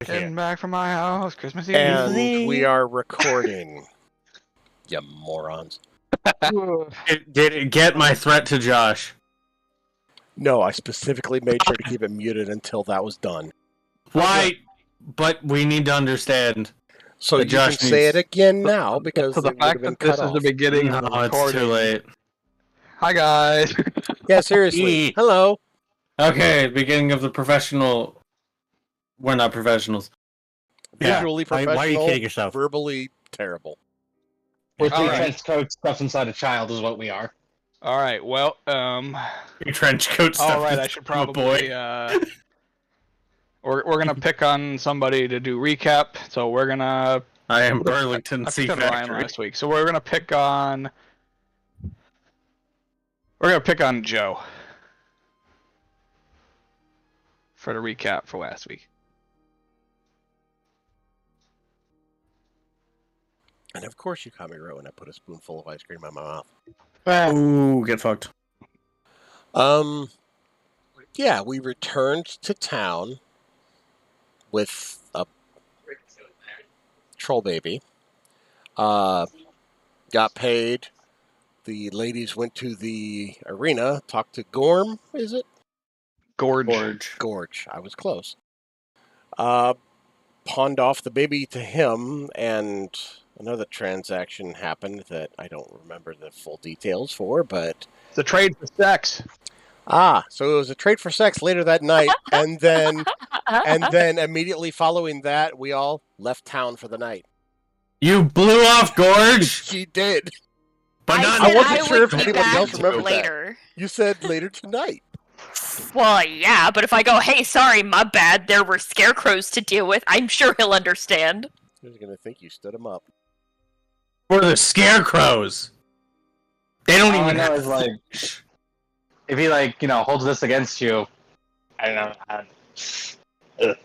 Getting back from my house, Christmas Eve. And we are recording. You morons. Get my threat to Josh. No, I specifically made sure to keep it muted until that was done. Why? But we need to understand. So you Josh can say it again now because So the it would have fact been that this cut is off. the beginning of the No, it's recording. too late. Hi guys. Yeah, seriously. Hello. Okay, beginning of the professional. We're not professionals. Visually professional. Why are you kidding yourself? Verbally terrible. With All the right. trench coat stuffed inside a child is what we are. All right. Well, Your trench coat stuff. all right. I should probably. We're gonna pick on somebody to do recap. So we're gonna. I am Burlington I Sea picked on Ryan Factory. last week, so we're gonna pick on. We're gonna pick on Joe for the recap for last week. And of course you caught me right when I put a spoonful of ice cream in my mouth. Ooh, get fucked. Yeah, we returned to town with a troll baby. Got paid. The ladies went to the arena, talked to Gorm, is it? Gorge. I was close. Pawned off the baby to him, and another transaction happened that I don't remember the full details for, but... It's a trade for sex. So it was a trade for sex later that night, and then immediately following that, we all left town for the night. You blew off Gorge? She did. But not I wasn't would sure if be anybody back else remembered later. that. You said later tonight. Well, yeah, but if I go, hey, sorry, my bad, there were scarecrows to deal with, I'm sure he'll understand. He's going to think you stood him up. We're the Scarecrows. They don't All I even know have... is, like, if he, like, holds this against you, I don't know.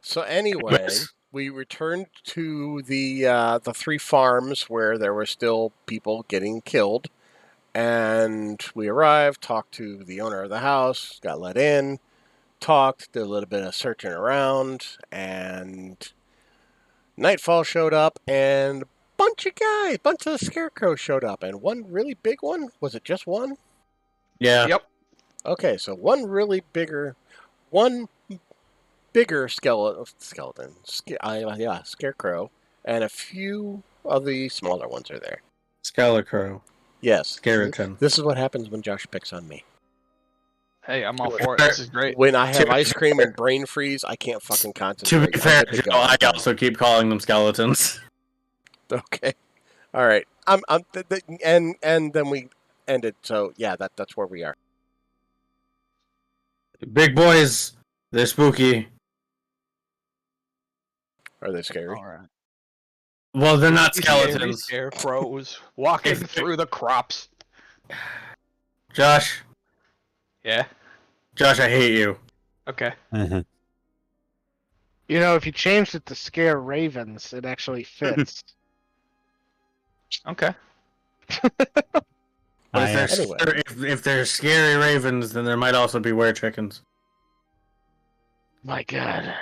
So anyway, we returned to the three farms where there were still people getting killed. And we arrived, talked to the owner of the house, got let in, talked, did a little bit of searching around, and nightfall showed up, and a bunch of scarecrows showed up, and one really big one. Was it just one? Yeah. Yep. Okay, so one bigger skeleton, scarecrow, and a few of the smaller ones are there. Scarecrow. Yes. Skeleton. This is what happens when Josh picks on me. Hey, I'm all for it. This is great. When I have ice cream and brain freeze, I can't fucking To concentrate. be fair, I'm good to go. I also keep calling them skeletons. Okay. All right. And then we ended. So yeah, that's where we are. Big boys, they're spooky. Are they scary? All right. Well, they're not Scary skeletons. Scarecrows walking through the crops. Josh, Yeah. I hate you. Okay. Mhm. You know, if you changed it to scare ravens, it actually fits. Okay. Anyway. If they're scary ravens, then there might also be were-chickens. My God.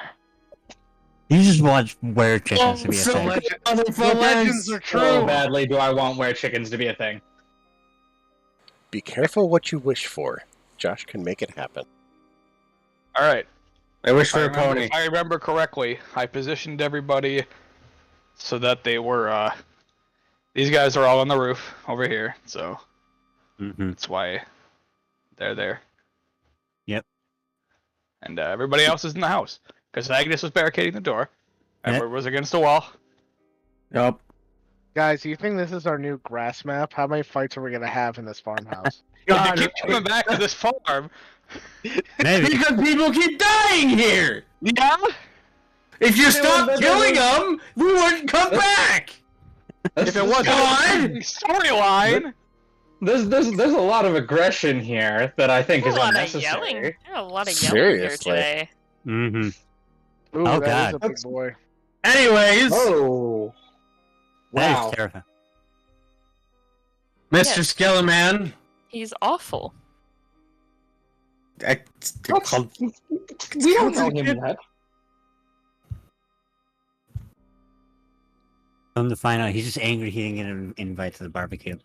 You just want were chickens to be a so thing. The legends are So true. badly do I want were chickens to be a thing. Be careful what you wish for. Josh can make it happen. All right. I wish for a If pony. I remember correctly, I positioned everybody so that they were. These guys are all on the roof over here, so that's why they're there. Yep. And everybody else is in the house because Agnes was barricading the door. Yep. Edward was against the wall. Yup. Guys, do you think this is our new grass map? How many fights are we going to have in this farmhouse? They keep coming back to this farm. Maybe. Because people keep dying here! Yeah. If you stopped killing them, we wouldn't come back! If it wasn't a storyline. There's a lot of aggression here that I think There's is a lot of unnecessary. yelling. There's a lot of yelling here Seriously. today. Mm-hmm. Ooh, Oh, that is God. a big boy. Anyways, Oh. That Wow. is terrifying. Mr. Yes. Skeleman, He's awful. We don't know him yet. Come to find out, he's just angry he didn't get an invite to the barbecue.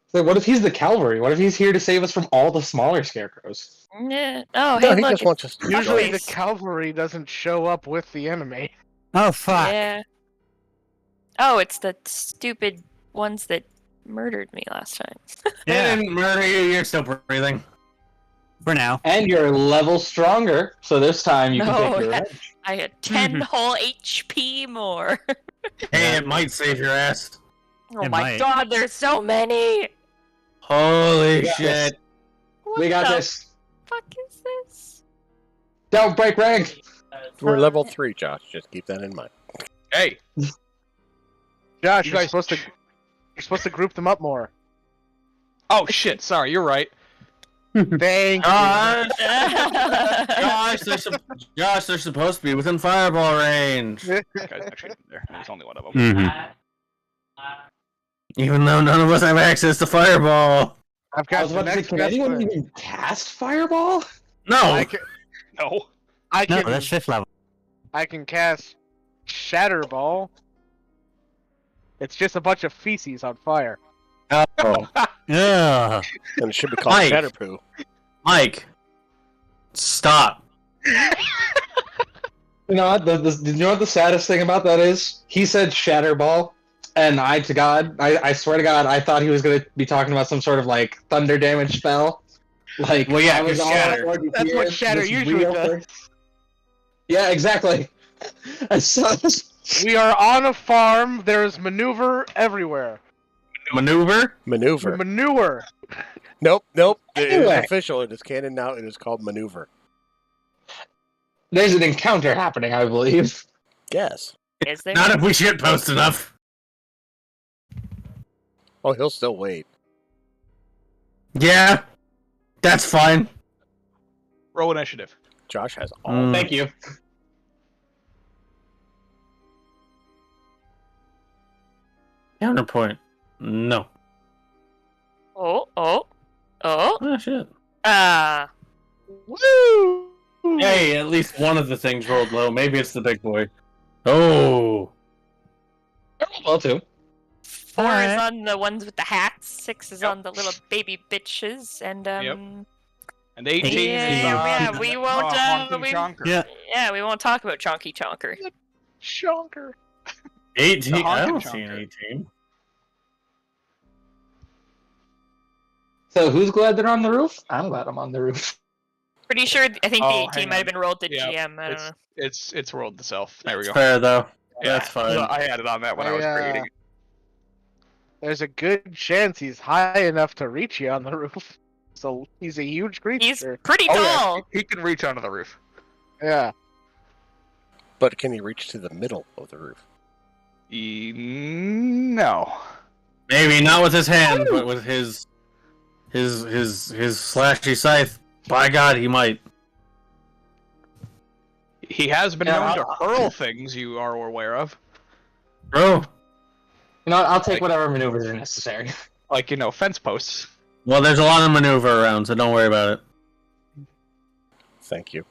So what if he's the cavalry? What if he's here to save us from all the smaller scarecrows? Oh, No, hey, he look. just wants us to Usually the Fuckface. cavalry doesn't show up with the enemy. Oh, fuck. Yeah. Oh, it's the stupid ones that murdered me last time. They didn't murder you, you're still breathing. For now. And you're a level stronger, so this time you can No, take your that- revenge. I had 10 whole HP more. Hey, it might save your ass. Oh It my might. god, there's so many! Holy We got shit. What We got the this. fuck is this? Don't break rank. We're level 3, Josh. Just keep that in mind. Hey, Josh, You you're guys- supposed to group them up more. oh shit, sorry, you're right. Thank you. Josh, they're supposed to be within fireball range. This guy's actually there. There's only one of them. Mm-hmm. Even though none of us have access to fireball. I've I got was the about to say, next can best anyone friend. even cast fireball? No. I can, No. I No, can, that's 5th level. I can cast Shatter Ball. It's just a bunch of feces on fire. Oh. Ugh. And it should be called Mike. Shatterpoo. Mike. Stop. You know what? You know what the saddest thing about that is? He said Shatterball, and I swear to God, I thought he was going to be talking about some sort of like thunder damage spell. Like, Well, yeah, I was 'cause all Shatter. on board to That's hear what Shatter this usually real does. thing. Yeah, exactly. I saw this. We are on a farm. There's maneuver everywhere. Maneuver? Maneuver. Manure. Nope. It is Anyway. official. It is canon now. It is called Maneuver. There's an encounter happening, I believe. Yes. Is there? Not if we shitpost enough. Oh, he'll still wait. Yeah. That's fine. Roll initiative. Josh has all. Mm. Thank you. Counterpoint. No. Oh. Oh, shit. Woo! Hey, at least one of the things rolled low. Maybe it's the big boy. Oh. Well, too. 4 is Alright. on the ones with the hats, 6 is on the little baby bitches, and Yep. And 18 Yeah, is yeah, we won't, Honky we- Chonker. Yeah. yeah, we won't talk about Chonky Chonker. Shonker. 18? The I honkin' don't see an chonker. 18. So who's glad they're on the roof? I'm glad I'm on the roof. Pretty sure, I think Oh, the 18 hang might have on. been rolled to Yeah, GM, I don't know. It's rolled itself. There we go. Fair, though. Yeah, That's fine. I had it on that when I was creating it. There's a good chance he's high enough to reach you on the roof. So he's a huge He's creature. pretty Oh, tall! yeah, he can reach onto the roof. Yeah. But can he reach to the middle of the roof? No. Maybe not with his hand, but with his slashy scythe. By God, he might. He has been Yeah, known to I'll- hurl things you are aware of. Bro. You know what? I'll take whatever maneuvers are necessary. Like, fence posts. Well, there's a lot of maneuver around, so don't worry about it. Thank you.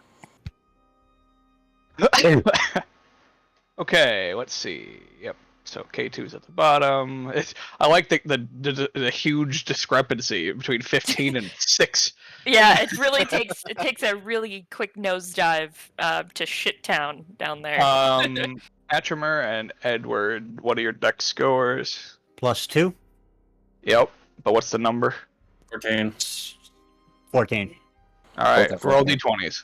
Okay, let's see. Yep. So K2's at the bottom. I like the huge discrepancy between 15 and 6. Yeah, it really takes a really quick nosedive to shit town down there. Atchemer and Edward, what are your deck scores? +2. Yep. But what's the number? 14. 14. All right, Both are roll 14. d20s.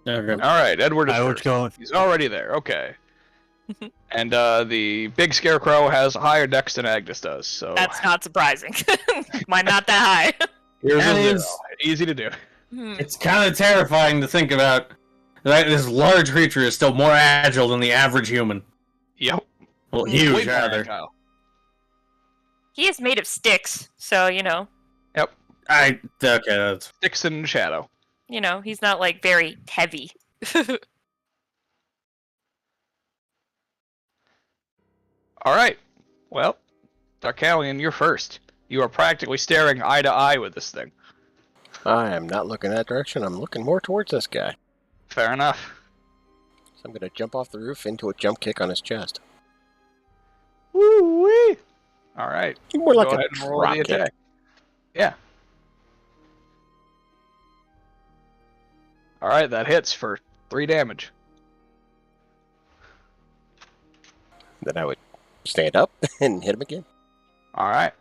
Okay. All right, Edward is I would first. go with He's already there. Okay. And the big scarecrow has higher dex than Agnes does. So That's not surprising. Mine not that high. here's That a 0. is- Easy to do. Hmm. It's kind of terrifying to think about that this large creature is still more agile than the average human. Yep. Well, Way huge, Way more rather. agile. He is made of sticks, so Okay, that's Sticks and shadow. he's not like very heavy. All right. Well, Darkalion, you're first. You are practically staring eye to eye with this thing. I am not looking that direction. I'm looking more towards this guy. Fair enough. So I'm going to jump off the roof into a jump kick on his chest. Woo-wee! Alright. More like Go a ahead and roll drop the kick. attack. Yeah. Alright, that hits for 3 damage. Then I would stand up and hit him again. Alright.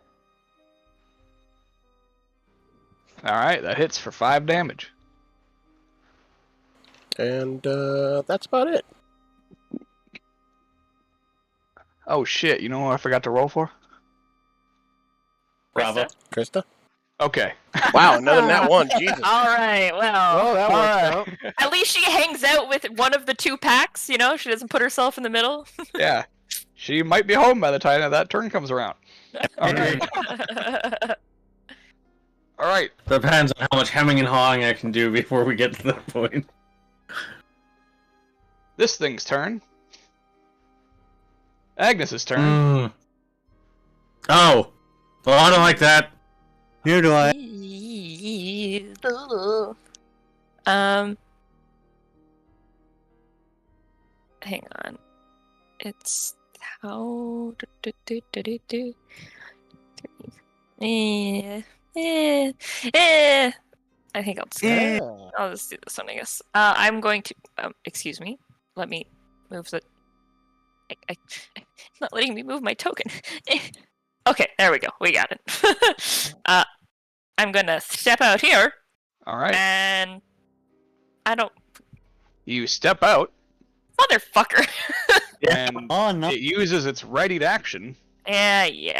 Alright, that hits for 5 damage. And that's about it. Oh shit, you know what I forgot to roll for? Bravo. Krista? Okay. Wow, another nat one. Jesus. All right, well, Well, that works out. at least she hangs out with one of the 2 packs, you know? She doesn't put herself in the middle. Yeah. She might be home by the time that turn comes around. Alright. Alright. Depends on how much hemming and hawing I can do before we get to that point. This thing's turn. Agnes's turn. Oh. Well, I don't like that. Here do I. Hang on. It's how. I think I'll just do this one, I guess. I'm going to. Excuse me. Let me move the. It's not letting me move my token. Okay, there we go. We got it. I'm gonna step out here, Alright. and I don't. You step out, Motherfucker! and Oh no. it uses its readied action Yeah, you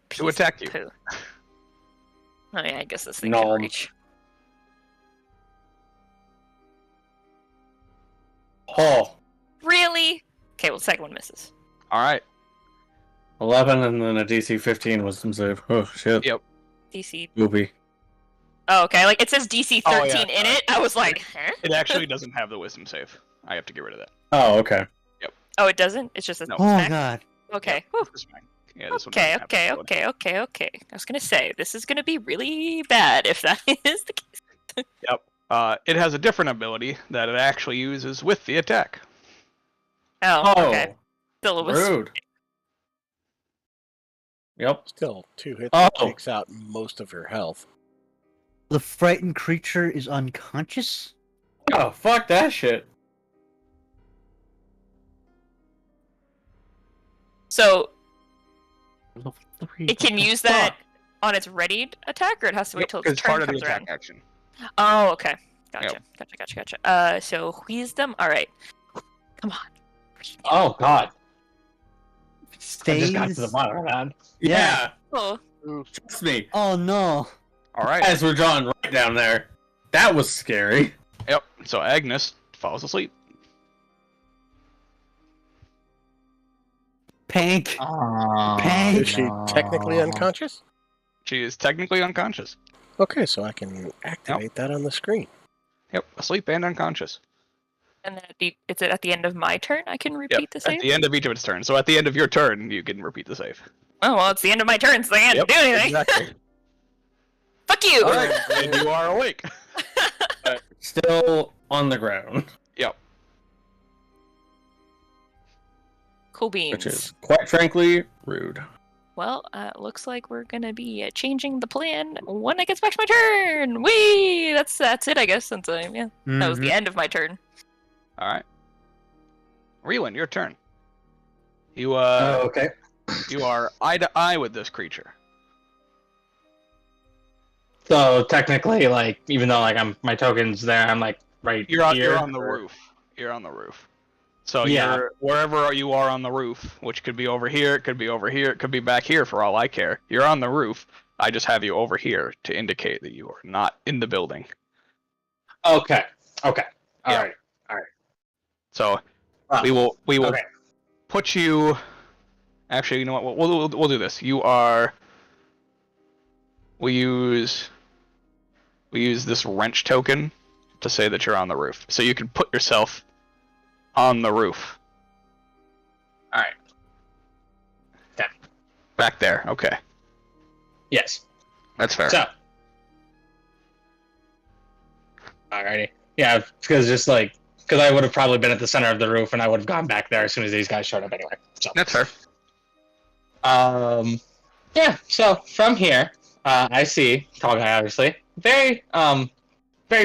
piece to attack of you. poo. Oh yeah, I guess this thing No. can reach. Oh. Really? Okay, well, the second one misses. Alright. 11 and then a DC 15 wisdom save. Oh, shit. Yep. DC. Goopy. Oh, okay. Like it says DC 13 Oh, yeah. in it. I was like, huh? It actually doesn't have the wisdom save. I have to get rid of that. Oh, okay. Oh, it doesn't. It's just a No. Oh smack? god. Okay. Whew. This is fine. Yeah, this one Okay. doesn't have the wisdom. Okay. I was gonna say this is gonna be really bad if that is the case. It has a different ability that it actually uses with the attack. Oh, Oh. okay. Still, it was. Rude. Yep. Still, 2 hits Oh. takes out most of your health. The frightened creature is unconscious? Oh, fuck that shit. So Level 3. it can use that on its readied attack, or it has to wait till its It's part turn of the comes attack around. action. Oh, okay. Yep. Gotcha. So wisdom. All right. Come on. Oh god. Stays. bottom. Yeah. Oh. Trust me. Oh no. Alright. As we're drawing right down there. That was scary. Yep. So Agnes falls asleep. Pink. Oh, Pink. Is she technically unconscious? She is technically unconscious. Okay, so I can activate that on the screen. Yep. Asleep and unconscious. And then is it at the end of my turn? I can repeat the At save. the end of each of its turns. So at the end of your turn, you can repeat the save. Oh well, it's the end of my turn, so I can't do anything. Exactly. Fuck you. Alright. And you are awake. Still on the ground. Yep. Cool beans. Which is, quite frankly, rude. Well, looks like we're gonna be changing the plan when it gets back to my turn. Whee! That's it, I guess. Since that was the end of my turn. Alright. Reland, your turn. You okay. you are eye to eye with this creature. So technically, like, even though like my token's there, I'm like right You're on here. the roof. You're on the roof. So Yeah. you're wherever you are on the roof, which could be over here, it could be over here, it could be back here for all I care. You're on the roof. I just have you over here to indicate that you are not in the building. Okay. Okay. All Yeah. right. So Ah, we will okay. put you. Actually, you know what? We'll do this. You are. We use this wrench token to say that you're on the roof, so you can put yourself on the roof. All right. Okay. Back there. Okay. Yes. That's fair. So. Alrighty. Yeah, because I would have probably been at the center of the roof, and I would have gone back there as soon as these guys showed up anyway. So. That's fair. Yeah. So from here, I see tall guy, obviously, very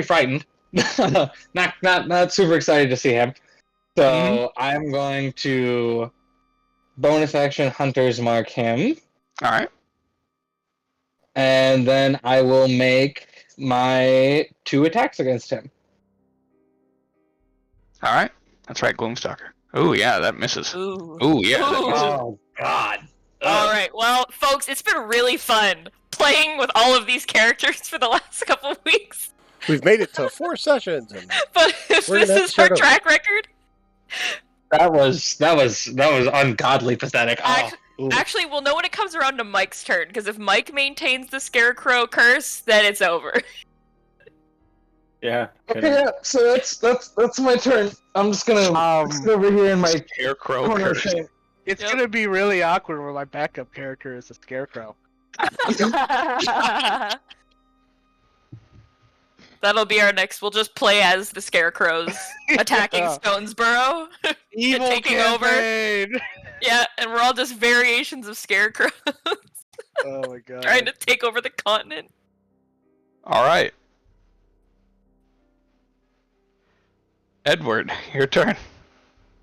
frightened. not super excited to see him. So I'm going to bonus action Hunter's Mark him. All right. And then I will make my 2 attacks against him. All right. That's right, Gloomstalker. Oh, yeah, that misses. Ooh. Oh, yeah, that Ooh. misses. Oh, God. All right. Well, folks, it's been really fun playing with all of these characters for the last couple of weeks. We've made it to 4 sessions. And But if We're this gonna have is to our start over. track record, That was ungodly pathetic. actually, we'll know when it comes around to Mike's turn, because if Mike maintains the Scarecrow curse, then it's over. Yeah. Okay, yeah. So that's my turn. I'm just gonna sit over here in my Scarecrow corner. curse. Shame. It's Yep. gonna be really awkward where my backup character is a Scarecrow. That'll be our next. We'll just play as the Scarecrows attacking Stonesboro. Evil taking over. campaign! Yeah, and we're all just variations of Scarecrow Oh my god. trying to take over the continent. All right. Edward, your turn.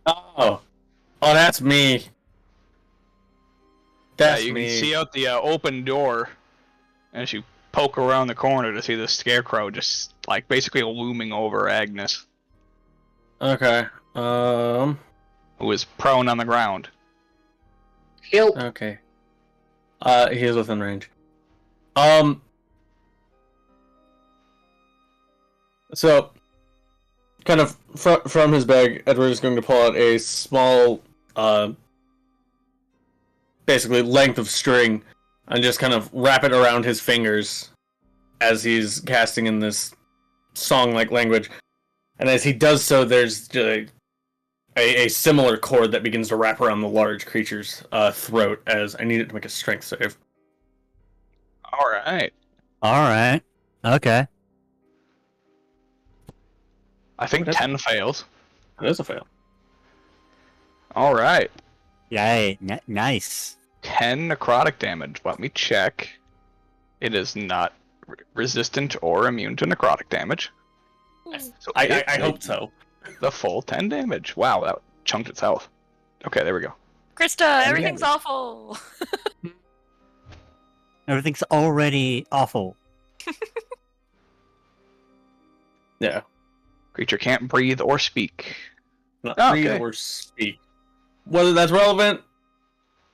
Oh, that's me. That's You me. can see out the open door as you poke around the corner to see the Scarecrow just, like, basically looming over Agnes, Okay. who is prone on the ground. Help. Okay. He is within range. So, kind of from his bag, Edward is going to pull out a small, basically length of string, and just kind of wrap it around his fingers as he's casting in this song-like language. And as he does so, there's a similar cord that begins to wrap around the large creature's throat, as I need it to make a strength save. All right. Alright. Okay. I think 10 fails. That is a fail. All right. Yay. Nice. 10 necrotic damage. Let me check. It is not resistant or immune to necrotic damage. So I it hope did so. The full 10 damage. Wow, that chunked its health. Okay, there we go. Krista, everything's awful. Everything's already awful. Yeah. Creature can't breathe or speak. Not Okay. breathe or speak. Whether that's relevant,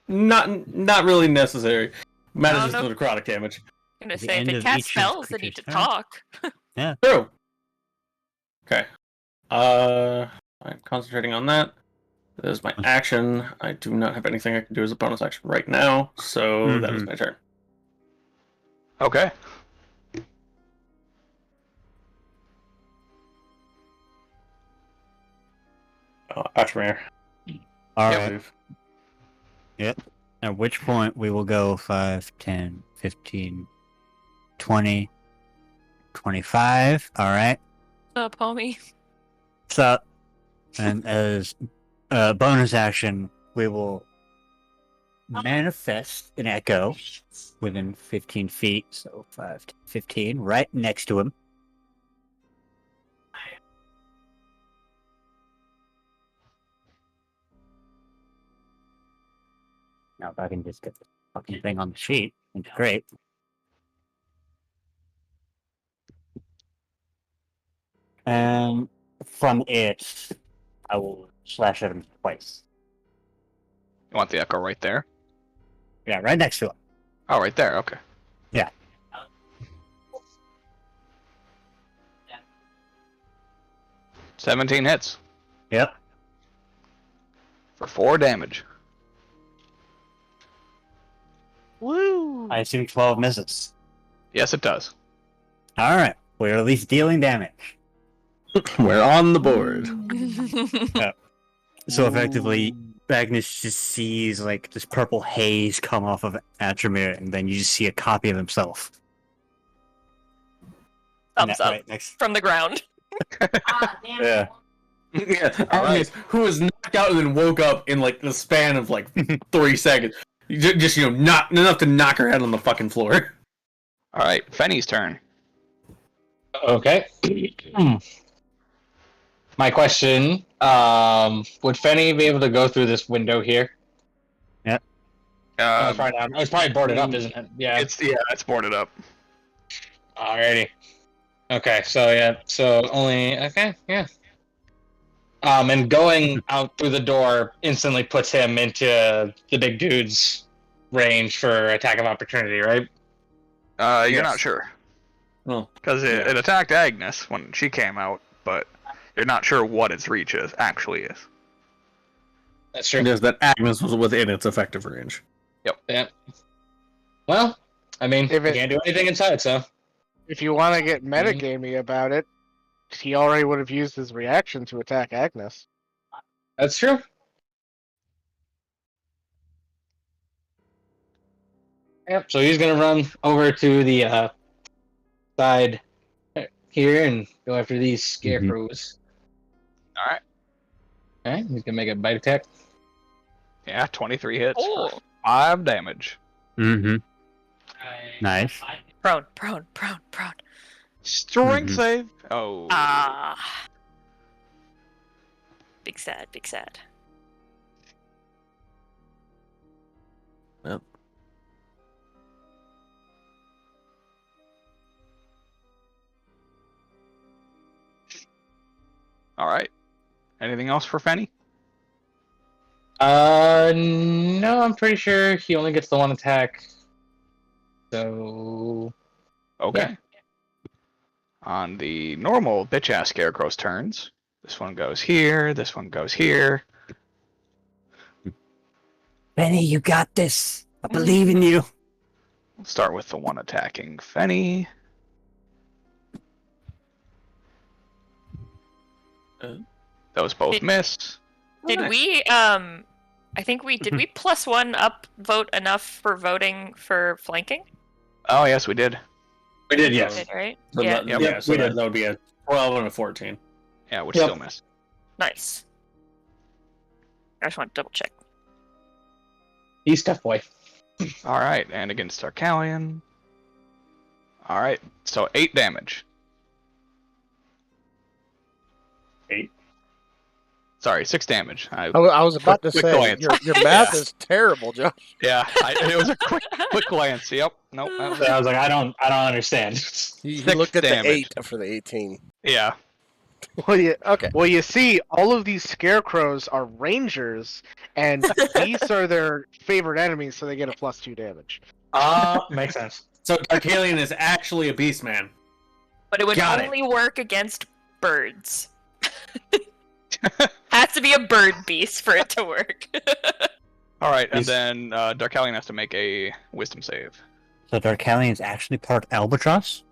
not really necessary. Matters I is don't the necrotic damage. I'm gonna The say if end it of casts each spells, they need to creature's turn. talk. True. Okay. I'm concentrating on that. That is my action. I do not have anything I can do as a bonus action right now, so that is my turn. Okay. Ashmere. Alright. Yep. At which point we will go 5, 10, 15, 20, 25. Alright. What's up, homie? So, and as a bonus action, we will manifest an echo within 15 feet, so 5 to 15, right next to him. Now, if I can just get the fucking thing on the sheet, it's great. And from it, I will slash at him twice. You want the echo right there? Yeah, right next to him. Oh, right there. Okay. Yeah. 17 hits Yep. for 4 damage. Woo! I assume 12 misses. Yes, it does. Alright, we're at least dealing damage. We're on the board. So effectively, Agnes just sees like this purple haze come off of Atramir, and then you just see a copy of himself. Thumbs up right next. from the ground. Yeah. Yeah, Agnes, who was knocked out and then woke up in like the span of like 3 seconds. Just not enough to knock her head on the fucking floor. All right, Fenny's turn. Okay. My question: would Fenny be able to go through this window here? It's probably boarded up, isn't it? Yeah. It's boarded up. Alrighty. Okay, so only yeah. And going out through the door instantly puts him into the big dude's range for attack of opportunity, right? You're not sure. Well, Because it attacked Agnes when she came out, but you're not sure what its reach actually is. That's true. it is that Agnes was within its effective range. Yeah. Well, I mean, If you it- can't do anything inside, so. If you want to get metagamey about it, he already would have used his reaction to attack Agnes. That's true. Yep, so he's gonna run over to the side here and go after these scarecrows. Alright. Alright, he's gonna make a bite attack. Yeah, 23 hits Oh. for 5 damage. Mm-hmm. Nice. Prone. Strength save. Oh. Ah. Big sad. Yep. Alright. Anything else for Fenny? No, I'm pretty sure he only gets the one attack. So Okay. On the normal bitch-ass Scarecrow's turns, this one goes here, this one goes here. Benny, you got this. I believe in you. We'll start with the one attacking Fenny. Those both Did- miss. Did we I think did we +1 up vote enough for voting for flanking? Oh, yes, we did. We did, We yes. did, right? So Yeah. so that would be a 12 and a 14. Yeah, which Yep. still miss. Nice. I just want to double check. he's tough boy. Alright, and against Darkalion. Alright, so 8 damage. 8? Sorry, 6 damage. I was about to Quick say glance. your math is terrible, Josh. Yeah, it was a quick glance. Yep. Nope. That was So I was like, I don't understand. You 6 looked at damage. the 8 for the 18. Yeah. Okay. Well, you see, all of these scarecrows are rangers, and these are their favorite enemies, so they get a +2 damage. Makes sense. So Darkalion is actually a beast man. But it would Got it. only work against birds. Has to be a bird beast for it to work. Alright, and He's- then Darkalion has to make a wisdom save. So Darkalion is actually part Albatross?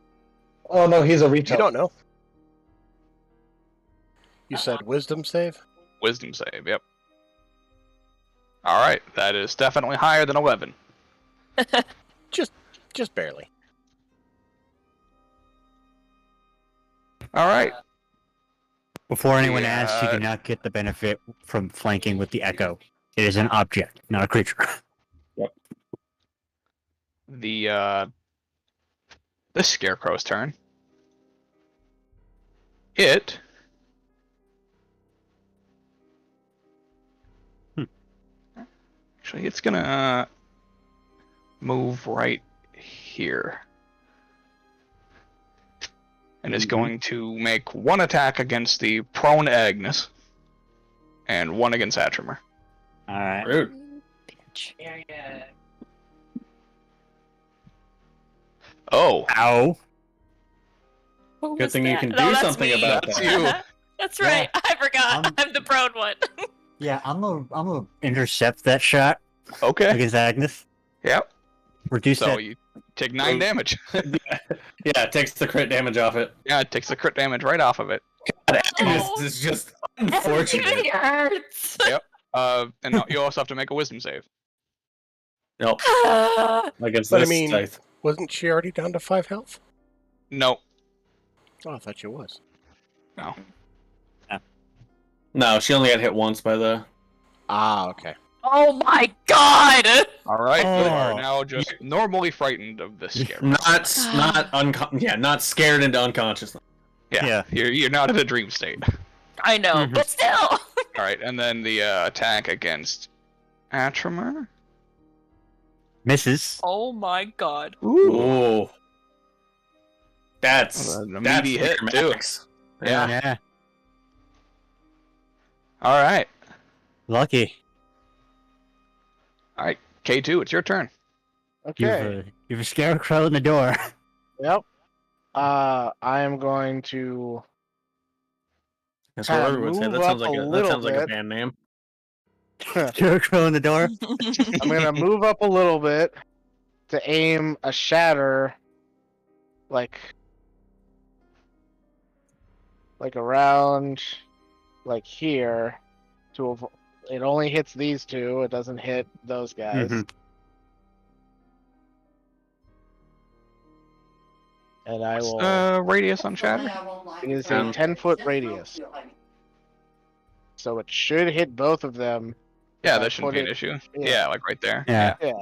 Oh no, he's a You retail. don't know. You said wisdom save? Wisdom save, yep. Alright, that is definitely higher than 11. Just barely. Alright. Before anyone Yeah. asks, you do not get the benefit from flanking with the Echo. It is an object, not a creature. The Scarecrow's turn. It actually it's gonna move right here. And is going to make one attack against the prone Agnes and one against Atramir. Alright. Rude. Bitch. Oh, Ow. What Good was thing you that? can No, do that's something me. about that's that. you. That's right. I forgot. I'm the prone one. Yeah, I'm gonna intercept that shot Okay. against Agnes. Yep. Reduce So that. you take 9 damage. Yeah, it takes the crit damage off it. Yeah, it takes the crit damage right off of it. Agnes is just unfortunate. It hurts. Yep. And no, you also have to make a wisdom save. Nope. Against But I this mean- scythe. Wasn't she already down to 5 health? No, Oh, I thought she was. no. No, she only got hit once by the. Ah, okay. Oh my god! All right, you are Oh. now just normally frightened of this scarecrow. Not scared into unconsciousness. Yeah, you're not in a dream state. I know, but still! All right, and then the attack against Atrimer. Misses. Oh my god. Ooh. That's A that's meaty hit, your too. max. Yeah. Yeah. All right, Lucky. all right. K2, it's your turn. Okay. You've a scarecrow in the door. Yep. I am going to. That's what everyone would say. Move That sounds up like a that little sounds like a bit. band name. Scarecrow in the door. I'm gonna move up a little bit to aim a shatter, like around, like here. It only hits these two. It doesn't hit those guys. Mhm. And I will. Radius on shatter. It is a 10-foot radius, so it should hit both of them. Yeah, I that shouldn't put be an it- issue. yeah. Yeah, like right there. Yeah. Yeah.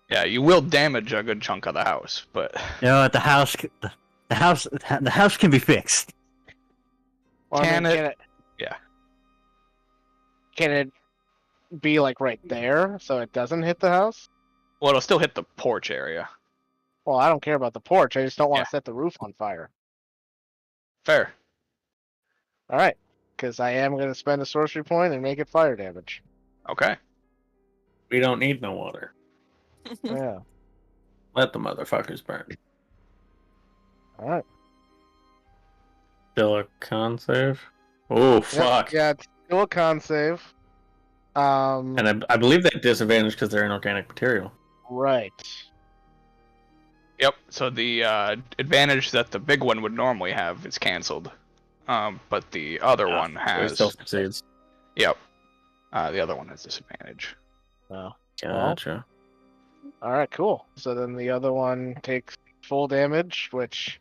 Yeah, you will damage a good chunk of the house, but You know what? The house can be fixed. Well, I Can mean, it- Yeah. Can it be like right there so it doesn't hit the house? well, it'll still hit the porch area. Well, I don't care about the porch. I just don't want Yeah. to set the roof on fire. Fair. All right, because I am going to spend a sorcery point and make it fire damage. Okay. We don't need no water. Yeah. Let the motherfuckers burn. All right. Still a con save. Oh fuck! Yeah, it's still a con save. And I believe that disadvantage because they're inorganic material. Right. Yep. So the advantage that the big one would normally have is canceled, but the other one So it has. still succeeds. Yep. The other one has disadvantage. Oh. Gotcha. All right. Cool. So then the other one takes full damage, which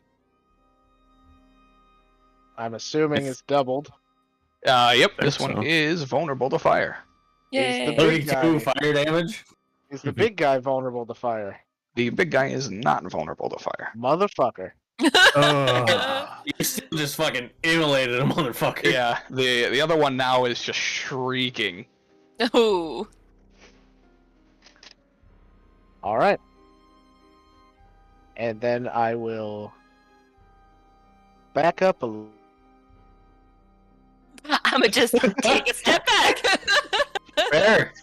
I'm assuming is doubled. Yep. Think This one so. is vulnerable to fire. Yay. the big 32 guy. fire damage. Is the big guy vulnerable to fire? The big guy is not vulnerable to fire. Motherfucker. Oh. You still just fucking immolated a motherfucker. Yeah. The other one now is just shrieking. Ooh. All right. And then I will back up a little. I'ma just take a step back. Fair.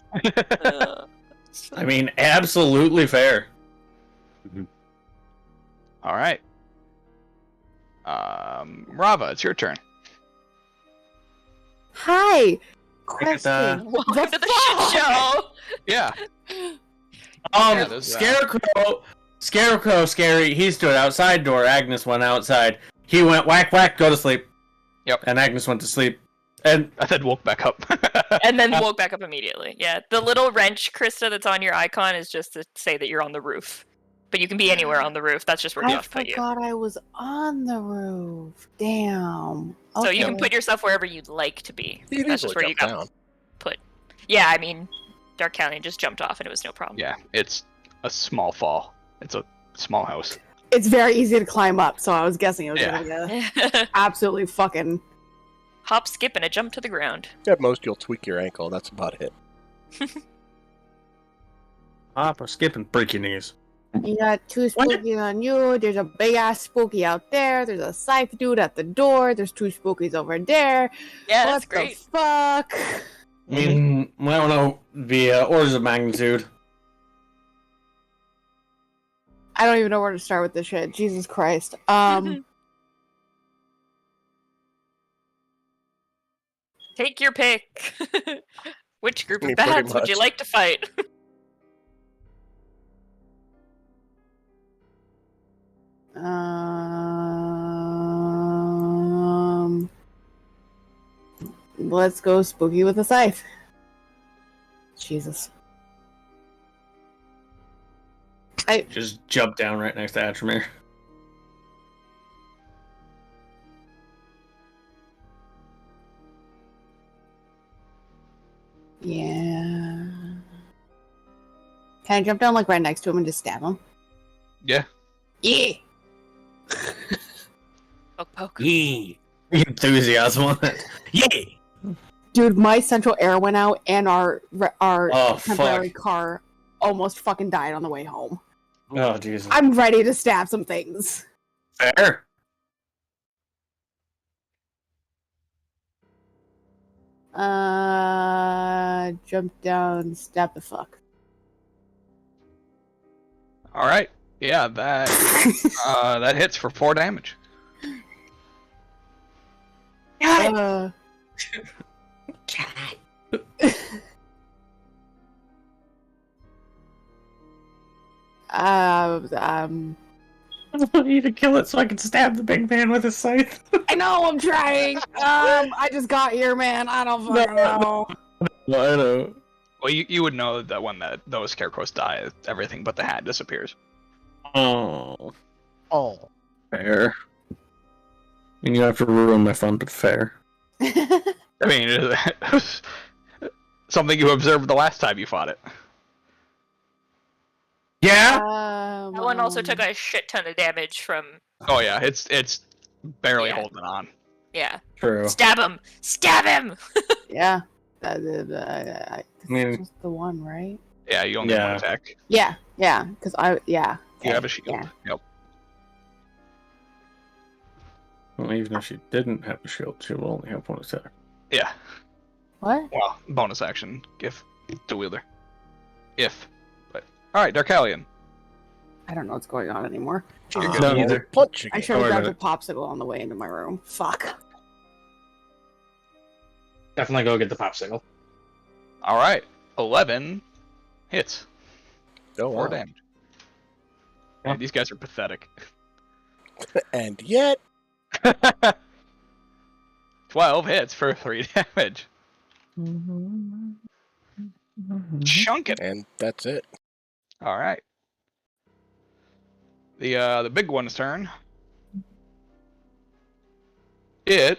I mean, absolutely fair. All right. Rava, it's your turn. Hi. Question. Welcome to the shit show. Yeah. Yeah, there's that. Scarecrow, scary. He stood outside door. Agnes went outside. He went whack whack. Go to sleep. Yep. And Agnes went to sleep. And I then woke back up. And then woke back up immediately. Yeah, the little wrench, Krista, that's on your icon is just to say that you're on the roof. But you can be anywhere on the roof. That's just where I Josh put you. forgot I was on the roof. Damn. So you can Okay. put yourself wherever you'd like to be. You can That's easily just where you jump got down. put. Yeah, I mean, Dark Callion just jumped off and it was no problem. Yeah, it's a small fall. It's a small house. It's very easy to climb up, so I was guessing it was Yeah. gonna be absolutely fucking. Hop, skip, and a jump to the ground. At most, you'll tweak your ankle. That's about it. hop or skip and break your knees. You got two spookies on you. There's a big ass spooky out there. There's a scythe dude at the door. There's two spookies over there. Yeah, what that's great. the fuck? I mean, I don't know the orders of magnitude. I don't even know where to start with this shit. Jesus Christ. Take your pick. Which group of Me, pretty bats would you much. like to fight? Let's go spooky with a scythe. Jesus. Just jump down right next to Atramir. Yeah. Can I jump down like right next to him and just stab him? Yeah. Yeah. Poke, poke. Yeah. Enthusiasm on it. Yeah. Dude, my central air went out and our Oh, temporary fuck. car almost fucking died on the way home. Oh, Jesus. I'm ready to stab some things. Fair. Jump down, stab the fuck. All right. Yeah, that that hits for 4 damage. Uh, I want you to kill it so I can stab the big man with his scythe. I know I'm trying. I just got here, man. I don't fucking know. No, I know. Well, you would know that when those scarecrows die, everything but the hat disappears. Oh, Oh. fair. I mean, you have to ruin my fun, but fair. I mean, it was something you observed the last time you fought it. Yeah? That one also took a shit ton of damage from. Oh yeah, it's barely Yeah. holding on. Yeah. True. Stab him! Stab him! Yeah. I mean- That's just the one, right? Yeah, you only have Yeah. one attack. Yeah. Because You have a shield. Yeah. Yep. Well, even if she didn't have a shield, she will only have one attack. Yeah. What? Well, bonus action if to wielder. If. But all right, Darkalion. I don't know what's going on anymore. You're Oh, good. No, neither. Punch I again. should have Don't grabbed worry a popsicle on the way into my room. Fuck. Definitely go get the popsicle. All right, 11 hits. Oh, 4 wow. damage. Yeah. Man, these guys are pathetic. And yet, 12 hits for 3 damage. Chunk it. and that's it. All right. The big one's turn. At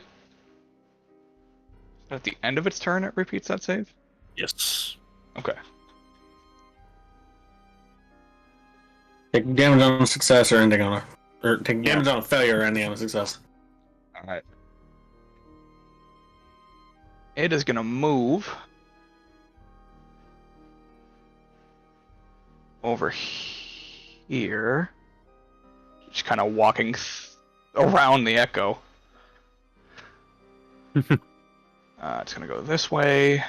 the end of its turn, it repeats that save. Yes. Okay. Take damage on a success or ending on a... Or take damage on a failure or ending on a success. All right. It is gonna move over here, just kind of walking around the echo. It's gonna go this way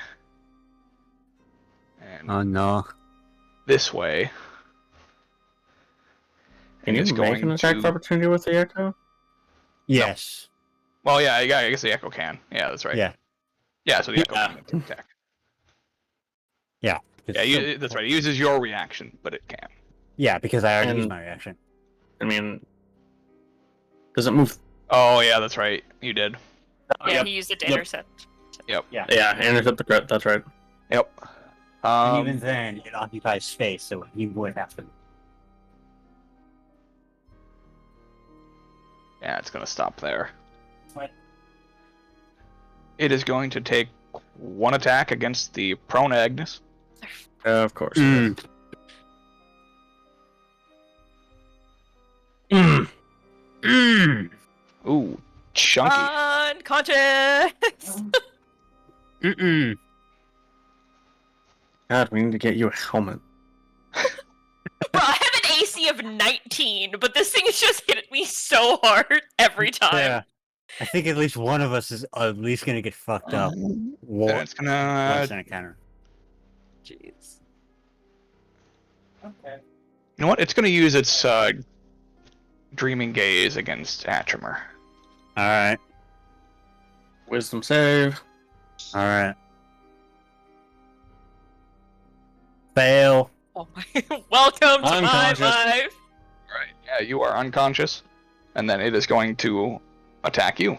and Oh no. this way. Can And it's you make an going attack to- of opportunity with the echo? Yes. Well, yeah, I guess the echo can. Yeah, that's right. Yeah. Yeah, so the echo Yeah. can make an attack. Yeah. Yeah, that's right. It uses your reaction, but it can. Yeah, because I already And- used my reaction. I mean... Does it move? Oh, yeah, that's right. You did. Yeah, Yep. he used it to Yep. intercept. Yeah, intercept the crit, that's right. Yep. And even then, it occupies space, so he would have to. Yeah, it's gonna stop there. What? It is going to take 1 attack against the prone Agnes. Of course. Mm. Ooh, chunky. Unconscious! Mm-mm. God, we need to get you a helmet. Bro, I have an AC of 19, but this thing is just hitting me so hard every time. Yeah. I think at least one of us is at least gonna get fucked up. And Once it's gonna. in a counter. Jeez. Okay. You know what? It's gonna use its dreaming gaze against Atrimmer. Alright. Wisdom save. Alright. Fail. Oh my. Welcome to my Unconscious. life! Right. Yeah, you are unconscious, and then it is going to attack you.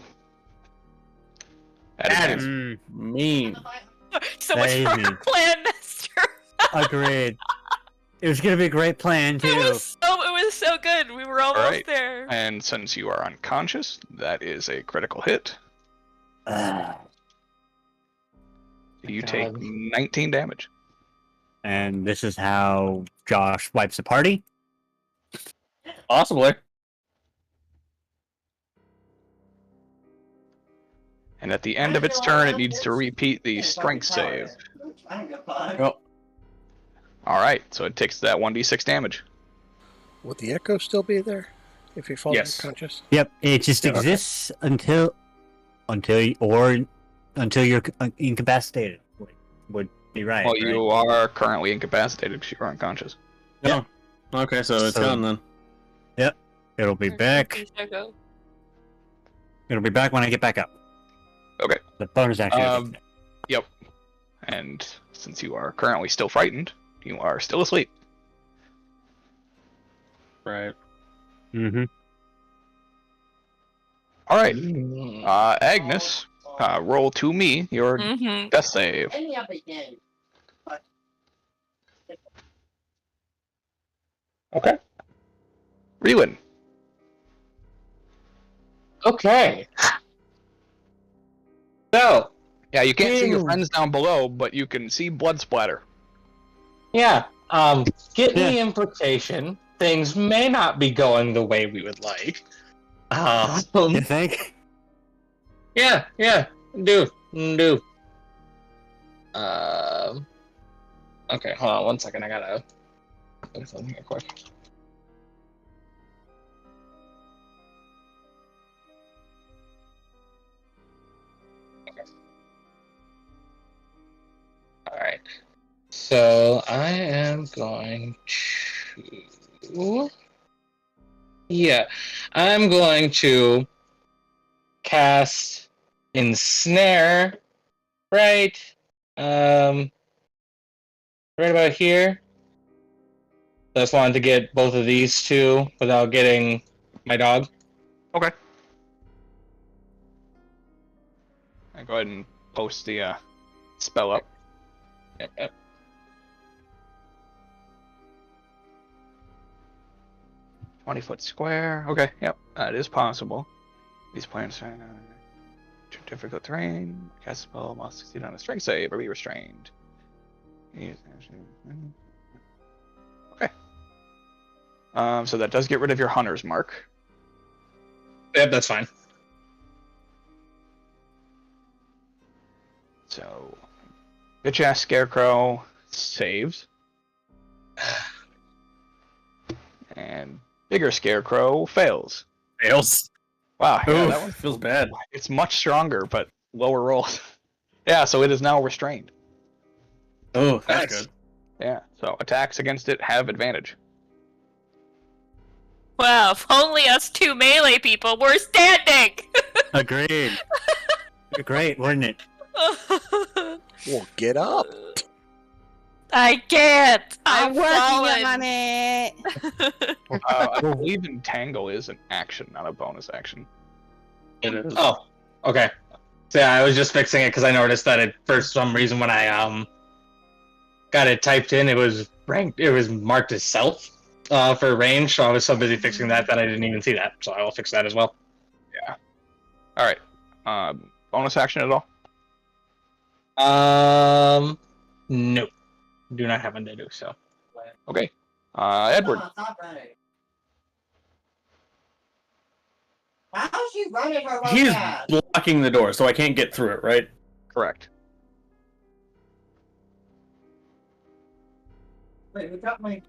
At That advantage. is mean. So much That is for me. our plan, Master. Agreed. It was gonna be a great plan too. It was so good. We were almost Alright. there. And since you are unconscious, that is a critical hit. You take 19 damage. And this is how Josh wipes the party. Possibly. And at the end of its turn, it needs to repeat the strength save. Oh, Alright, so it takes that 1d6 damage. Would the echo still be there if he falls Yes. unconscious? Yep, it just exists until you're incapacitated. Would be right. Well, right? you are currently incapacitated because you're unconscious. yeah. Okay, so it's gone then. Yep, it'll be back. It'll be back when I get back up. Okay. The bonus action. Yep. And since you are currently still frightened, you are still asleep. Right. Mm-hmm. Alright. Agnes, roll to me your Mm-hmm. death save. Okay. Rewen. Okay. So, Yeah, you can't see your Ew. friends down below, but you can see blood splatter. yeah, get the implication. Things may not be going the way we would like. You think? Yeah, do. Okay, hold on 1 second. I gotta do something here quick. Okay. All right. So I am going to. Yeah, I'm going to cast Ensnare right right about here. I just wanted to get both of these two without getting my dog. Okay. I go ahead and post the spell up. Yep. 20-foot square. Okay, yep, that is possible. These plants are difficult terrain. Cast spell must succeed on a strength save or be restrained. Okay. So that does get rid of your hunter's mark. Yep, that's fine. So, bitch ass Scarecrow saves. And bigger Scarecrow fails. Fails. Wow, yeah, Oof, that one feels bad. It's much stronger, but lower rolls. Yeah, so it is now restrained. Oh, that's Nice. good. Yeah, so attacks against it have advantage. Wow, if only us two melee people were standing! Agreed. Great, wouldn't it? Well, get up. I can't! I'm I'm working falling. on it. I believe Entangle is an action, not a bonus action. It is. Oh, okay. So yeah, I was just fixing it because I noticed that it, for some reason, when I got it typed in, it was ranked. It was marked as self for range. So I was so busy fixing that I didn't even see that. So I will fix that as well. Yeah. All right. Bonus action at all? No, do not happen to do so. Okay. Edward. How's she running her He's that? blocking the door, so I can't get through it, right? Correct. Wait, we got my.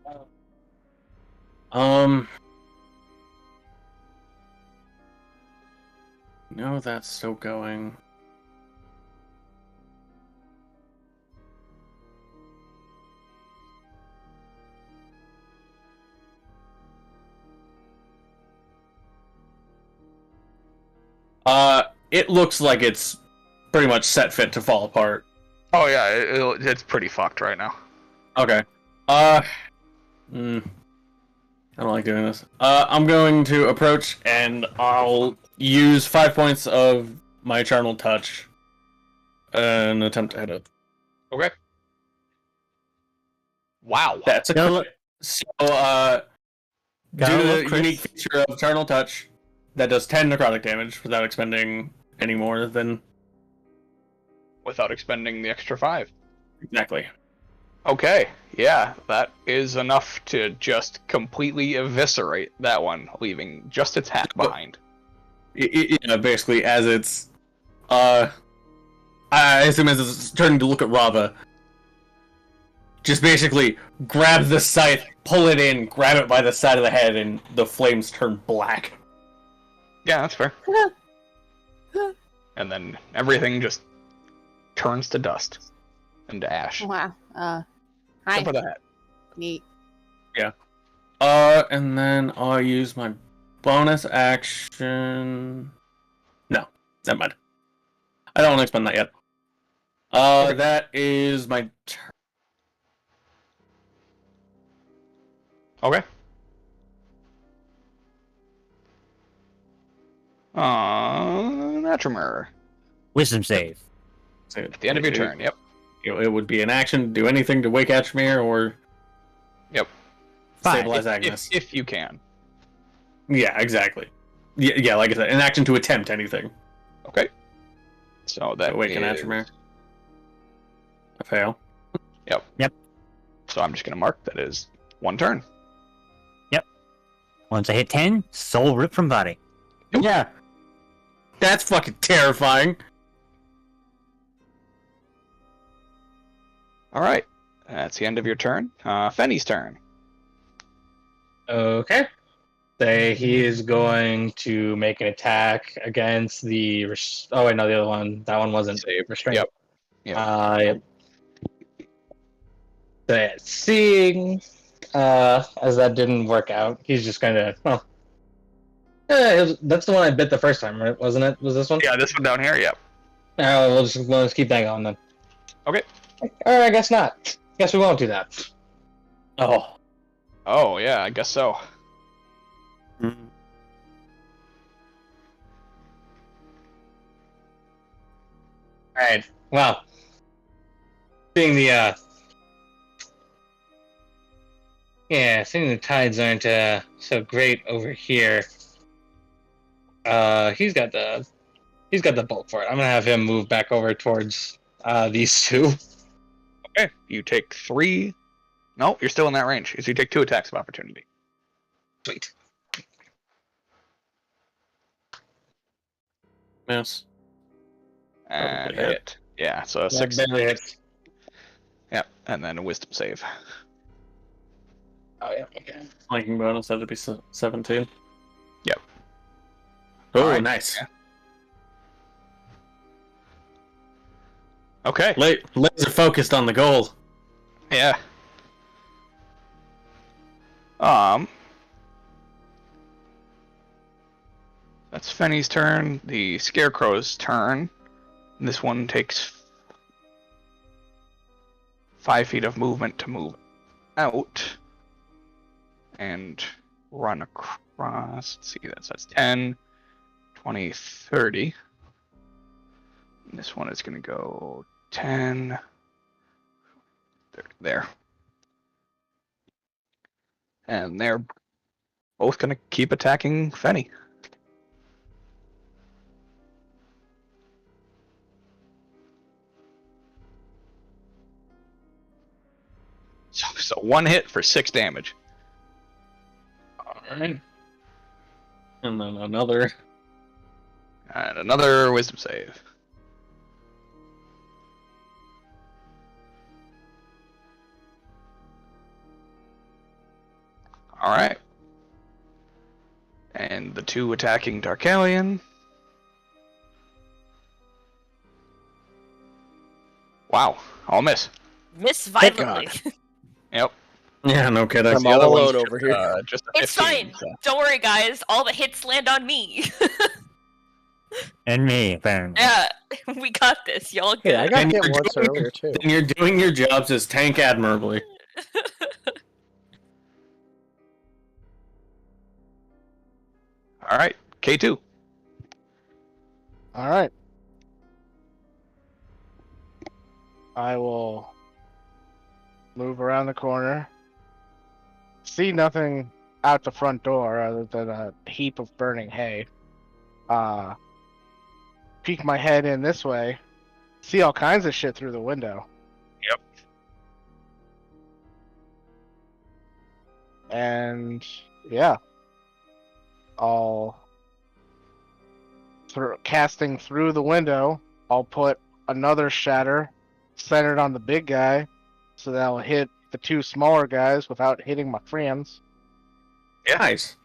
No, that's still going. It looks like it's pretty much set fit to fall apart. Oh yeah, it's pretty fucked right now. Okay. I don't like doing this. I'm going to approach and I'll use 5 points of my Charnel Touch and attempt to hit it. Okay. Wow. That's a Gotta crit. look- So, Gotta due to look, the Chris. unique feature of Eternal Touch, that does 10 necrotic damage without expending any more than... Without expending the extra 5. Exactly. Okay, yeah, that is enough to just completely eviscerate that one, leaving just its hat behind. Basically, as it's... I assume as it's turning to look at Rava, just basically grab the scythe, pull it in, grab it by the side of the head, and the flames turn black. Yeah, that's fair. And then everything just turns to dust and to ash. Wow. Hi. Except for the hat. Neat. And then I'll use my bonus action... No, never mind. I don't want to expend that yet. That is my turn. Okay. Natural mirror. Wisdom save. At the end of your turn, yep. It would be an action to do anything to wake Ashmere or Yep. stabilize Agnes. If you can. Yeah, exactly. Yeah, like I said, an action to attempt anything. Okay. So that Awaken is... Ashmere. I fail. Yep. So I'm just going to mark that is 1 turn. Once I hit 10, soul ripped from body. Yep. Yeah. That's fucking terrifying. All right. That's the end of your turn. Fenny's turn. Okay. Say he is going to make an attack against the. Oh wait, no, the other one. That one wasn't restrained. Yep. Yep. Seeing as that didn't work out, he's just gonna. Oh, yeah, that's the one I bit the first time, right? Wasn't it? Was this one? Yeah, this one down here. Yep. We'll just keep that going then. Okay. Or I guess not. Guess we won't do that. Oh. Oh yeah, I guess so. Alright, well. Seeing the, seeing the tides aren't, so great over here. He's got the bolt for it. I'm gonna have him move back over towards, these two. Okay. You take 3. No, you're still in that range. So you take 2 attacks of opportunity. Sweet. Yes. And Probably hit. Yeah, so 6. Barely hits. Yep, and then a wisdom save. Oh, yeah, okay. Flanking bonus, that'd be 17. Yep. Oh, Alright. nice. Yeah. Okay. Laser focused on the goal. Yeah. That's Fenny's turn. The Scarecrow's turn. This one takes 5 feet of movement to move out and run across. Let's see, that's 10, 20, 30. And this one is going to go 10, 30, there. And they're both going to keep attacking Fenny. So 1 hit for 6 damage. Alright. And then another. And another wisdom save. Alright. And the 2 attacking Darkalion. Wow, all miss. Miss Thank violently. Yep. Yeah, no kidding. I'm The all other one's alone over here. Just a It's 15, fine. so. Don't worry, guys. All the hits land on me. And me, apparently. Yeah, we got this. Y'all good. Hey, I got And hit you're once doing- earlier too. And you're doing your jobs as tank admirably. Alright, K2. All right. I will move around the corner. See nothing out the front door other than a heap of burning hay. Peek my head in this way. See all kinds of shit through the window. Yep. And yeah, casting through the window, I'll put another shatter centered on the big guy, so that'll hit the two smaller guys without hitting my friends. Yeah. Nice.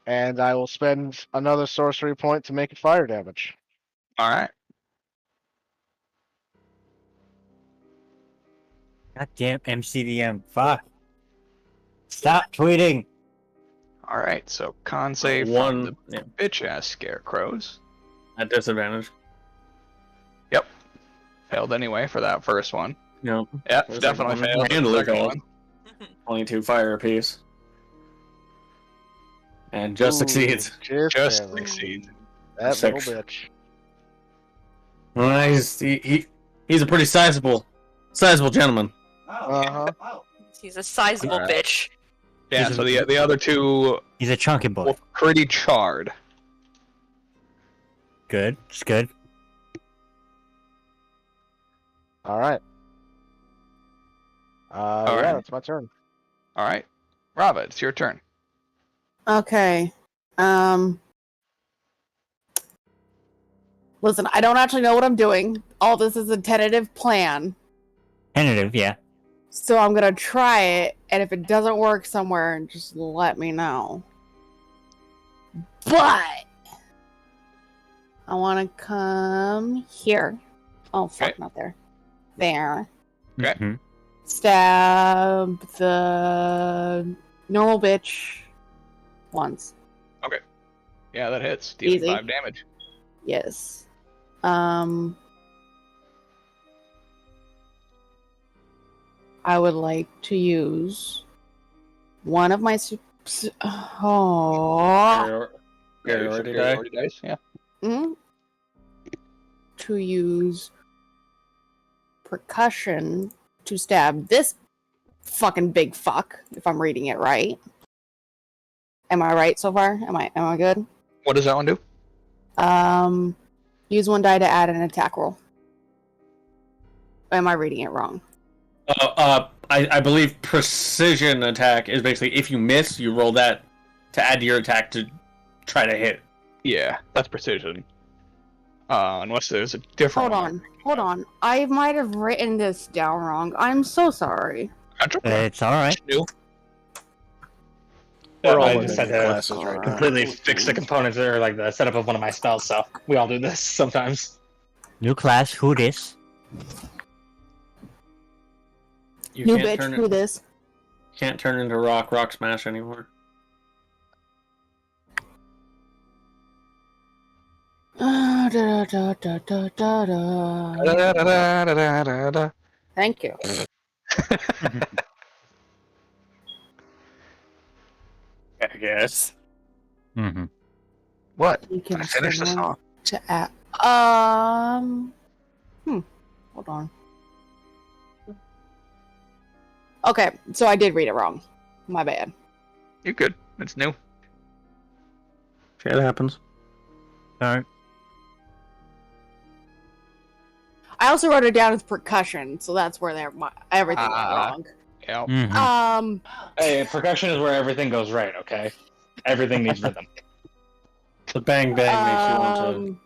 And I will spend another sorcery point to make it fire damage. All right. Goddamn MCDM. Fuck. Stop tweeting. All right. So con save from the bitch ass scarecrows. At disadvantage. Yep. Failed anyway for that first one. Yep. Yep. Definitely failed. Handily Second failed. one. 22 fire apiece. And just succeeds. Just barely. succeeds. That Six. little bitch. Well, he's a pretty sizable gentleman. Uh-huh. He's a sizable Alright. bitch. Yeah. So the other two He's a chunky boy. were pretty charred. Good. It's good. Alright. Alright. Yeah, that's my turn. All right. Rava, it's your turn. Okay. Listen, I don't actually know what I'm doing. All this is a tentative plan. Tentative, yeah. So I'm gonna try it, and if it doesn't work somewhere, just let me know. But I want to come here. Oh fuck, Okay. not there. There. Okay. Mhm. Stab the normal bitch once. Yeah, that hits. Dealing Easy. 5 damage. Yes. I would like to use one of my Priority die. dice. Yeah. to use percussion to stab this fucking big fuck, if I'm reading it right. Am I right so far? Am I good? What does that one do? Use one die to add an attack roll. Am I reading it wrong? I believe precision attack is basically if you miss, you roll that to add to your attack to try to hit. Yeah, that's precision. Unless there's a different one. Hold on. I might have written this down wrong. I'm so sorry. That's okay. It's alright. New. We're all I in just had to classes right now. completely fix the components or like the setup of one of my spells, so we all do this sometimes. New class, who this? You New can't bitch, turn who it, this? can't turn into rock smash anymore. Thank you. I guess. Mm-hmm. What? You can Finish the spend song. one to add. Hold on. Okay, so I did read it wrong. My bad. You're good. It's new. Shit happens. Alright. I also wrote it down as percussion, so that's where everything went wrong. Yeah. Mm-hmm. Hey, percussion is where everything goes right, okay? Everything needs rhythm. The bang bang makes you want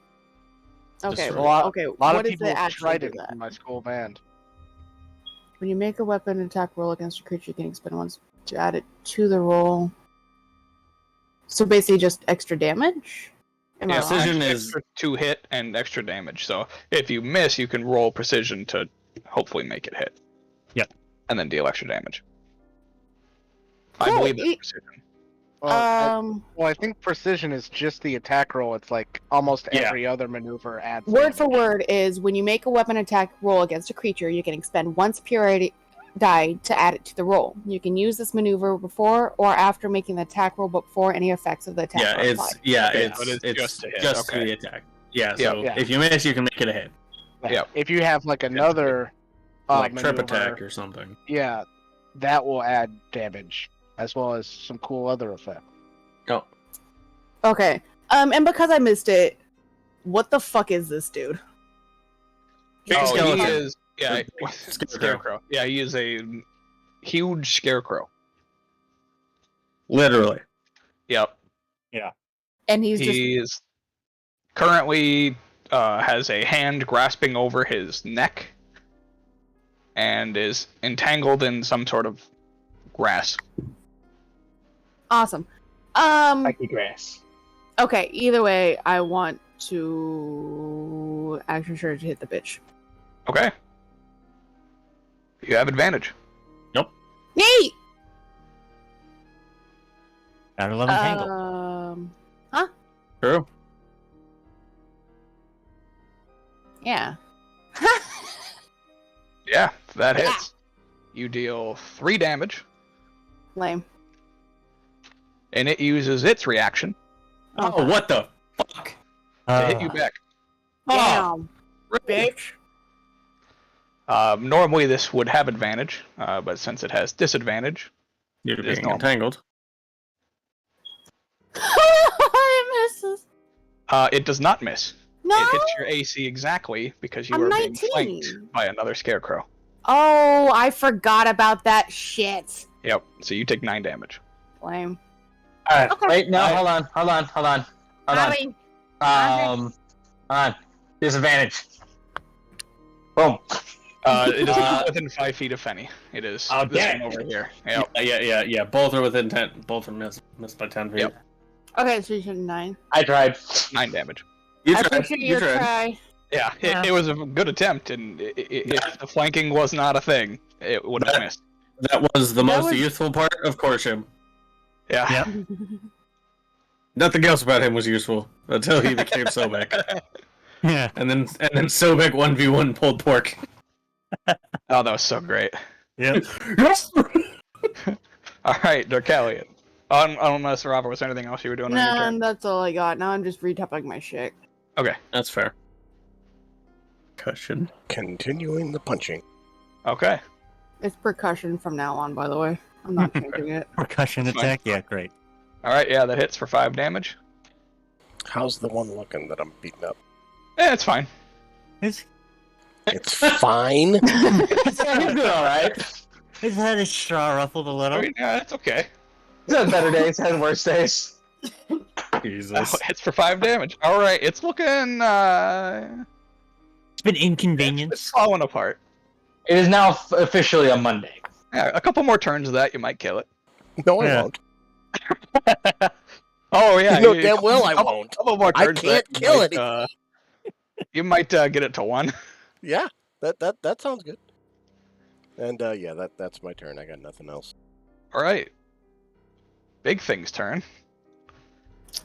to. Okay, destroy. okay. A lot What of does people it actually tried do it that? in my school band. When you make a weapon attack roll against a creature, you can expend once to add it to the roll. So basically, just extra damage. Am I Yeah, wrong? Precision is extra 2 hit and extra damage. So if you miss, you can roll precision to hopefully make it hit. Yep. And then deal extra damage. I Cool. believe that's precision. Well, I think precision is just the attack roll. It's like almost Yeah. every other maneuver adds. Word for damage. word is when you make a weapon attack roll against a creature, you can expend once purity die to add it to the roll. You can use this maneuver before or after making the attack roll, but before any effects of the attack yeah, roll it's apply. yeah, Okay, it's but it's it's just a hit, just okay. the attack. Yeah, so Yeah. if you miss, you can make it a hit. Yeah. If you have like another like trip maneuver. attack or something. Yeah, that will add damage as well as some cool other effects. Oh, Okay. And because I missed it, what the fuck is this dude? Oh, he skeleton. is. Yeah, Scarecrow. Scarecrow. Yeah, he is a huge scarecrow. Literally. Yep. And he's just He is currently has a hand grasping over his neck and is entangled in some sort of grass. awesome. Spiky grass. Okay, either way, I want to action surge to hit the bitch. Okay. You have advantage. Neat! Gotta love Entangle. True. Yeah. Yeah, that hits. You deal 3 damage, Lame. and it uses its reaction Oh, what the fuck? to hit you back. Damn. Bitch. Normally this would have advantage, but since it has disadvantage, You're It is being normal. entangled. It misses. it does not miss. No. It hits your AC exactly because you I'm are being 19. flanked by another scarecrow. Oh, I forgot about that shit. Yep. So you take 9 damage. Lame. Alright, Okay. wait, no, Alright. hold on. Bobby. Hold on. Disadvantage. Boom. It is not within 5 feet of Fenny. It is Oh, this damn. one over here. Yep. Yeah. Both are within 10. Both are missed by 10 feet. Yep. Okay, so you should 9. I tried. 9 damage. You I tried. appreciate You your tried. try. Yeah, Yeah. it was a good attempt, and if the flanking was not a thing, it would have missed. That was the That most was- useful part of Corsham. Yeah. Yep. Nothing else about him was useful until he became Sobek. Yeah. And then Sobek 1v1 pulled pork. Oh, that was so great. Yep. All right, Darkalion. Unless, Robert, was there anything else you were doing on your No, turn? that's all I got. Now I'm just retapping my shit. Okay. That's fair. Cushion. Continuing the punching. Okay. It's percussion from now on, by the way. I'm not changing it. Percussion Fine. attack. Yeah, great. All right, yeah, that hits for 5 damage. How's the one looking that I'm beating up? It's fine. His It's fine. He's doing alright. head is straw ruffled a I little. mean, yeah, it's okay. He's had better days, had worse days. Jesus. Hits for 5 damage. All right, it's looking, It's been it's inconvenienced. falling apart. It is now officially a Monday. Yeah, a couple more turns of that, you might kill it. No, I Yeah. won't. Oh, yeah. You know damn well I couple- won't. Couple more I turns. can't that kill you might, you might get it to 1. Yeah, that sounds good. And yeah, that's my turn. I got nothing else. All right. Big Thing's turn.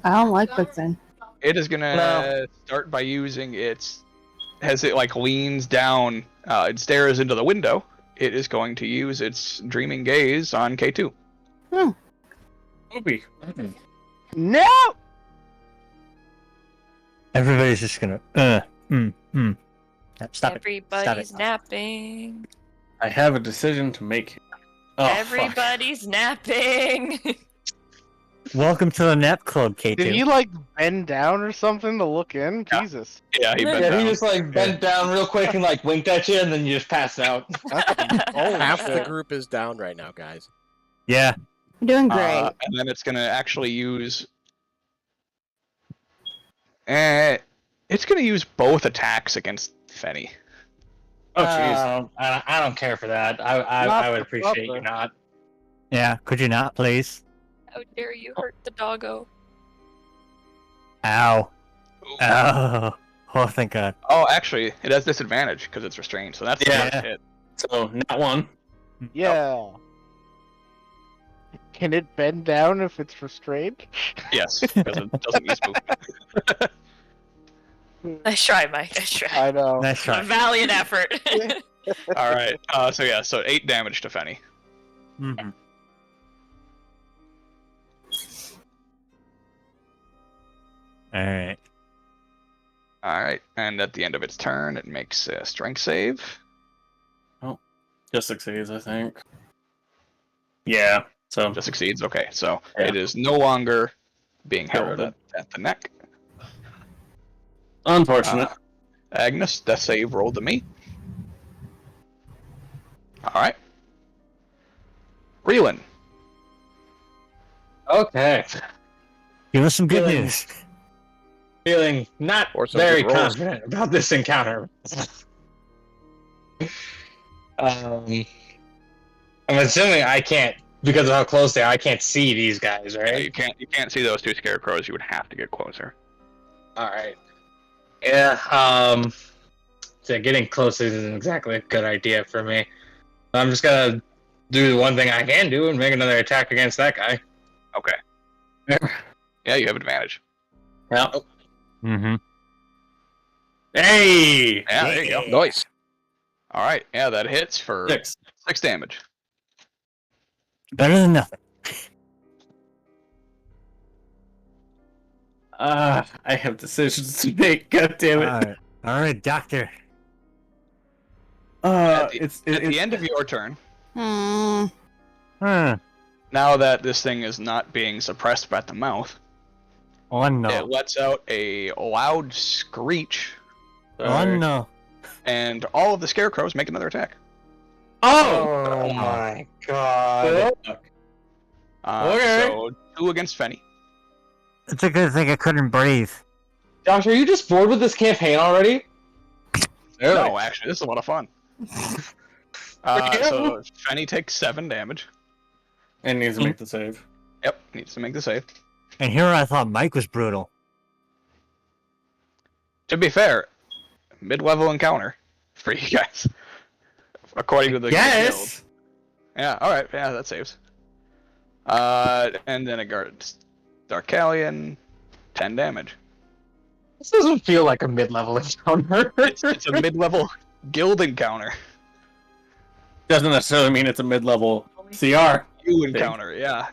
I don't like Big Thing. It is gonna start by using its, as it like leans down, it stares into the window. It is going to use its Dreaming Gaze on K2. Opie. No! Everybody's just gonna. Stop it. Everybody's napping. I have a decision to make. Oh, fuck. Everybody's napping. Welcome to the nap club, K2. Did he like bend down or something to look in? Yeah. Jesus. Yeah, he bent Yeah, down. he just like bent down real quick and like winked at you, and then you just passed out. Half the group is down right now, guys. Yeah. I'm doing great. And then it's gonna actually use. It's gonna use both attacks against Fenny. Oh, jeez. I don't care for that. I would appreciate you not. Yeah. Could you not, please? How dare you hurt the doggo? Ow. Oh. Oh, thank God. Oh, actually, it has disadvantage because it's restrained, so that's the Yeah. first hit. So, not one. Yeah. Can it bend down if it's restrained? Yes, because it doesn't use movement. Nice try, Mike. Nice try. I know. Nice A try. valiant effort. All right. So 8 damage to Fenny. Mm-hmm. All right. All right, and at the end of its turn, it makes a strength save. Oh. Just succeeds, I think. Yeah. So Just succeeds. Okay, so Yeah. it is no longer being Get held rid of at the neck. unfortunate. Agnes, death save rolled to me. All right. Reelan. Okay. Give us some good Feeling- news. Feeling not Or some very good rolls. confident about this encounter. I'm assuming I can't, because of how close they are, I can't see these guys, right? You can't see those two scarecrows. You would have to get closer. Alright. Yeah, so getting closer isn't exactly a good idea for me. I'm just gonna do the one thing I can do and make another attack against that guy. Okay. Yeah, you have advantage. Yeah. Mm-hmm. Hey! Yeah, there you go. Nice. All right. Yeah, that hits for 6. 6 damage. Better than nothing. I have decisions to make. God damn it! All right, doctor. At It's the end of your turn, Hmm. Huh. now that this thing is not being suppressed by the mouth, Oh no. it lets out a loud screech, Oh no. and all of the scarecrows make another attack. Oh my god. Okay. So 2 against Fenny. It's a good thing I couldn't breathe. Josh, are you just bored with this campaign already? No, actually, this is a lot of fun. So Fenny takes 7 damage. And needs to make the save. Yep, needs to make the save. And here I thought Mike was brutal. To be fair, mid-level encounter for you guys, according to the guild. Yes. Yeah. All right. Yeah, that saves. And then it guards Darkalion, 10 damage. This doesn't feel like a mid-level encounter. It's a mid-level guild encounter. Doesn't necessarily mean it's a mid-level CR. You encounter, yeah.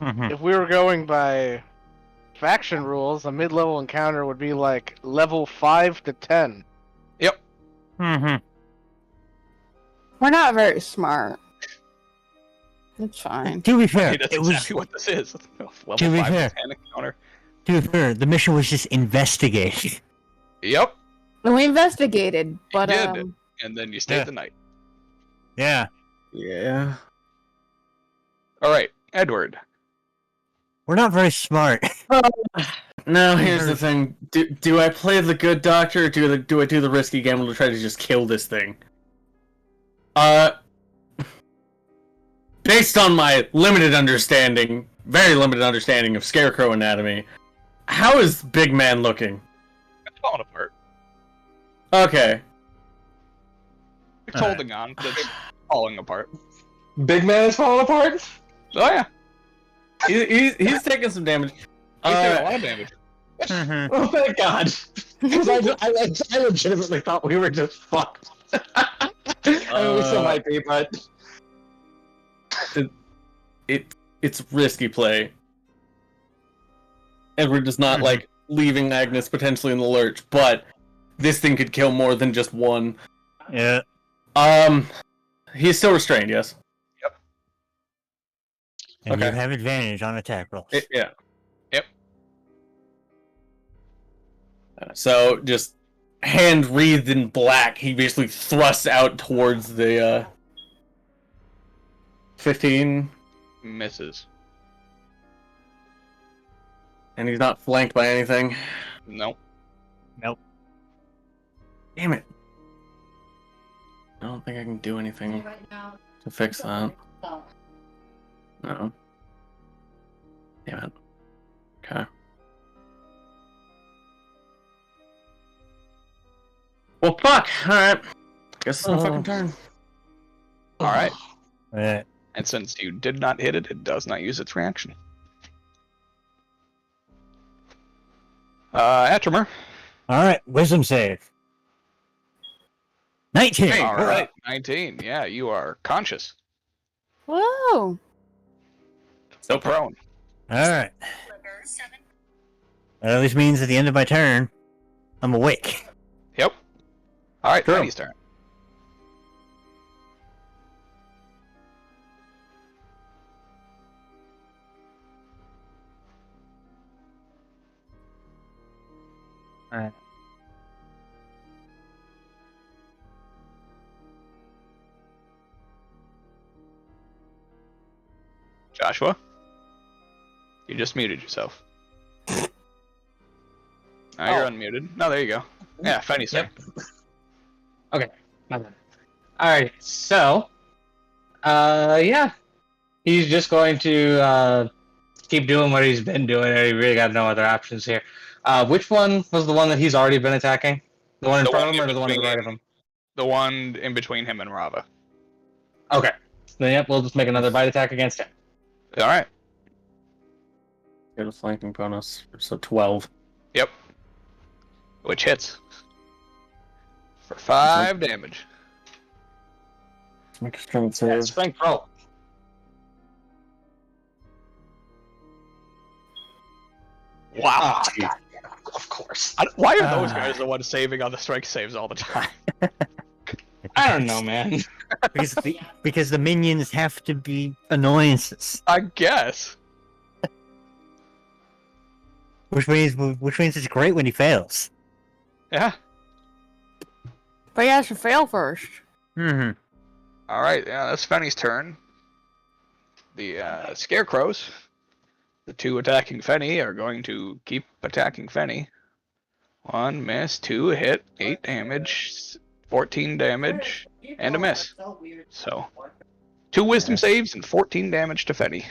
If we were going by faction rules, a mid-level encounter would be like level 5 to 10. Mm-hmm. We're not very smart. It's fine. To be fair, Hey, that's it was exactly what this is. Level To be 5 fair. to 10 encounter. to be fair, the mission was just investigate. Yep. And we investigated, but You did. And then you stayed Yeah. the night. Yeah. Yeah. All right, Edward. We're not very smart. Now here's the thing: do I play the good doctor, or do I do the risky gamble to try to just kill this thing? Based on my limited understanding, very limited understanding of Scarecrow anatomy, how is Big Man looking? It's falling apart. Okay. It's holding on, but it's falling apart. Big man is falling apart? Oh yeah, He's taking some damage. he's taking a lot of damage. Mhm. Oh, thank God. Because I legitimately thought we were just fucked. I mean, we still might be, but... It's risky play. Edward is not like leaving Agnes potentially in the lurch, but this thing could kill more than just one. Yeah. He's still restrained, yes. And Okay. you have advantage on attack rolls. Yeah. Yep. So just hand wreathed in black, he basically thrusts out towards the 15, Misses. and he's not flanked by anything. Nope. Damn it. I don't think I can do anything to fix that. No. Damn it. Okay. Well, fuck. Alright. Guess it's my fucking turn. All right. Yeah. And since you did not hit it, it does not use its reaction. Atrimer. All right, wisdom save. 19. Hey. All right. 19. Yeah, you are conscious. Whoa. So Prone. All right. That at least means at the end of my turn, I'm awake. Yep. All right. True. Fanny's turn. Alright. Joshua? You just muted yourself. Now you're unmuted. No, there you go. Yeah, Fanny, sir. Okay. My bad. Alright, so yeah. He's just going to keep doing what he's been doing, and he really got no other options here. Which one was the one that he's already been attacking? The one in front of him, or the one to the right of him? The one in between him and Rava. Okay. Then yep, we'll just make another bite attack against him. Alright. Get a flanking bonus, so 12. Yep. Which hits. For 5 damage. Make a strength save. Strength roll. Wow. Oh, God. Of course. Why are those guys the ones saving on the strike saves all the time? I don't know, man. because the minions have to be annoyances. I guess. Which means it's great when he fails. Yeah. But he has to fail first. Mm-hmm. Alright, yeah, that's Fanny's turn. The Scarecrows, the 2 attacking Fenny, are going to keep attacking Fenny. 1 miss, 2 hit, 8 damage, 14 damage, and a miss. So, 2 wisdom saves and 14 damage to Fenny.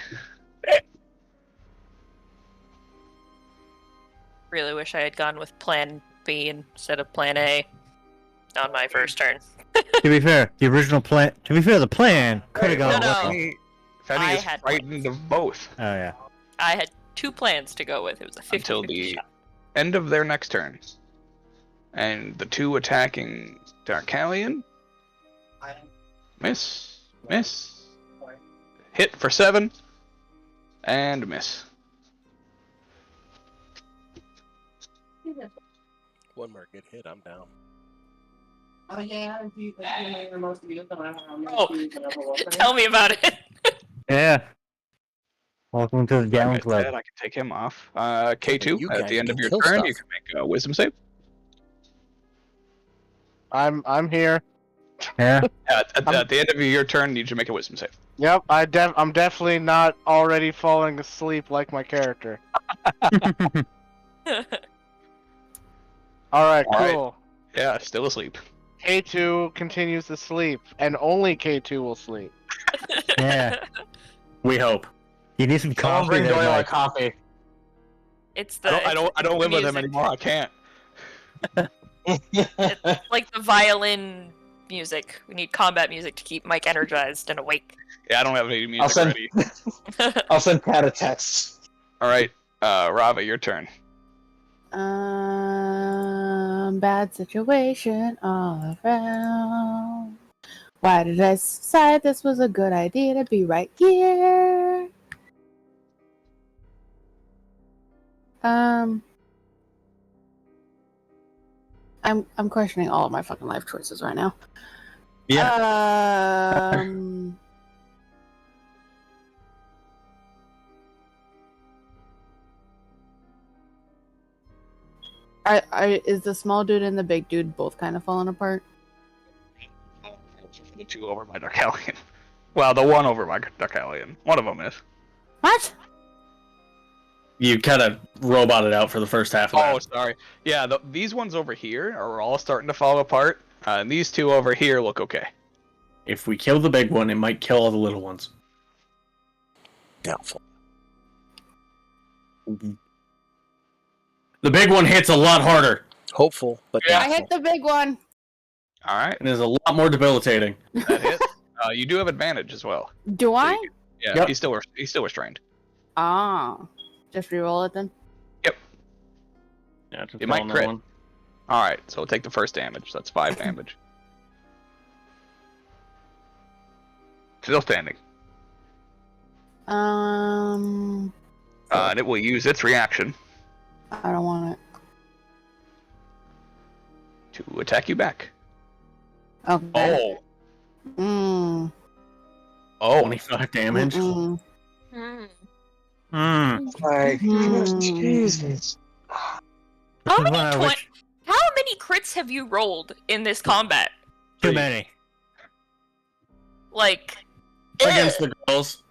Really wish I had gone with Plan B instead of Plan A on my first turn. To be fair, the plan could have gone No, well. Fenny I is had frightened of both. Oh yeah. I had 2 plans to go with. It was a 50 Until the end of their next turn. And the 2 attacking Darkalion. Miss. Hit for 7. And miss. One more good hit, I'm down. Oh yeah, Tell me about it. Yeah. Welcome to the down Like I club. said, I can take him off. K2, You at guys the end of can your kill turn, stuff. you can make a wisdom save. I'm here. Yeah. At the end of your turn, you should make a wisdom save. Yep, I'm definitely not already falling asleep like my character. Alright, All right. cool. Yeah, still asleep. K2 continues to sleep, and only K2 will sleep. Yeah. We hope. You need some Someone coffee bring there, Doyle a Mike. coffee. It's the I don't live with him anymore. I can't. It's like the violin music. We need combat music to keep Mike energized and awake. Yeah, I don't have any music I'll send- ready. I'll send Pat a text. All right, Rava, your turn. Bad situation all around. Why did I decide this was a good idea to be right here? I'm questioning all of my fucking life choices right now. Yeah. Is the small dude and the big dude both kind of falling apart? The 2 over my Darkalion. Well, the 1 over my Darkalion. One of them is. What? You kind of roboted out for the first half of Oh, that. sorry. Yeah, these ones over here are all starting to fall apart. And these 2 over here look okay. If we kill the big one, it might kill all the little ones. Doubtful. The big one hits a lot harder Hopeful, but Yeah. I doubtful. hit the big one. All right, and is a lot more debilitating. that hit. You do have advantage as well. Do I? Yeah, Yep. he's still restrained. Ah. Just reroll it then. Yeah, to It might fall on that crit. one. All right, so we'll take the first damage. That's 5 damage. Still standing. Um. And it will use its reaction I don't want it. to attack you back. Okay. Oh. 25 damage. Mm-mm. Mm. Like, Hmm. Jesus. How many crits have you rolled in this combat? Too many. Like Against the girls.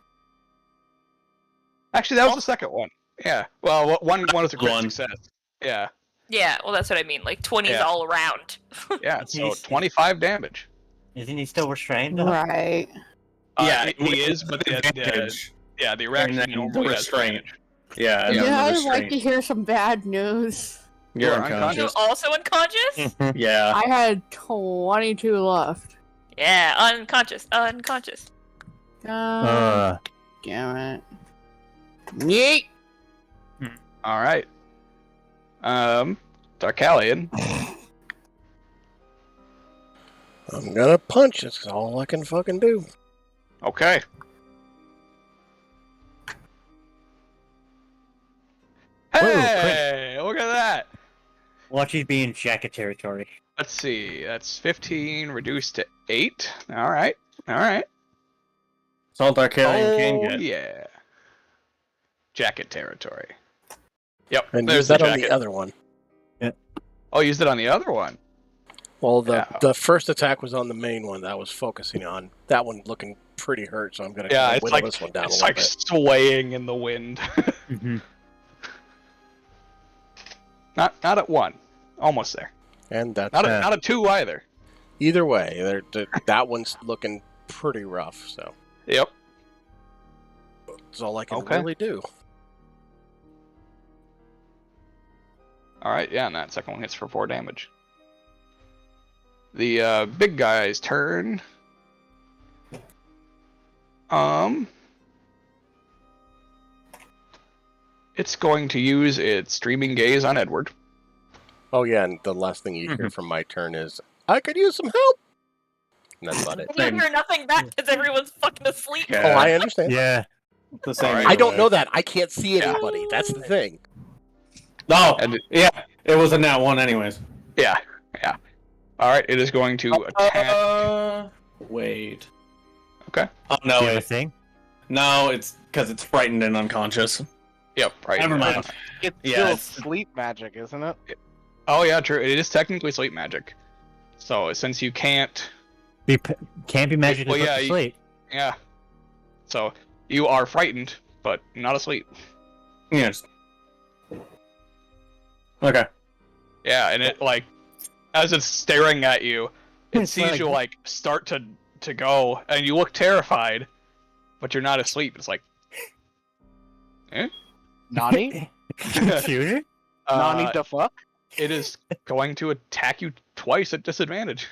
Actually, that was the second one. Yeah. Well, one was a crit One. success. Yeah. Yeah, well, that's what I mean. Like 20s all around. Yeah. So 25 damage. Isn't he still restrained? Right. Yeah, he is, but the reaction And then normally the has restraint. advantage. Yeah, Yeah, and then the I'd restraint. like to hear some bad news. You're You're You're unconscious. also unconscious? Yeah. I had 22 left. Yeah, unconscious. God damn it. Yeet! All right. Darkalion. I'm gonna punch. That's all I can fucking do. Okay. Hey, look at that. Watch you be in jacket territory. Let's see. That's 15 reduced to 8. All right. All right. That's all Darkalion can Oh, get. yeah. Jacket territory. Yep. And there's use that the on the jacket. other one. Oh, used it on the other one. Well, Yeah. the first attack was on the main one that I was focusing on. That one looking pretty hurt, so I'm gonna Yeah, kinda it's whittle like this one down a it's little like bit. swaying in the wind. Mm-hmm. Not at 1. Almost there. And that's Not at 2 either. either way. That one's looking pretty rough. So Yep. that's all I can Okay. really do. All right. Yeah, and that second one hits for 4 damage. The big guy's turn. It's going to use its streaming gaze on Edward. Oh yeah, and the last thing you hear from my turn is, "I could use some help." And that's about it. You hear nothing back because everyone's fucking asleep. Oh, I understand. Yeah. The same. Alright. I don't know that. I can't see anybody. That's the thing. No. And Yeah. It was a nat 1 anyways. yeah. All right. It is going to attack. Wait. Okay. Oh no. Do you have a thing? No, it's because it's frightened and unconscious. Yep. Right. Never mind. It's Yeah, still it's- sleep magic, isn't it? Oh yeah, true. It is technically sleep magic. So since you can't, Can't be magically Well, put yeah, to you- sleep. yeah. So you are frightened, but not asleep. Yes. Okay. Yeah, and it like, as it's staring at you, it It's sees like- you like start to go, and you look terrified, but you're not asleep. It's like, Nani? Computer? Nani the fuck? it is going to attack you twice at disadvantage.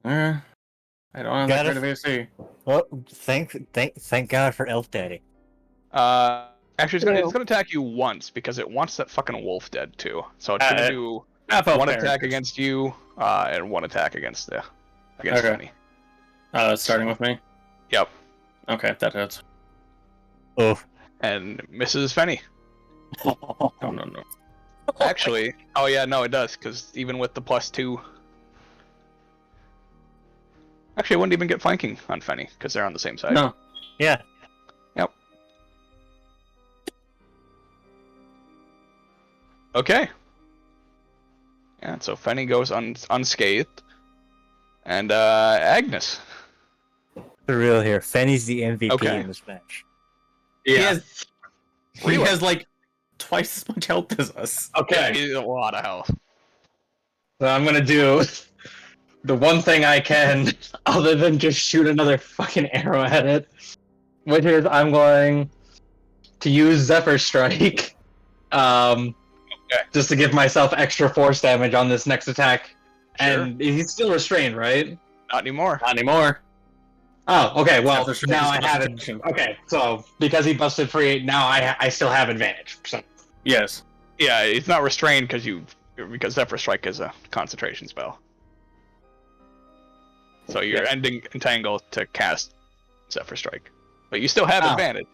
I don't have that Got kind it. of AC. Well, thank God for Elf Daddy. Actually, it's gonna attack you once because it wants that fucking wolf dead too. So it's gonna do one attack against you, and one attack against Okay. Penny. Starting with me? Yep. Okay, that hits. Oh. And misses Fenny. Oh, no. Actually, oh yeah, no, it does, because even with the +2... Actually, I wouldn't even get flanking on Fenny, because they're on the same side. No. Yeah. Yep. Okay. Yeah, so Fenny goes unscathed. And, Agnes. For real here. Fenny's the MVP Okay. in this match. Yeah. He Really? has like twice as much health as us. Yeah, Okay, he's a lot of health. so I'm gonna do the one thing I can, other than just shoot another fucking arrow at it, which is I'm going to use Zephyr Strike, just to give myself extra force damage on this next attack. Sure. And he's still restrained, right? Not anymore. Not anymore. Oh, okay. Well, Zephyr Strike now is I not have it. protection. Okay, so because he busted free, now I still have advantage. So Yes. Yeah, it's not restrained because Zephyr Strike is a concentration spell. So you're ending Entangle to cast Zephyr Strike. But you still have Oh. advantage.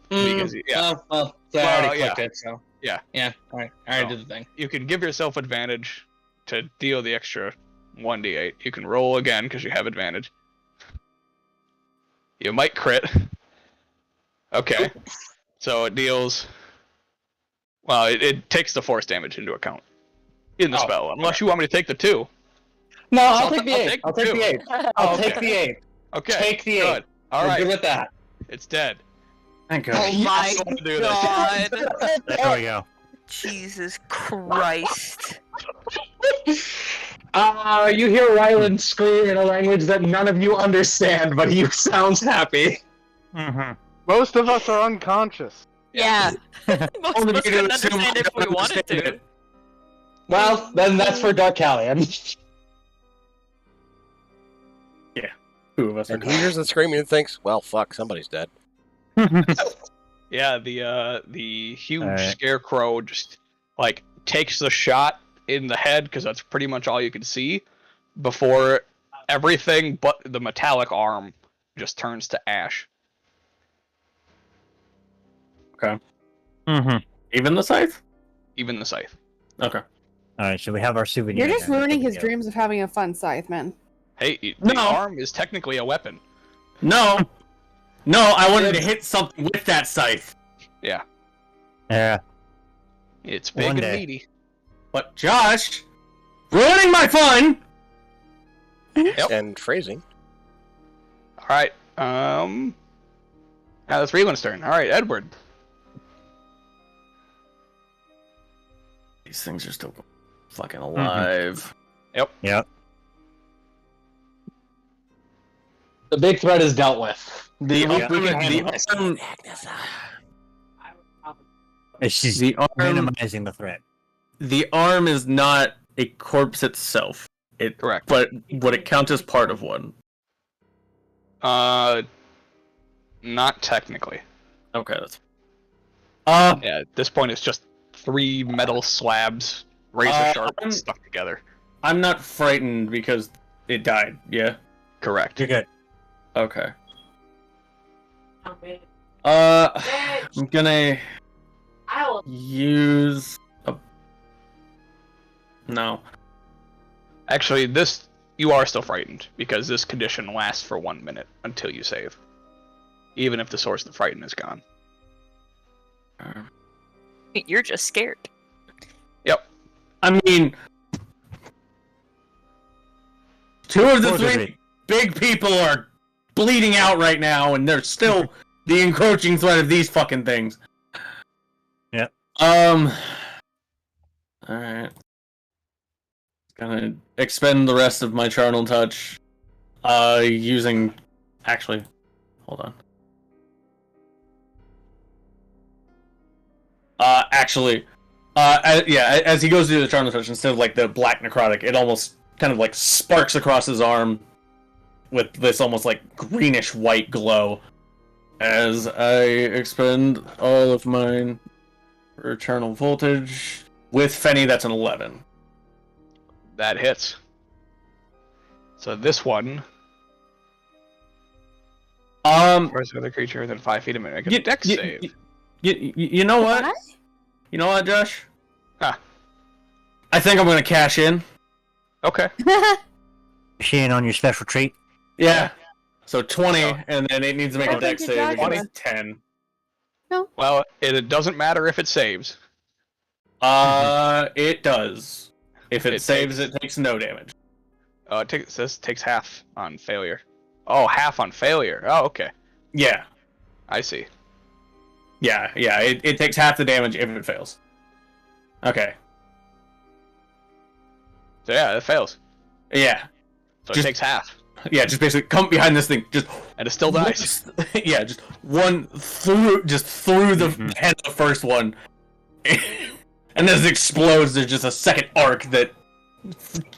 Because, yeah, well, I Well, already yeah. clicked it, so Yeah. yeah. All right, I already Oh. did the thing. you can give yourself advantage to deal the extra 1d8. You can roll again because you have advantage. You might crit. Okay. So it deals Well, it takes the force damage into account in the Oh, spell, unless you want me to take the 2. No, So I'll take the 8. I'll take the 8. I'll take the 8. Okay. Take the 8. Good. All We're right. good with that. It's dead. Thank Oh God. my I want to do this. god. There we go. Jesus Christ. You hear Ryland scream in a language that none of you understand, but he sounds happy. Mm-hmm. Most of us are unconscious. Yeah. Most Only of us you couldn't assume understand I if we don't wanted understand to. it. Well, then that's for Dark Callion. Two of us are And he hears the screaming and thinks, well, fuck, somebody's dead. Yeah, the huge Alright. scarecrow just like takes the shot in the head because that's pretty much all you can see before everything but the metallic arm just turns to ash. Mm-hmm. Even the scythe? Even the scythe. Okay. Alright, so we have our souvenir. You're just then. ruining his Yeah. dreams of having a fun scythe, man. Hey, the No. arm is technically a weapon. No. No, I wanted to hit something with that scythe. Yeah, Yeah. it's big One and day. meaty. But Josh, ruining my fun. Yep. And phrasing. All right. Now that's Reelin's turn. All right, Edward. These things are still fucking alive. Yep. The big threat is dealt with. The Yeah. She's The arm- minimizing the threat. the arm is not a corpse itself. Correct. But would it count as part of one? Not technically. Okay, that's. Yeah, at this point it's just 3 metal slabs, razor sharp, I'm- stuck together. I'm not frightened because it died. Yeah. Correct. You're good. Okay. I'm gonna use a. No. Actually, you are still frightened because this condition lasts for 1 minute until you save, even if the source of the frighten is gone. You're just scared. Yep. I mean, 2 of the 3 Forgery. big people are bleeding out right now, and they're still the encroaching threat of these fucking things. Yep. Alright. Gonna expend the rest of my charnel touch. Using. Actually, hold on. As he goes to do the charnel touch, instead of like the black necrotic, it almost kind of like sparks across his arm with this almost like greenish white glow as I expend all of mine for charnel voltage. With Fenny, that's an 11. That hits. So this one, first other creature within 5 feet of me, make a dex save. You know what? You know what, Josh? Huh. I think I'm gonna cash in. Okay. Machine on your special treat. Yeah. So 20, Oh. and then it needs to make I a dex think you're save. jogging It's 10. Well, it doesn't matter if it saves. It does. If it It saves, it takes no damage. This takes half on failure. Oh, half on failure. Oh, okay. Yeah. I see. Yeah. It takes half the damage if it fails. Okay. So yeah, it fails. Yeah. So Just- it takes half, Yeah, just basically come behind this thing. Just and it still dies. yeah, just one through the head of the first one. And as it explodes, there's just a second arc that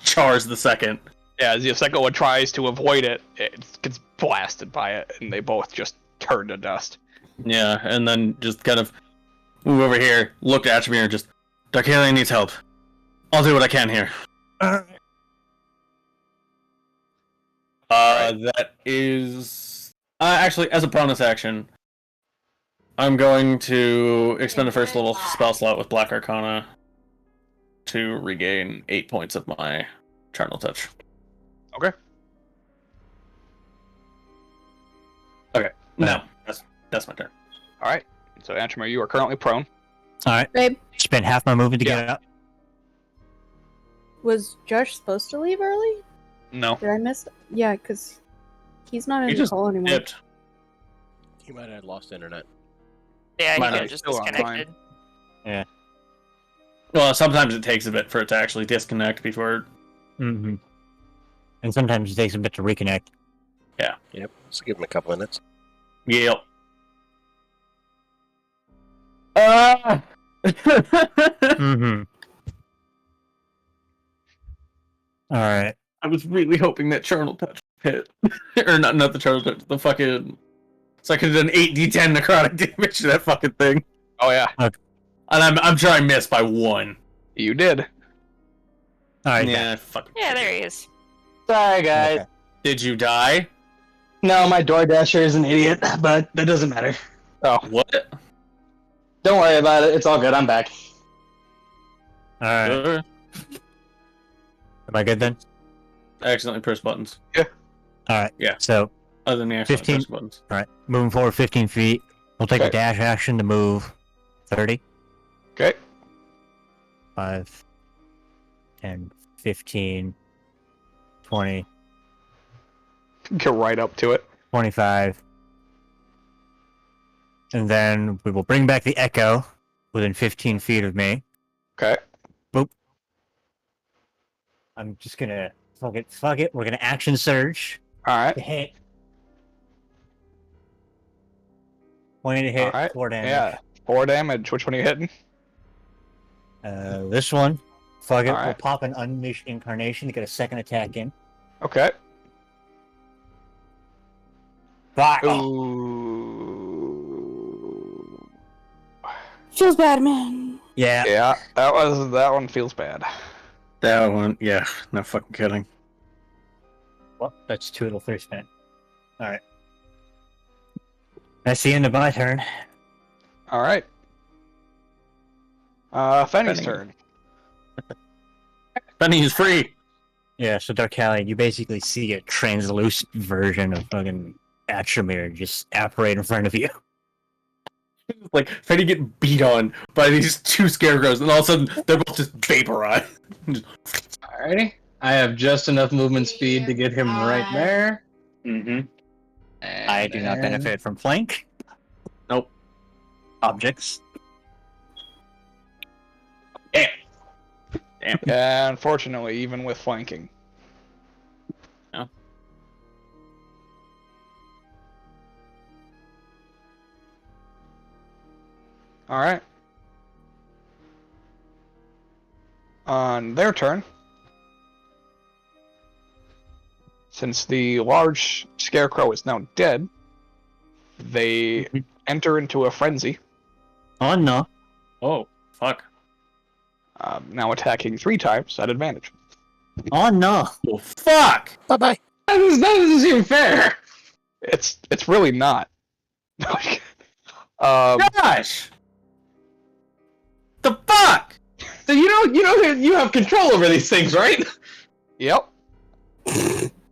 chars the second. Yeah, as the second one tries to avoid it, it gets blasted by it, and they both just turn to dust. Yeah, and then just kind of move over here, look at Ashmere, and just, Darkalion needs help. I'll do what I can here. That is... actually, as a bonus action, I'm going to expend a first level spell slot with Black Arcana to regain 8 points of my Charnel Touch. Okay. Okay, no, that's my turn. All right. So Antrimar, you are currently prone. Alright. Babe, Spend half my movement to Yeah. get up. was Josh supposed to leave early? No. Did I miss it? Yeah, because he's not in He the just call anymore. dipped. He might have lost internet. Yeah, he Mine could are have just still online. disconnected. Well, sometimes it takes a bit for it to actually disconnect before. Mm-hmm. And sometimes it takes a bit to reconnect. Yep. So give him a couple minutes. Yep. Mm-hmm. Alright. I was really hoping that Charnel Touch hit. Or not the Charnel Touch, the fucking... So I could have done 8d10 necrotic damage to that fucking thing. Oh yeah, And I'm sure I missed by 1. you did. Alright, Yeah, fucking... Yeah, there he is. Sorry, guys. Okay. Did you die? No, my DoorDasher is an idiot, but that doesn't matter. Oh, What? Don't worry about it. It's all good. I'm back. Alright. I Am I good then? accidentally pressed buttons. Alright. Yeah. So, Other than the accidentally 15. pressed buttons. alright. Moving forward 15 feet. We'll take a Okay. dash action to move 30. okay. 5, 10, 15, 20, Get right up to it. 25. And then we will bring back the echo within 15 feet of me. Okay. I'm just gonna fuck it. We're gonna action surge All right. to hit. 20 to hit, Alright, 4 damage. Yeah. 4 damage. Which one are you hitting? This one. Fuck it. We'll Alright. pop an Unleash Incarnation to get a second attack in. Okay. Fuck! Ooh. Feels bad, man. Yeah. Yeah, that one feels bad. That one, yeah. No fucking kidding. Well, that's 2 little 3 spin. Alright. That's the end of my turn. All right. Fenny's Fenny. turn. Benny is free! Yeah, so Darkalion, you basically see a translucent version of fucking Atramir just apparate in front of you. Like, Fenny get beat on by these 2 scarecrows, and all of a sudden, they're both just vaporized. Alrighty. I have just enough movement speed to get him right there. Mm-hmm. I do not benefit from flank. Nope. Objects. Damn. Yeah, unfortunately, even with flanking. Yeah. All right. On their turn, since the large scarecrow is now dead, they enter into a frenzy, Oh no. Oh, fuck. now attacking 3 times at advantage. Oh no. Well, fuck! Bye-bye. That doesn't seem fair. It's really not. Gosh! The fuck? So you know that you have control over these things, right? Yep.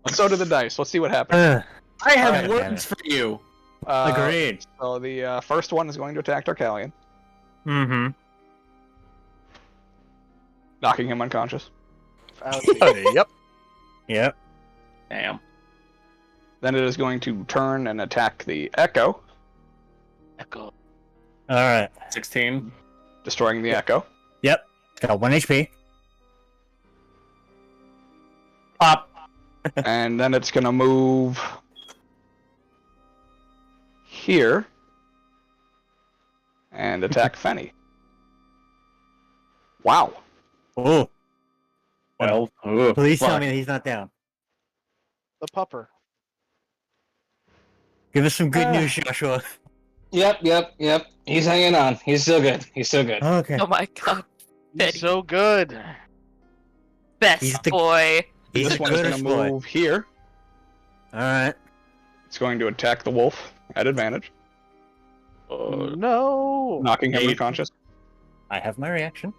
So do the dice. Let's see what happens. I have Alright, words for you. Agreed. So the first one is going to attack Darkalion, Mm-hmm. knocking him unconscious. Yep. Yep. Damn. Then it is going to turn and attack the Echo, Echo. Alright. 16. destroying the Echo. Yep. Got 1 HP. Pop. And then it's going to move here and attack Fenny. Wow. Oh. Well, oh, Please tell fuck. me that he's not down. The pupper. Give us some good news, Joshua. Yep. He's hanging on. He's still good. Okay. Oh my god. Betty. He's so good. Best He's the- boy. He's This the one is going goodest to boy. move here. Alright. It's going to attack the wolf at advantage, No. knocking him Hey. unconscious. I have my reaction.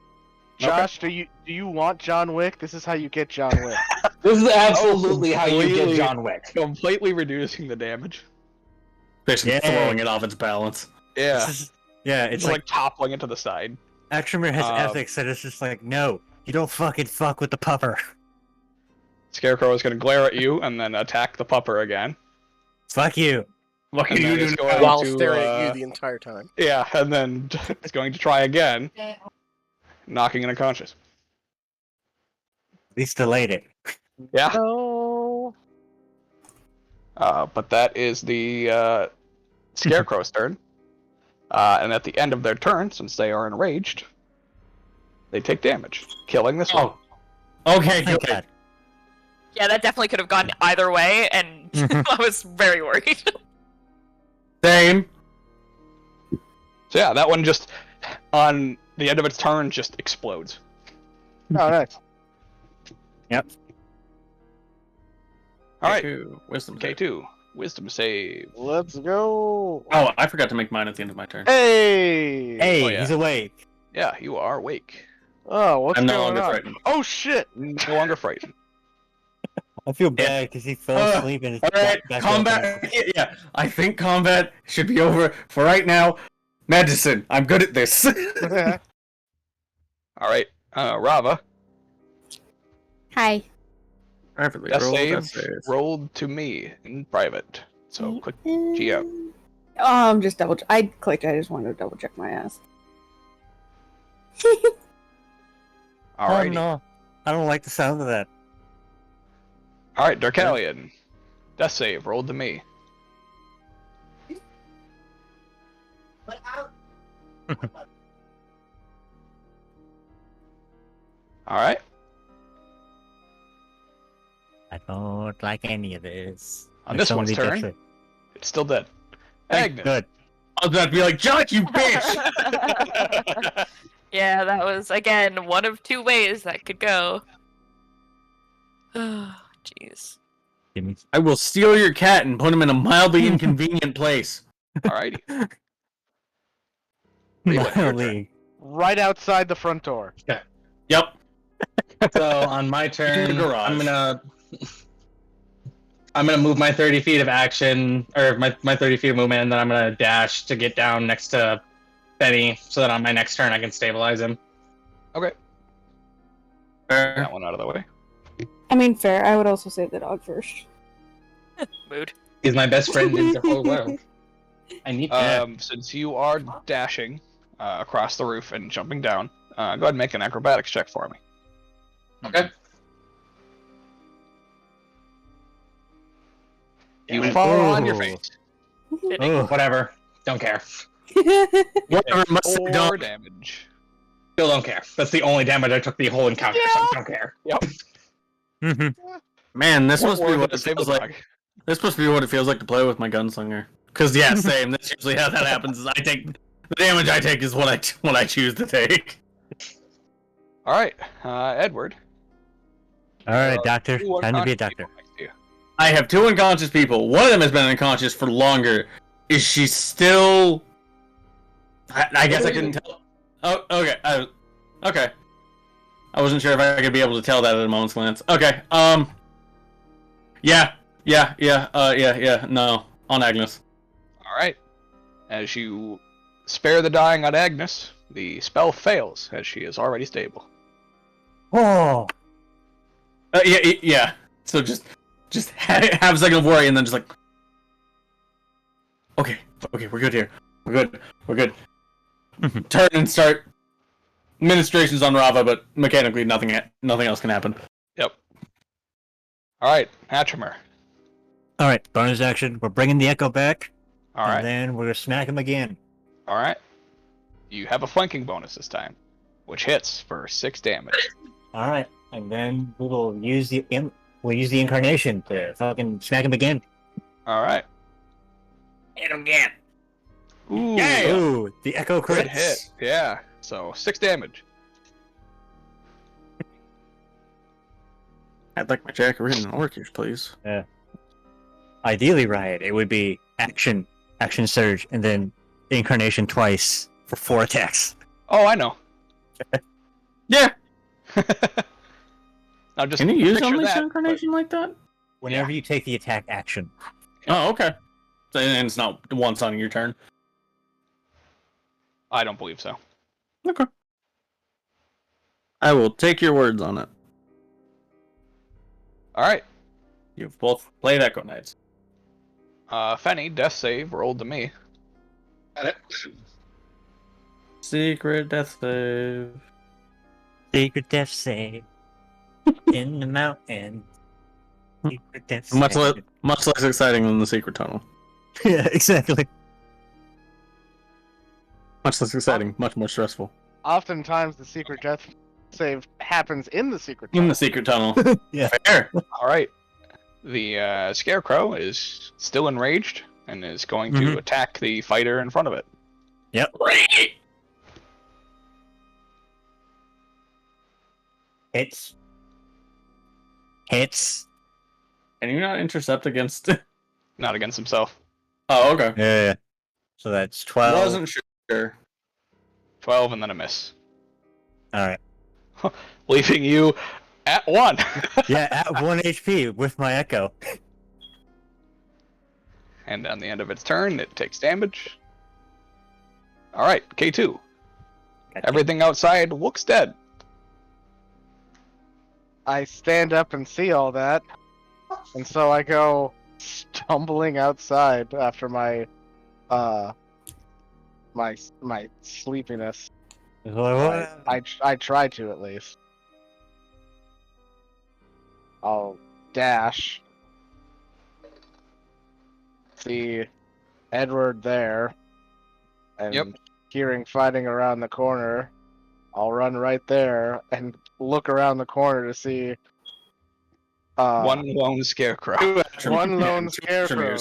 Josh, do you want John Wick? This is how you get John Wick. This is absolutely how you get completely. John Wick. Completely reducing the damage. Basically Yay. throwing it off its balance. Yeah. This Yeah, it's Just like toppling it to the side. Action has ethics, and it's just like, no, you don't fucking fuck with the pupper. Scarecrow is going to glare at you and then attack the pupper again. Fuck you. What And are then you it's doing going While to, staring at you the entire time. Yeah, and then it's going to try again, knocking it unconscious. At least delayed it. Yeah. No. But that is the Scarecrow's turn. And at the end of their turn, since they are enraged, they take damage, killing this one. Okay, Thank good. God. Yeah, that definitely could have gone either way, and I was very worried. Same. So yeah, that one just, on the end of its turn, just explodes. Oh, nice. Yep. Alright, Wisdom save. K2, wisdom save. Let's go. Oh, I forgot to make mine at the end of my turn. Hey. Hey, Oh, yeah. he's awake. Yeah, you are awake. Oh, what's I'm no going longer on? frightened. Oh shit. No longer frightened. I feel bad because he fell asleep and All right, back combat. Yeah, I think combat should be over for right now. Medicine. I'm good at this. Alright, Rava, Hi. Privately death roll, save death save. rolled to me in private. So click G out. Just double. I clicked. I just wanted to double check my ass. Oh Alrighty. no, I don't like the sound of that. Alright, Darkalion. Death save rolled to me. But out. Alright. I don't like any of this. On There's this one's many turn, deaths. it's still dead. Agnes. Good. I was about to be like, Jock, you bitch! Yeah, that was, again, one of two ways that could go. Oh, jeez. Give me. I will steal your cat and put him in a mildly inconvenient place. Alrighty. Leland, your turn. Mildly. Right outside the front door. Yep. So on my In turn, the garage. I'm gonna move my 30 feet of action, or my 30 feet of movement, and then I'm gonna dash to get down next to Benny, so that on my next turn I can stabilize him. Okay. Fair. That one out of the way. I mean, fair. I would also save the dog first. Mood. He's my best friend in the whole world. I need that. Since you are dashing across the roof and jumping down, go ahead and make an acrobatics check for me. Okay. You fall on your Ooh. face. Oh, Whatever. Don't care. Whatever must have 4 done. damage. Still don't care. That's the only damage I took the whole encounter, so I don't care. Yep. Man, this must be Or what the it feels disabled like. dog. This must be what it feels like to play with my gunslinger. Cause yeah, same. That's usually how that happens. Is I take the damage I take is what I choose to take. All right, Edward. all right, doctor. Two Time to be a unconscious doctor. people next to you. I have 2 unconscious people. One of them has been unconscious for longer. Is she still? I guess I couldn't tell. Oh, okay. Okay. I wasn't sure if I could be able to tell that at a moment's glance. Okay. Yeah. No, on Agnes. All right. As you spare the dying on Agnes, the spell fails as she is already stable. Oh, Yeah. So just have a second of worry and then just like, okay, we're good here. We're good. Turn and start ministrations on Rava, but mechanically nothing else can happen. Yep. All right, Hatchimer. all right. Bonus action. We're bringing the echo back, All and right. then we're gonna smack him again. All right. You have a flanking bonus this time, which hits for 6 damage. All right, and then we'll use the incarnation to fucking smack him again. All right. Hit him again. Ooh, Yeah. Ooh, the echo good crits. hit. Yeah. So 6 damage. I'd like my jacarita and orchids, please. Ideally, Riot, it would be action surge, and then incarnation twice for 4 attacks. Oh, I know. Yeah. Now just Can you use picture Unleash that, Incarnation like that? Whenever you take the attack action. Oh, okay. So and it's not once on your turn. I don't believe so. Okay. I will take your words on it. All right. You've both played Echo Knights. Fenny, death save rolled to me. Got it. Secret death save. Secret death save in the mountain. Secret death Much save. less exciting than the secret tunnel. Yeah, exactly. Much less exciting, much more stressful. Oftentimes, the secret death save happens in the secret In tunnel. the secret tunnel. Yeah. Fair. All right. The Scarecrow is still enraged and is going to attack the fighter in front of it. Yep. Hits. Hits. Can you not intercept against? Not against himself. Oh, okay. Yeah. So that's 12. Wasn't sure. 12 and then a miss. Alright. Leaving you at 1. Yeah, at 1 HP with my echo. And on the end of its turn, it takes damage. Alright, K2. Everything outside looks dead. I stand up and see all that, and so I go stumbling outside after my my sleepiness. I try to at least. I'll dash. See Edward there, and hearing fighting around the corner, I'll run right there and look around the corner to see one lone Scarecrow. one lone Scarecrow,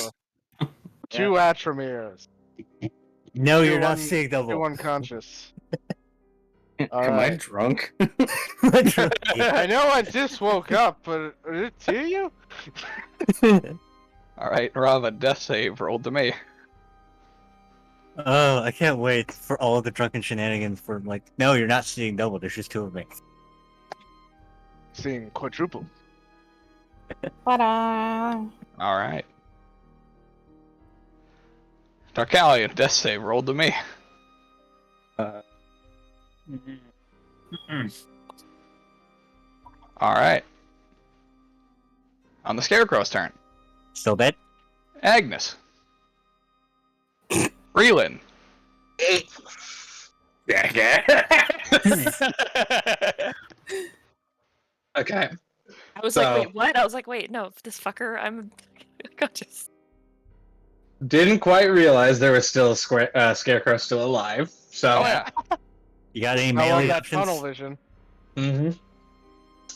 two Atramirs. No, Two you're not seeing double. Two unconscious. Am I Alright. drunk? I know I just woke up, but did it to you? Alright, Rava, death save rolled to me. Oh, I can't wait for all of the drunken shenanigans for like, no, you're not seeing double, there's just two of me. Seeing quadruple. Ta-da! Alright. Darkalion, death save rolled to me. Alright. On the Scarecrow's turn. Still dead? Agnes. Reelin. Okay. I was So- like, wait, what? I was like, wait, no, this fucker, I'm conscious. Didn't quite realize there was still a Scarecrow still alive. So. Oh yeah. You got any I love melee that options? tunnel vision. Mm-hmm.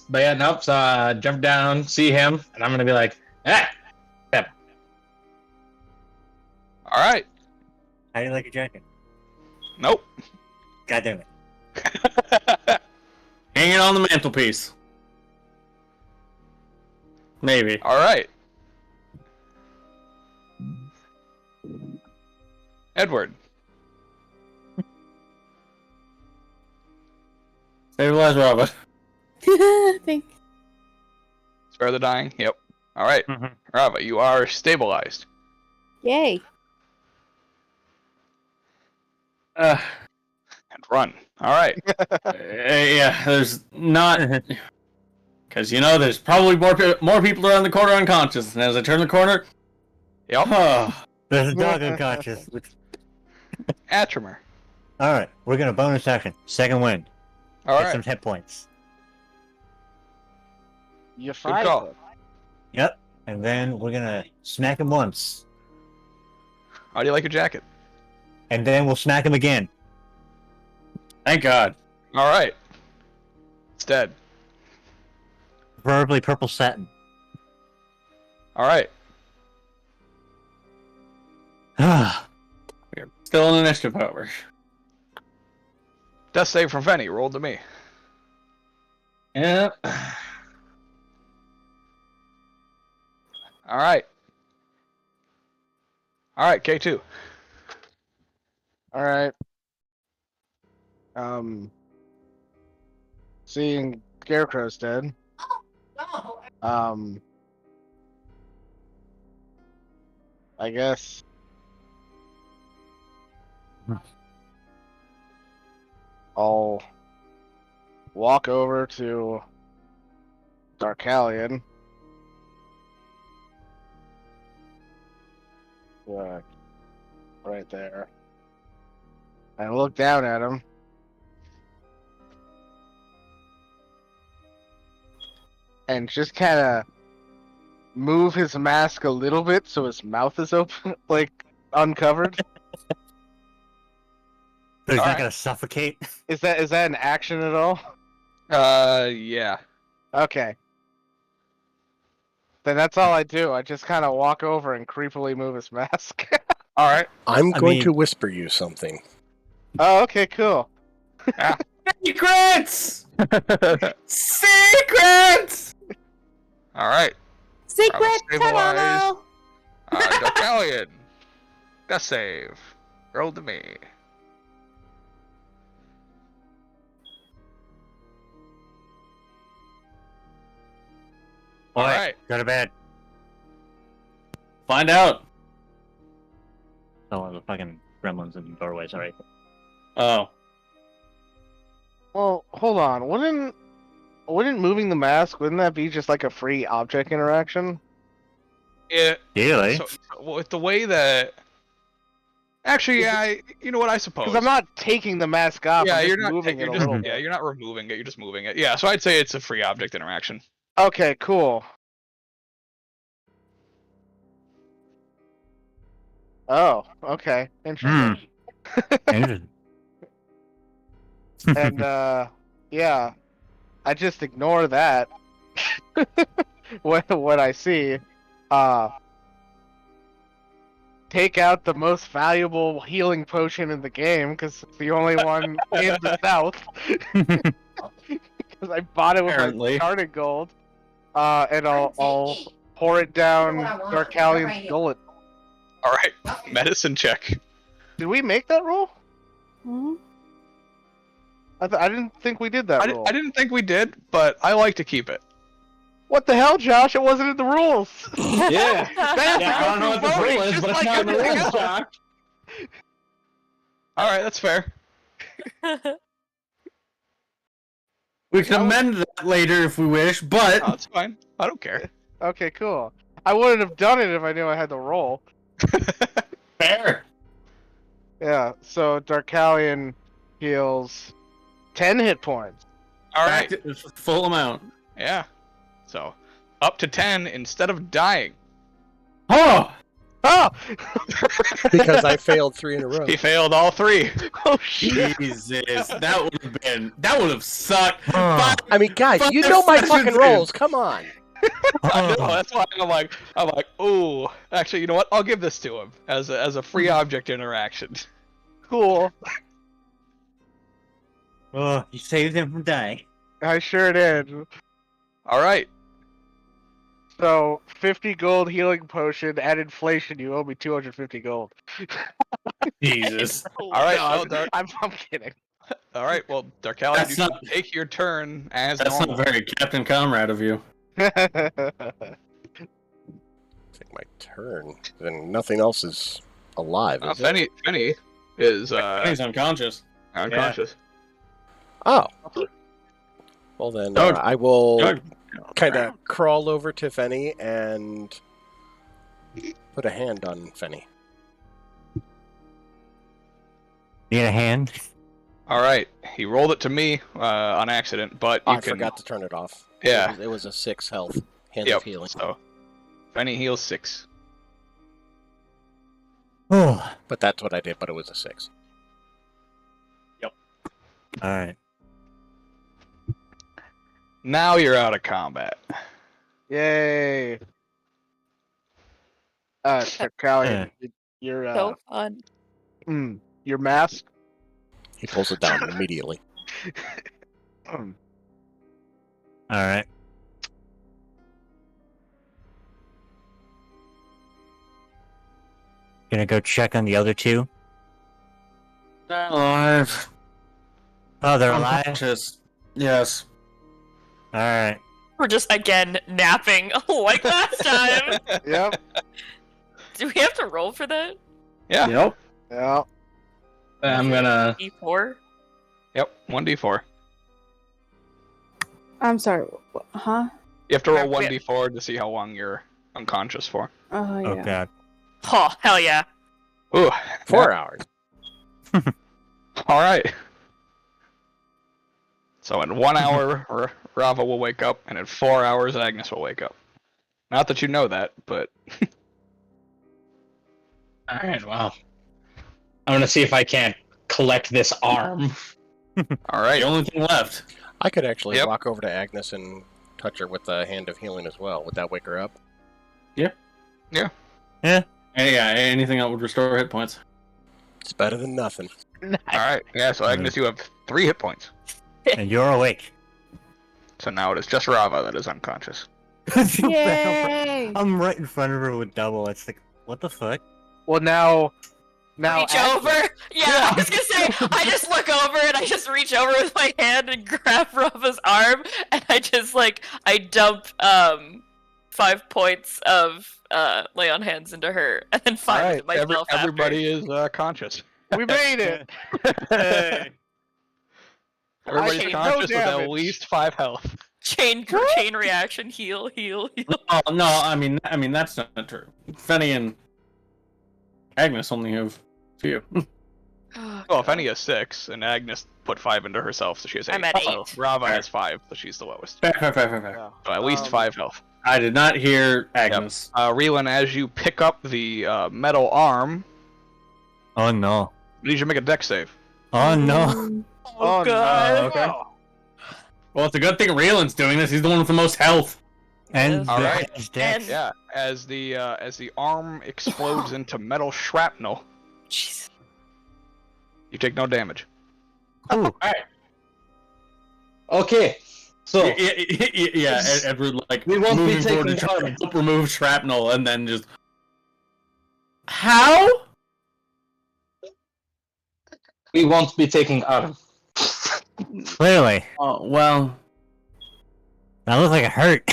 But yeah, nope. So jump down, see him, and I'm gonna be like, "Hey, Alright. How do you like your jacket? Nope. God damn it. Hanging on the mantelpiece. Maybe. Alright. Edward. Stabilize Robert. Think. Spare the dying. Yep. Alright. Rava, you are stabilized. Yay! And run. Alright. Yeah, there's not... Because, you know, there's probably more people around the corner unconscious, and as I turn the corner... Yep. There's a dog unconscious. Atrimer. Alright, we're gonna bonus action. Second wind. Get some Alright. hit points. You Good fight. call. Yep. And then we're gonna smack him once. How do you like your jacket? And then we'll smack him again. Thank God. Alright. It's dead. Preferably purple satin. Alright. Ah. We're still in initiative, however. Death save from Fenny. Rolled to me. Yep. Alright. Alright, K2. Alright. Seeing Scarecrow's dead. I guess I'll walk over to Darkalion. Right there. And look down at him. And just kind of move his mask a little bit so his mouth is open, like uncovered. So he's not Alright. gonna suffocate. Is that an action at all? Yeah. Okay. Then that's all I do. I just kind of walk over and creepily move his mask. All right. I'm I going mean- to whisper you something. Oh, okay, cool. Secrets! Secrets! All right. Secret stabilize. tunnel! Darkalion. Death save. Roll to me. All right. Go to bed. Find out. Oh, the fucking gremlins in the doorways, alright. Oh. Well, hold on. Wouldn't moving the mask, wouldn't that be just like a free object interaction? Yeah. Really? So with the way that, actually, yeah, you know what? I suppose. Because I'm not taking the mask off. Yeah, I'm you're just not. moving You're it a just. little Yeah, bit. you're not removing it. You're just moving it. Yeah. So I'd say it's a free object interaction. Okay, cool. Oh, okay. Interesting. Interesting. And yeah, I just ignore that what I see. Take out the most valuable healing potion in the game because it's the only one in the south. Because I bought it with Apparently. my starting gold. And I'll pour it down Darkalion's gullet. All right. Medicine check. Did we make that roll? Hmm? I didn't think we did that roll. I didn't think we did, but I like to keep it. What the hell, Josh? It wasn't in the rules. Yeah. That's Yeah, I don't know what the rule is, but it's not in the rules, Josh. All right, that's fair. We can amend that later if we wish, but Oh, that's fine. I don't care. Okay, cool. I wouldn't have done it if I knew I had the roll. fair. Yeah, so Darkalion heals 10 hit points. All Back right. to full amount. Yeah. So up to 10 instead of dying. Oh! Oh! Because I failed 3 in a row. He failed all 3. Oh, shit. Jesus, that would have sucked. Oh. I mean, guys, you Five know my sessions fucking in. rolls. Come on. I know, that's why I'm like, oh, actually, you know what? I'll give this to him as a free object interaction. Cool. Oh, you saved him from dying. I sure did. All right. So, 50 gold healing potion, at inflation, you owe me 250 gold. Jesus. All right. No, Well, I'm kidding. all right. Well, Darkalion, That's you not- can take your turn as That's normal. not very Captain Comrade of you. Take my turn. Then nothing else is alive, is it? Fenny is He's unconscious. unconscious. Oh. Well then, Doug. I will Doug. kind of crawl over to Fenny and put a hand on Fenny. Need a hand? All right. He rolled it to me on accident, but you I can. forgot to turn it off. Yeah. It was a 6 health. Hand Yep. of healing. So, Fenny heals 6. Oh. But that's what I did, but it was a 6. Alright. Now you're out of combat. Yay. Darkalion, your So fun. your mask. He pulls it down immediately. Alright. Gonna go check on the other two. Alive. Oh, they're alive? Unconscious. Yes. Alright. We're just again napping like last time. Yep. Do we have to roll for that? Yeah. Yep. Yeah. I'm gonna. E4? Yep, 1d4. I'm sorry. Huh? You have to roll Okay. 1d4 to see how long you're unconscious for. Oh yeah. Oh god. Oh, hell yeah. Ooh, 4 hours. All right. So in 1 hour, Rava will wake up, and in 4 hours, Agnes will wake up. Not that you know that, but Alright, well. I'm gonna see if I can't collect this arm. all right. The only thing left. I could actually Yep. walk over to Agnes and touch her with the hand of healing as well. Would that wake her up? And yeah, anything that would restore hit points. It's better than nothing. All right. Yeah. So Agnes, you have 3 hit points. And you're awake. So now it is just Rava that is unconscious. Yay! I'm right in front of her with double. It's like, what the fuck? Well, now Reach over? Yeah, I was gonna say, I just look over and I just reach over with my hand and grab Rava's arm, and I just, like, I dump, 5 points of, lay on hands into her, and then 5 All into myself after. everybody is conscious. we made it. Hey. Everybody's take no conscious with at damage. least 5 health. Chain reaction, heal. Oh no, I mean that's not true. Fenny and Agnes only have 2. Well, Fenny has 6, and Agnes put 5 into herself, so she has 8. I'm at So 8. Rava has 5, so she's the lowest. Fair. Yeah. So at least 5 health. I did not hear Agnes. Reelan, as you pick up the metal arm, Oh no. I need you to make a dex save. Oh no. Oh, God. Oh, okay. Well, it's a good thing Raylan's doing this. He's the one with the most health. And All right. his dex. Yeah, as the arm explodes into metal shrapnel, Jeez. you take no damage. Ooh. Okay, so Yeah, Edward like We won't be moving forward taking to try to damage. help remove shrapnel, and then just how? we won't be taking arm. Clearly. Oh well. That looks like it hurt.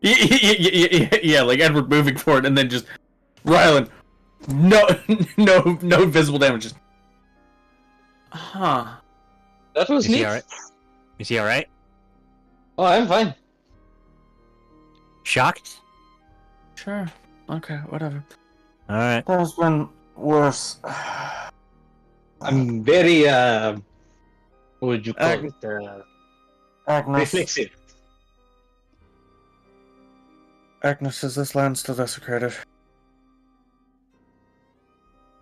Yeah, like Edward moving forward, and then just Rylan. No visible damage. Just huh. That was Is he neat. alright? Is he alright? Oh, I'm fine. Shocked? Sure. Okay. Whatever. Alright. There's been worse. I'm very, what would you call Agnes. it? Agnes. Reflexive. Agnes, is this land still desecrated?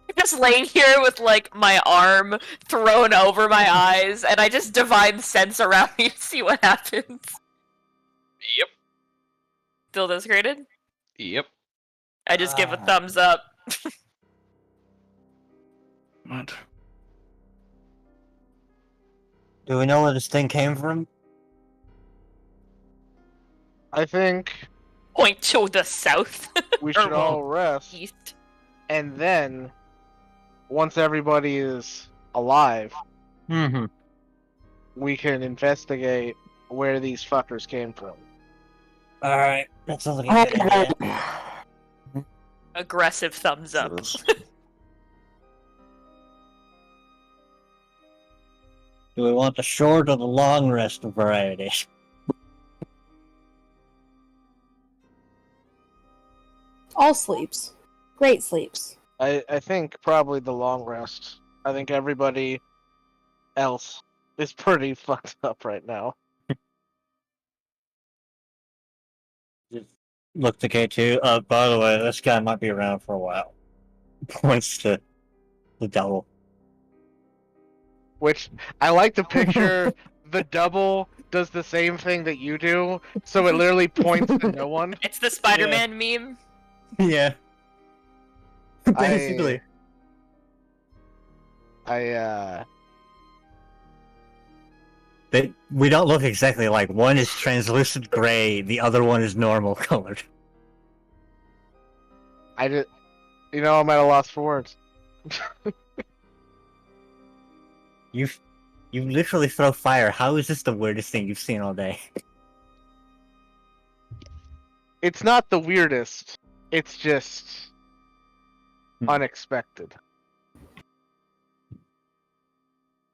I'm just laying here with, like, my arm thrown over my eyes, and I just divine sense around me to see what happens. Yep. Still desecrated? Yep. I just give a thumbs up. What? Do we know where this thing came from? I think Point to the south. we should all rest, East. and then once everybody is alive, Mm-hmm. we can investigate where these fuckers came from. Alright. That sounds like a good idea. Aggressive thumbs up. Do we want the short or the long rest variety? All sleeps. Great sleeps. I think probably the long rest. I think everybody else is pretty fucked up right now. Look to K2. By the way, this guy might be around for a while. Points to the double. Which I like to picture the double does the same thing that you do, so it literally points to no one. It's the Spider-Man meme. Yeah. Basically. We don't look exactly like one is translucent gray, the other one is normal colored. I did. You know, I'm at a loss for words. You literally throw fire. How is this the weirdest thing you've seen all day? It's not the weirdest. It's just unexpected.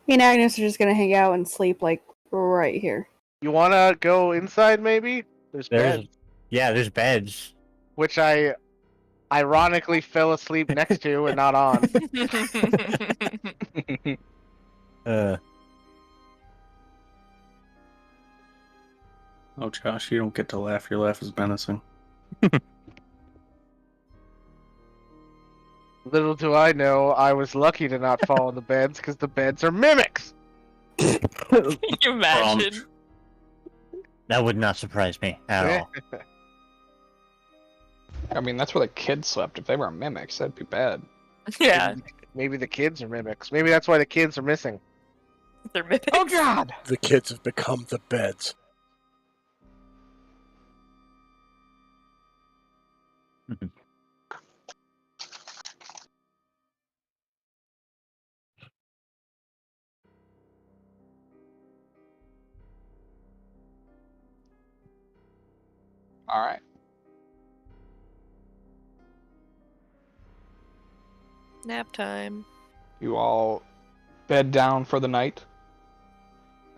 Me and Agnes are just gonna hang out and sleep like right here. You wanna go inside maybe? There's beds. Yeah, there's beds. Which I ironically fell asleep next to and not on. Oh, Josh, you don't get to laugh. Your laugh is menacing. Little do I know, I was lucky to not fall in the beds because the beds are mimics. Can you imagine? That would not surprise me at all. I mean, that's where the kids slept. If they were mimics, that'd be bad. Yeah, Maybe the kids are mimics. Maybe that's why the kids are missing. they're mimics. Oh God! The kids have become the beds. All right. Nap time. You all bed down for the night.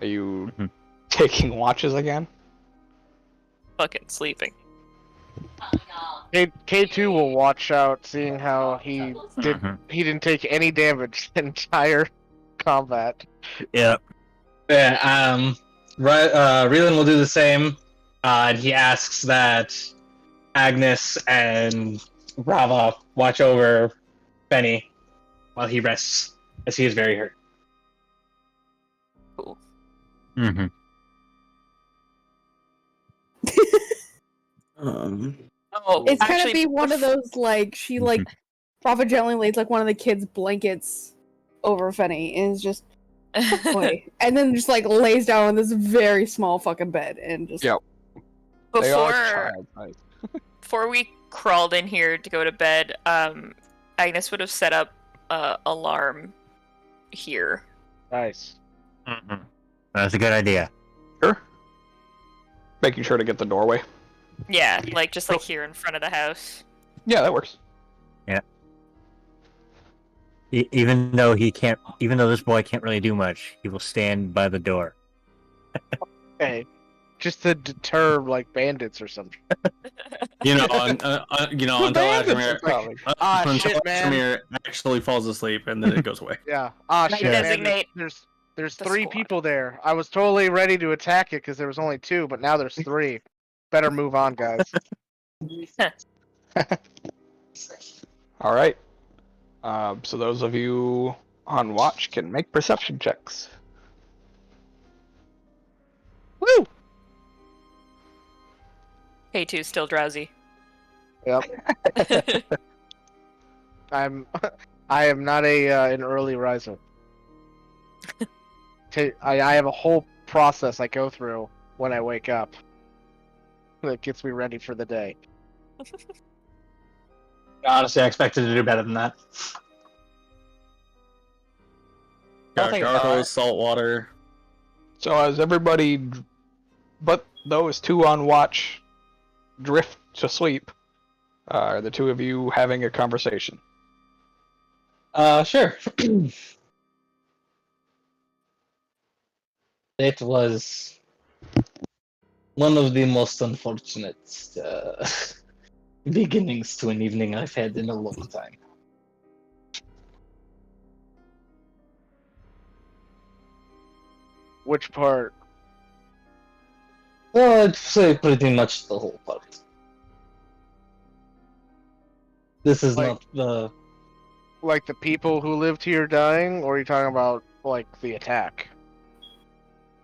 Are you Mhm. taking watches again? Fucking sleeping. K2 will watch out, seeing how he didn't take any damage the entire combat. Yep. Yeah, Reelan will do the same. And he asks that Agnes and Brava watch over Benny while he rests, as he is very hurt. Cool. Mm-hmm. Oh, It's actually, gonna be one of those like she like Prophet gently lays like one of the kids' blankets over Fenny and is just boy, and then just like lays down on this very small fucking bed and just Yep. They are before child-sized. before we crawled in here to go to bed, Agnes would have set up alarm here. Nice. Mm-hmm. That's a good idea. Sure. Making sure to get the doorway. Yeah, like just like here in front of the house. Yeah, that works. Even though this boy can't really do much, he will stand by the door. Hey, just to deter like bandits or something. Until Shit, man. Ashmere actually falls asleep, and then it goes away. Yeah. Shit, man. Designate There's the three squad. people there. I was totally ready to attack it because there was only two, but now there's three. Better move on, guys. All right. So those of you on watch can make perception checks. Woo! K2 still drowsy. Yep. I am not an early riser. I have a whole process I go through when I wake up that gets me ready for the day. Honestly, I expected to do better than that. Got Nothing, gargoyles, salt water. So as everybody, but those two on watch, drift to sleep, are the two of you having a conversation? Sure. It was one of the most unfortunate beginnings to an evening I've had in a long time. Which part? Well, I'd say pretty much the whole part. This is Like- not the... Like the people who lived here dying, or are you talking about like the attack?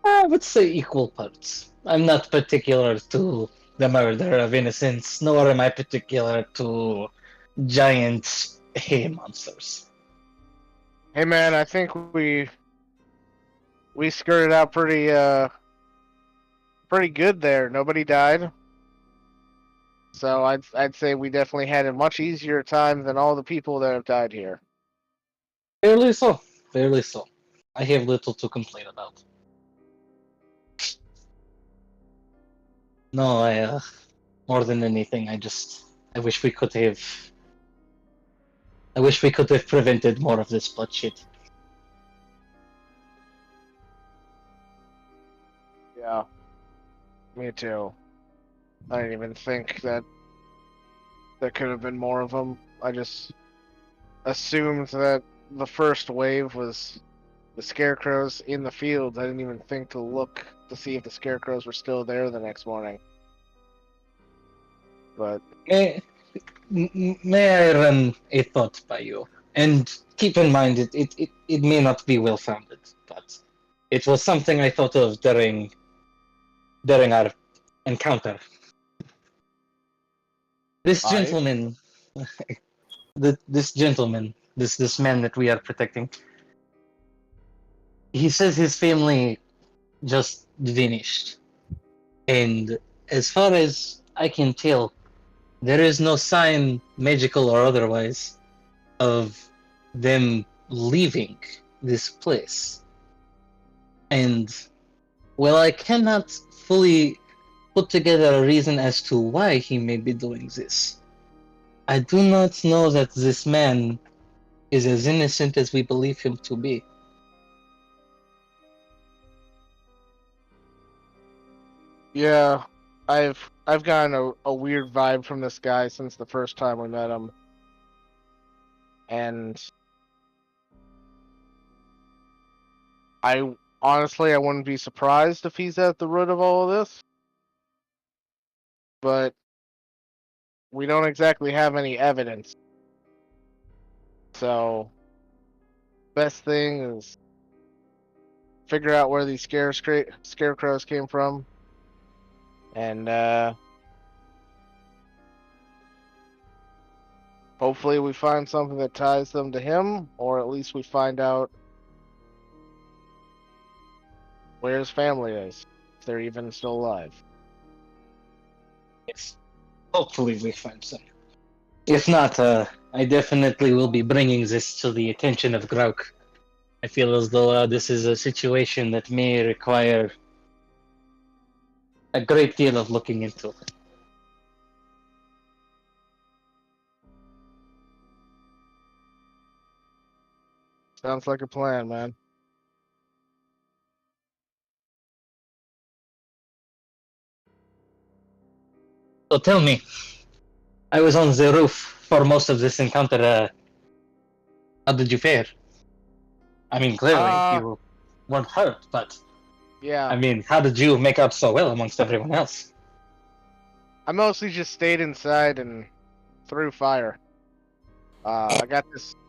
I would say equal parts. I'm not particular to the murder of innocents, nor am I particular to giant hay monsters. Hey man, I think we skirted out pretty good there. Nobody died. So I'd say we definitely had a much easier time than all the people that have died here. Fairly so. Fairly so. I have little to complain about. No, more than anything, I wish we could have prevented more of this bloodshed. Yeah. Me too. I didn't even think that there could have been more of them. I just assumed that the first wave was the scarecrows in the fields. I didn't even think to look to see if the scarecrows were still there the next morning. But May I run a thought by you? And keep in mind, it may not be well founded, but it was something I thought of during our encounter. This gentleman, this man that we are protecting, he says his family just vanished, and as far as I can tell, there is no sign, magical or otherwise, of them leaving this place. And while I cannot fully put together a reason as to why he may be doing this, I do not know that this man is as innocent as we believe him to be. yeah, I've gotten a weird vibe from this guy since the first time we met him. And I honestly I wouldn't be surprised if he's at the root of all of this. But we don't exactly have any evidence. So best thing is figure out where these scarecrows came from. And hopefully we find something that ties them to him, or at least we find out where his family is, if they're even still alive. Yes. Hopefully we find some. If not, I definitely will be bringing this to the attention of Grauk. I feel as though this is a situation that may require a great deal of looking into. Sounds like a plan, man. So tell me, I was on the roof for most of this encounter. How did you fare? I mean, clearly you weren't hurt, but Yeah. I mean, how did you make out so well amongst everyone else? I mostly just stayed inside and threw fire. I got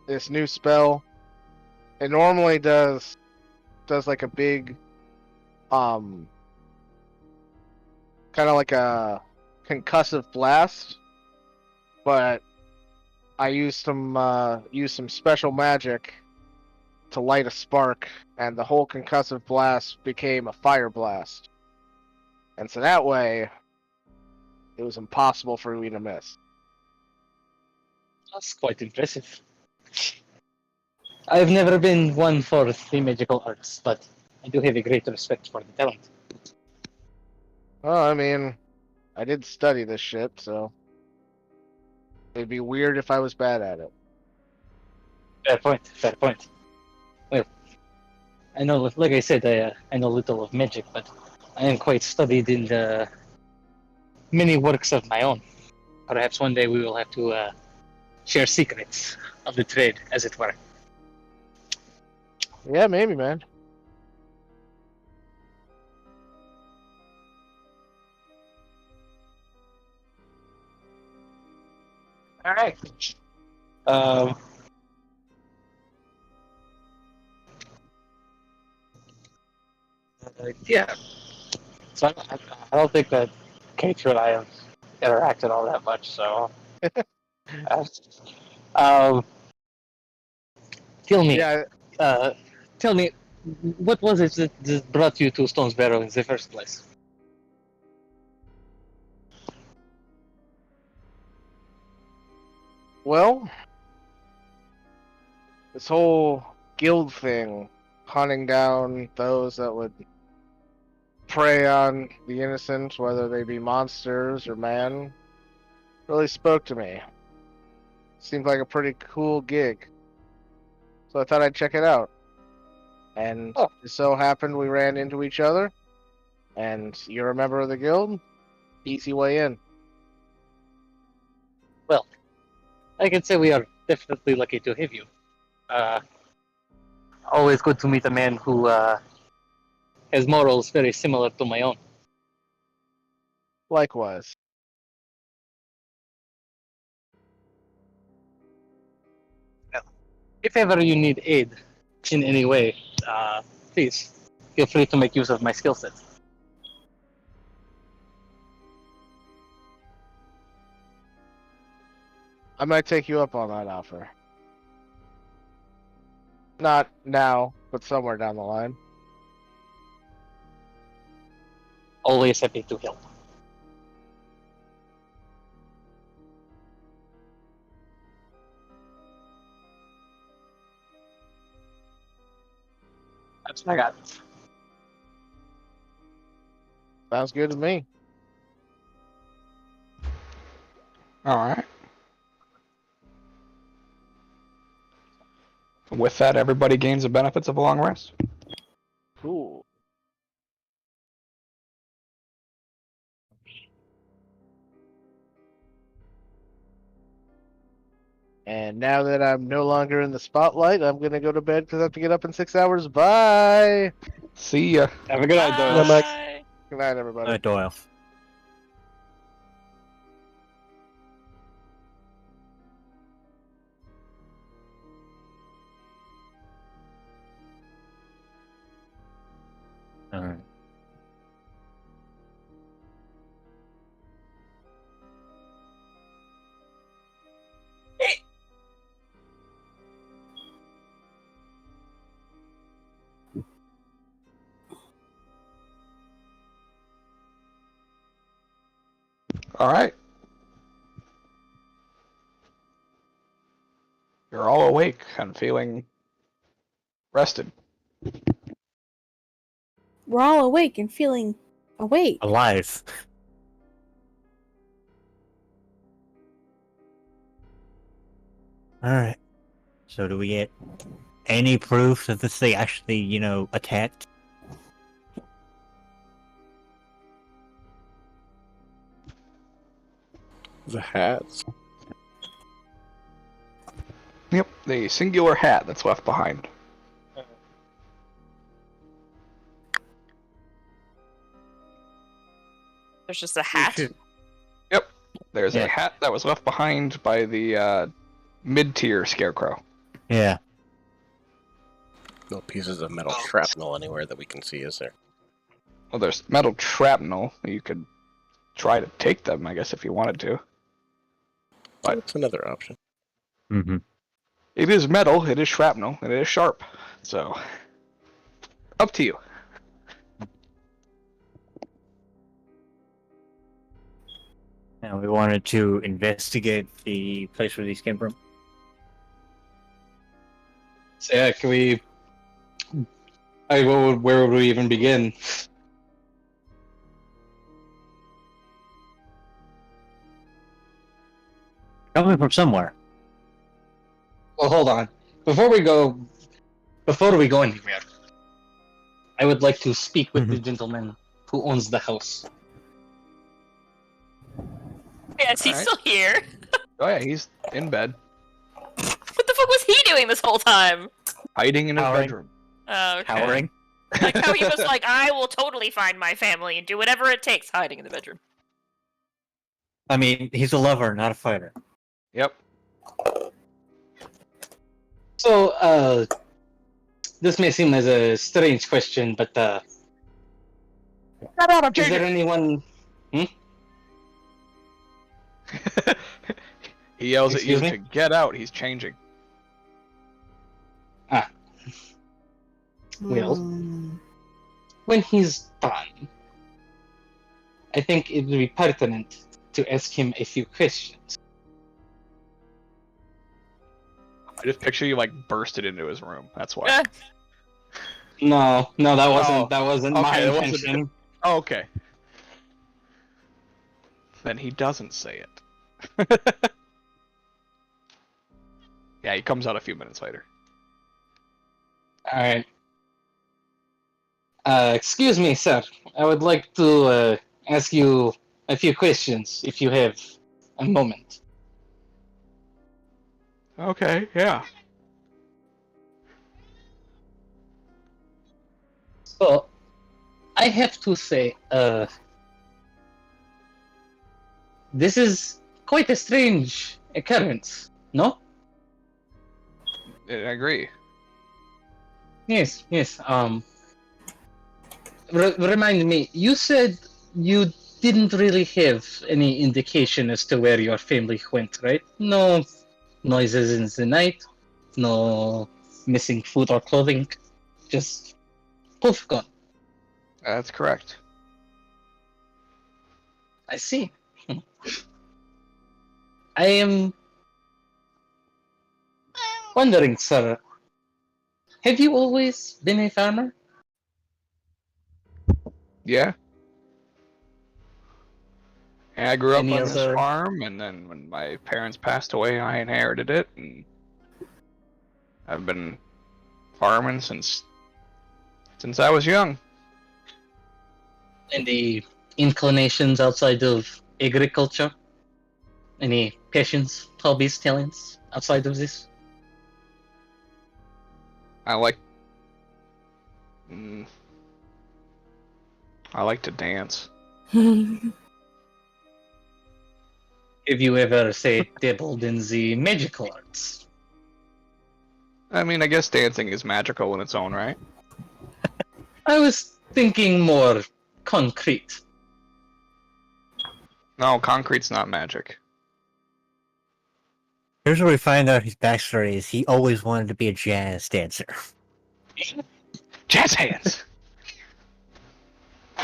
this new spell. It normally does like a big kind of like a concussive blast, but I used some special magic to light a spark, and the whole concussive blast became a fire blast. And so that way, it was impossible for me to miss. That's quite impressive. I've never been one for the magical arts, but I do have a great respect for the talent. Well, I mean, I did study this shit, so it'd be weird if I was bad at it. Fair point. Fair point. Well, I know, like I said, I know little of magic, but I am quite studied in the many works of my own. Perhaps one day we will have to share secrets of the trade, as it were. Yeah, maybe, man. All right. Yeah. So I don't think that Kate and I have interacted all that much. So, um, tell me, Yeah, tell me, what was it that brought you to Stone's Barrow in the first place? well, this whole guild thing, hunting down those that would prey on the innocent, whether they be monsters or man, really spoke to me. Seemed like a pretty cool gig. So I thought I'd check it out. And Oh. it so happened we ran into each other. And you're a member of the guild? Easy way in. Well, I can say we are definitely lucky to have you. Always good to meet a man who has morals very similar to my own. Likewise. If ever you need aid in any way, please feel free to make use of my skill set. I might take you up on that offer. Not now, but somewhere down the line. Always happy to help. That's what I got. Sounds good to me. All right. With that, everybody gains the benefits of a long rest. Cool. And now that I'm no longer in the spotlight, I'm gonna go to bed because I have to get up in 6 hours. Bye. See ya. Have a good night, Doyle. Bye. Good night, everybody. Doyle. Alright. All right. You're all awake and feeling rested. We're all awake and feeling awake. Alive. Alright. So do we get any proof that this thing actually, attacked? The hats. Yep, the singular hat that's left behind. There's just a hat. Yep, there's Yeah. a hat that was left behind by the mid-tier Scarecrow. Yeah. No pieces of metal shrapnel anywhere that we can see, is there? Well, there's metal shrapnel. You could try to take them, I guess, if you wanted to. But That's another option. Mm-hmm. it is metal, it is shrapnel, and it is sharp. So, up to you. And we wanted to investigate the place where these came from. So yeah, can we? Where would we even begin? Coming from somewhere. Well, hold on. Before we go anywhere, I would like to speak with the gentleman who owns the house. Yes, he's Alright. still here. Oh yeah, he's in bed, What the fuck was he doing this whole time? hiding in his Cowering. bedroom. Oh, okay. Cowering. Like how he was like, I will totally find my family and do whatever it takes hiding in the bedroom. I mean, he's a lover, not a fighter. Yep. So, this may seem as a strange question, but is there anyone? He yells Excuse at you me? to get out. He's changing. Well, Hmm. when he's done, I think it would be pertinent to ask him a few questions. I just picture you like bursted into his room. That's why. Eh. No, that wasn't Oh, that wasn't okay, my that wasn't- intention. Oh, okay. Then he doesn't say it. Yeah, he comes out a few minutes later. All right. Excuse me, sir. I would like to ask you a few questions, if you have a moment. Okay, yeah. So, I have to say, this is quite a strange occurrence, no? I agree. Yes, yes. Remind me, you said you didn't really have any indication as to where your family went, right? No noises in the night, no missing food or clothing, just poof, gone. That's correct. I see. I am wondering, sir, have you always been a farmer? Yeah. And I grew up Any on this other- farm, and then when my parents passed away, I inherited it, and I've been farming since I was young. Any inclinations outside of agriculture? Any passions, hobbies, talents outside of this? I like I like to dance. Have you ever, say, dabbled in the magical arts? I mean, I guess dancing is magical in its own right. I was thinking more concrete. No, concrete's not magic. Here's where we find out his backstory is he always wanted to be a jazz dancer. Jazz hands!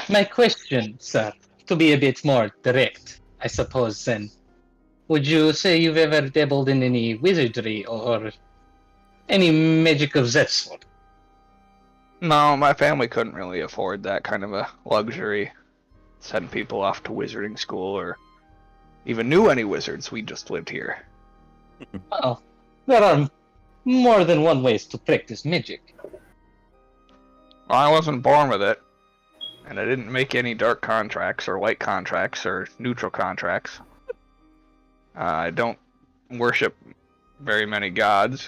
My question, sir, to be a bit more direct, I suppose then, would you say you've ever dabbled in any wizardry or any magic of that sort? No, my family couldn't really afford that kind of a luxury. Send people off to wizarding school or even knew any wizards. We just lived here. Well, there are more than one ways to practice magic. Well, I wasn't born with it, and I didn't make any dark contracts or light contracts or neutral contracts. I don't worship very many gods,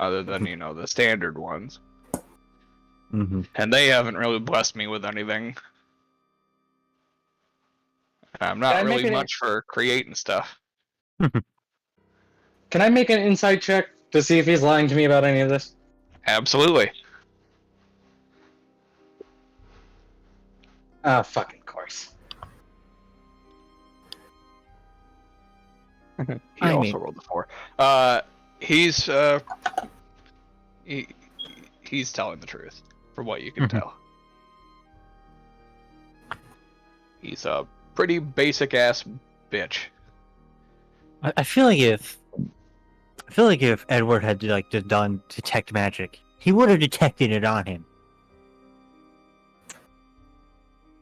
other than, the standard ones. Mm-hmm. And they haven't really blessed me with anything. I'm not Can I really make much for creating stuff. Can I make an insight check to see if he's lying to me about any of this? Absolutely. Ah, fucking course. He also rolled a 4. He's he's telling the truth, from what you can tell. He's a pretty basic ass bitch. I feel like if Edward had done detect magic, he would have detected it on him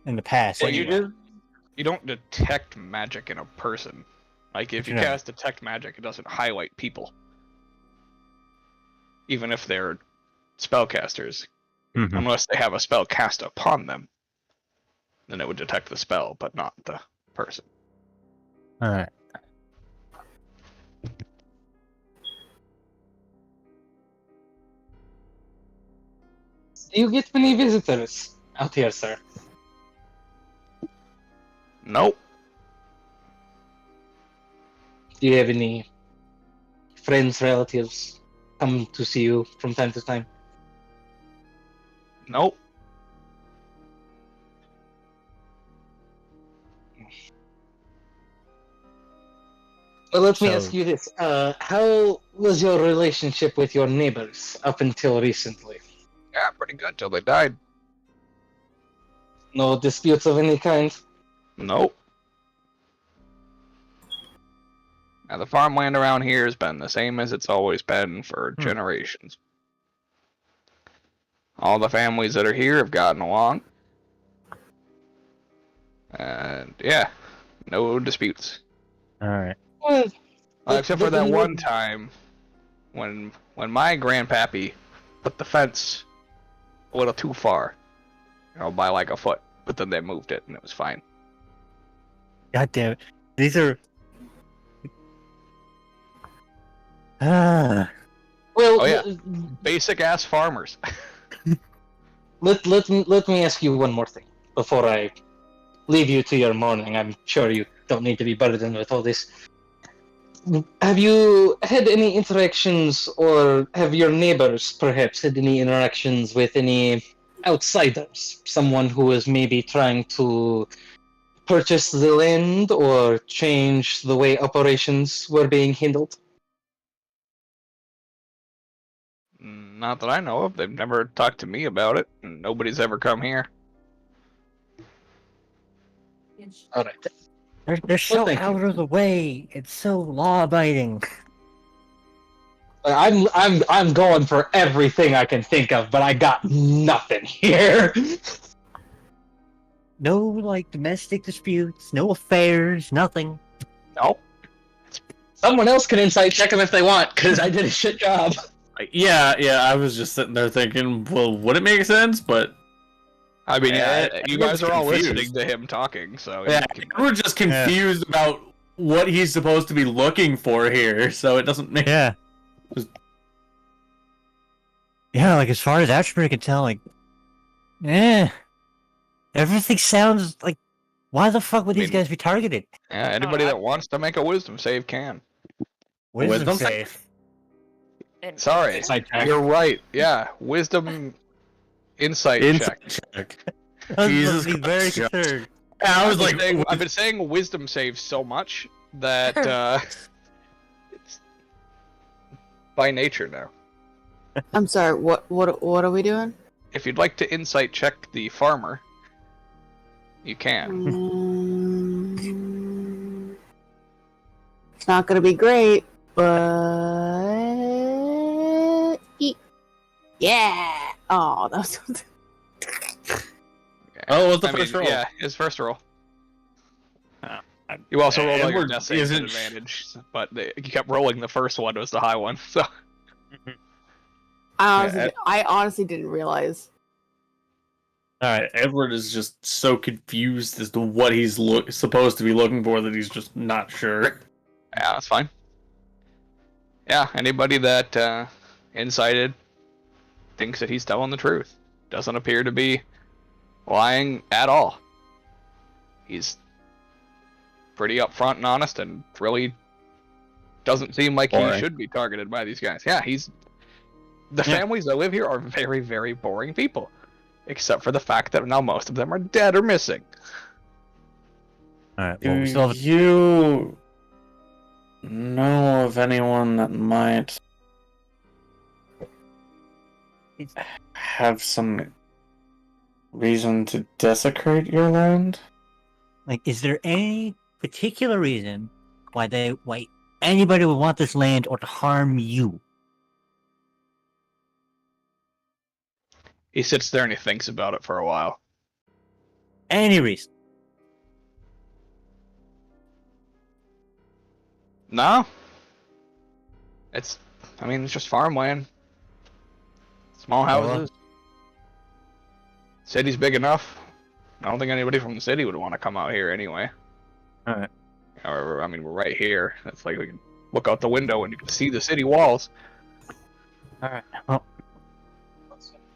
in the past. Well, anyway. you don't detect magic in a person. Like, if you cast detect magic, it doesn't highlight people. Even if they're spellcasters. Mhm. Unless they have a spell cast upon them. Then it would detect the spell, but not the person. Alright. Do you get many visitors out here, sir? Nope. Do you have any friends, relatives come to see you from time to time? Nope. Well, let me So- ask you this. How was your relationship with your neighbors up until recently? Yeah, pretty good till they died. No disputes of any kind? Nope. Now, the farmland around here has been the same as it's always been for generations. All the families that are here have gotten along. And, yeah, no disputes. Alright. Well, Except for that one time when my grandpappy put the fence a little too far. by like a foot. But then they moved it, and it was fine. God damn it. These are. Ah. Well, Oh yeah, basic ass farmers. let me ask you one more thing before I leave you to your morning. I'm sure you don't need to be burdened with all this. Have you had any interactions, or have your neighbors perhaps had any interactions with any outsiders? Someone who is maybe trying to purchase the land or change the way operations were being handled? Not that I know of. They've never talked to me about it, and nobody's ever come here. All right. They're so thank out you. of the way. It's so law-abiding. I'm going for everything I can think of, but I got nothing here. No, like, domestic disputes, no affairs, nothing. No. Someone else can insight check them if they want, because I did a shit job. Yeah, I was just sitting there thinking, well, would it make sense? But I mean, yeah, you guys everyone's are all confused. listening to him talking, so yeah, we're just confused about what he's supposed to be looking for here, so it doesn't make. Yeah. Yeah, like, as far as Ashbury can tell, like, everything sounds like, why the fuck would these guys be targeted? Yeah, anybody that wants to make a wisdom save can. Wisdom save. Sorry, you're right. Yeah, wisdom insight check. Jesus, very concerned. I was like, I've been saying wisdom save so much that it's by nature now. I'm sorry. What are we doing? If you'd like to insight check the farmer, you can. It's not gonna be great, but yeah. Oh, that was. Oh, what's the first roll? Yeah, his first roll. You also rolled all your death saves at isn't- advantage, but you kept rolling the first one was the high one. So I honestly didn't realize. Alright, Edward is just so confused as to what he's supposed to be looking for that he's just not sure. yeah, that's fine. Yeah, anybody that incited thinks that he's telling the truth. Doesn't appear to be lying at all. He's pretty upfront and honest, and really doesn't seem like he should be targeted by these guys. Yeah, the families that live here are very, very boring people, except for the fact that now most of them are dead or missing. All right. Well, we still have... you know of anyone that might have some reason to desecrate your land? Like, is there any particular reason why anybody would want this land or to harm you? He sits there and he thinks about it for a while. Any reason? No. It's just farmland. Small houses. City's big enough. I don't think anybody from the city would want to come out here anyway. Alright. Or, we're right here. It's like we can look out the window and you can see the city walls. Alright. Well,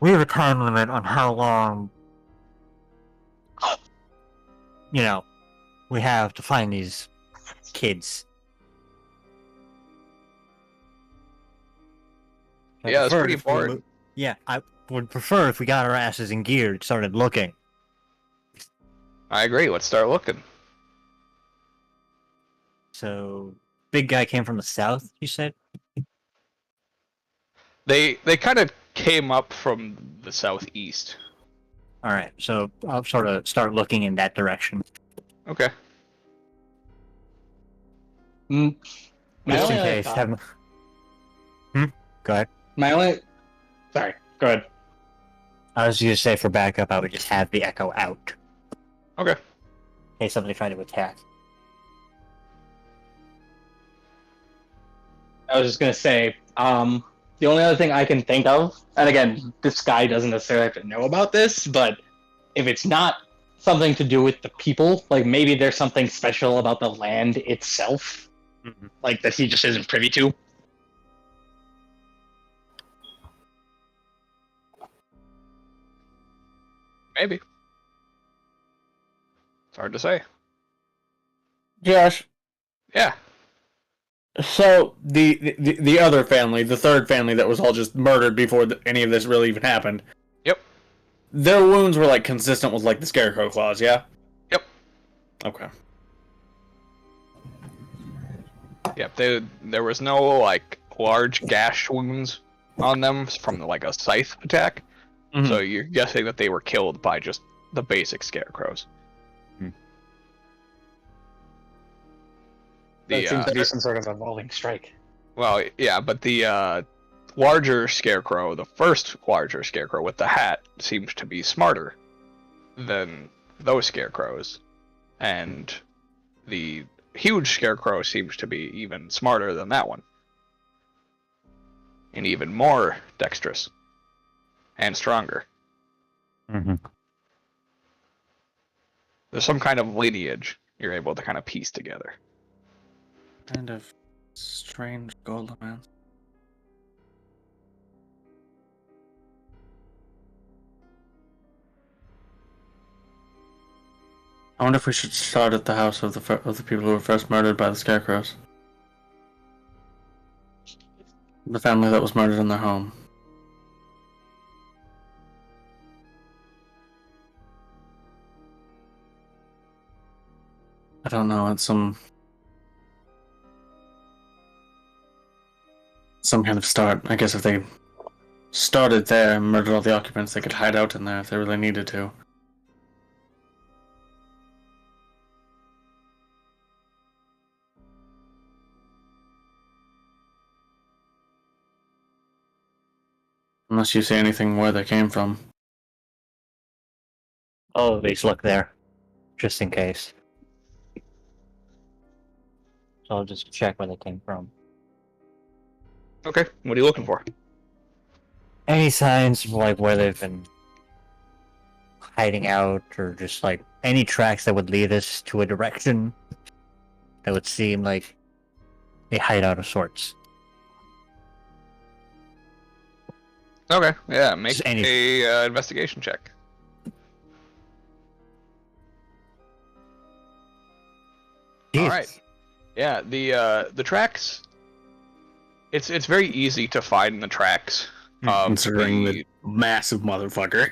we have a time limit on how long, we have to find these kids. Yeah, it's pretty important. I would prefer if we got our asses in gear and started looking. I agree. Let's start looking. So, big guy came from the south, you said? They kind of came up from the southeast. Alright, so I'll sort of start looking in that direction. Okay. My Just in only case. thought- Go ahead. Sorry, go ahead. I was going to say for backup, I would just have the echo out. Okay. In case somebody tried to attack. I was just gonna say, the only other thing I can think of, and again, this guy doesn't necessarily have to know about this, but if it's not something to do with the people, like maybe there's something special about the land itself, like that he just isn't privy to. Maybe. It's hard to say. Josh. Yeah. So the other family, the third family that was all just murdered before any of this really even happened. Yep. Their wounds were like consistent with like the Scarecrow claws, yeah? Yep. Okay. Yep. There was no like large gash wounds on them from like a scythe attack. Mm-hmm. So you're guessing that they were killed by just the basic scarecrows. That seems to be some sort of evolving strike. Well, yeah, but the larger scarecrow, the first larger scarecrow with the hat, seems to be smarter than those scarecrows. And the huge scarecrow seems to be even smarter than that one. And even more dexterous. And stronger. There's some kind of lineage you're able to kind of piece together. Kind of strange golem man. I wonder if we should start at the house of the people who were first murdered by the Scarecrows. The family that was murdered in their home. I don't know, it's some kind of start. I guess if they started there and murdered all the occupants, they could hide out in there if they really needed to. Unless you see anything where they came from. I'll at least look there, just in case. So I'll just check where they came from. Okay, what are you looking for? Any signs of like where they've been hiding out, or just like any tracks that would lead us to a direction that would seem like a hideout of sorts. Okay, yeah, make Just a investigation check. Jesus. All right. Yeah, the tracks. It's very easy to find the tracks of Considering the massive motherfucker.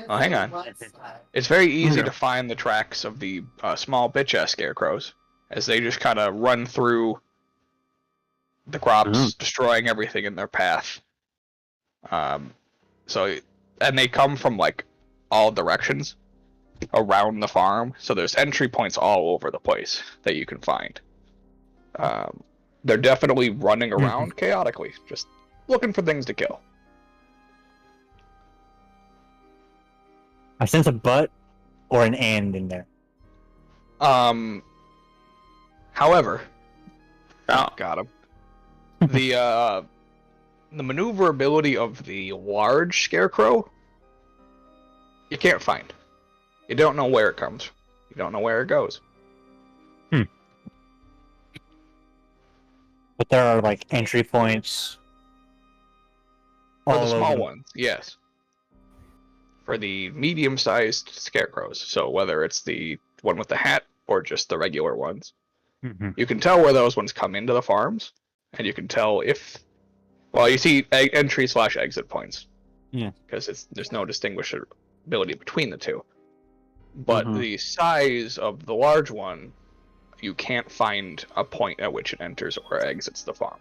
Oh, hang on. It's very easy to find the tracks of the small bitch-ass scarecrows, as they just kind of run through the crops, destroying everything in their path. And they come from like all directions around the farm, so there's entry points all over the place that you can find. They're definitely running around chaotically, just looking for things to kill. I sense a but or an and in there. However, got him. The maneuverability of the large scarecrow, you can't find. You don't know where it comes. You don't know where it goes. But there are like entry points. For the all small over. ones, yes. For the medium-sized scarecrows, so whether it's the one with the hat or just the regular ones, you can tell where those ones come into the farms, and you can tell if, well, you see entry/exit points. Yeah. Because there's no distinguishability between the two. But the size of the large one, you can't find a point at which it enters or exits the farm.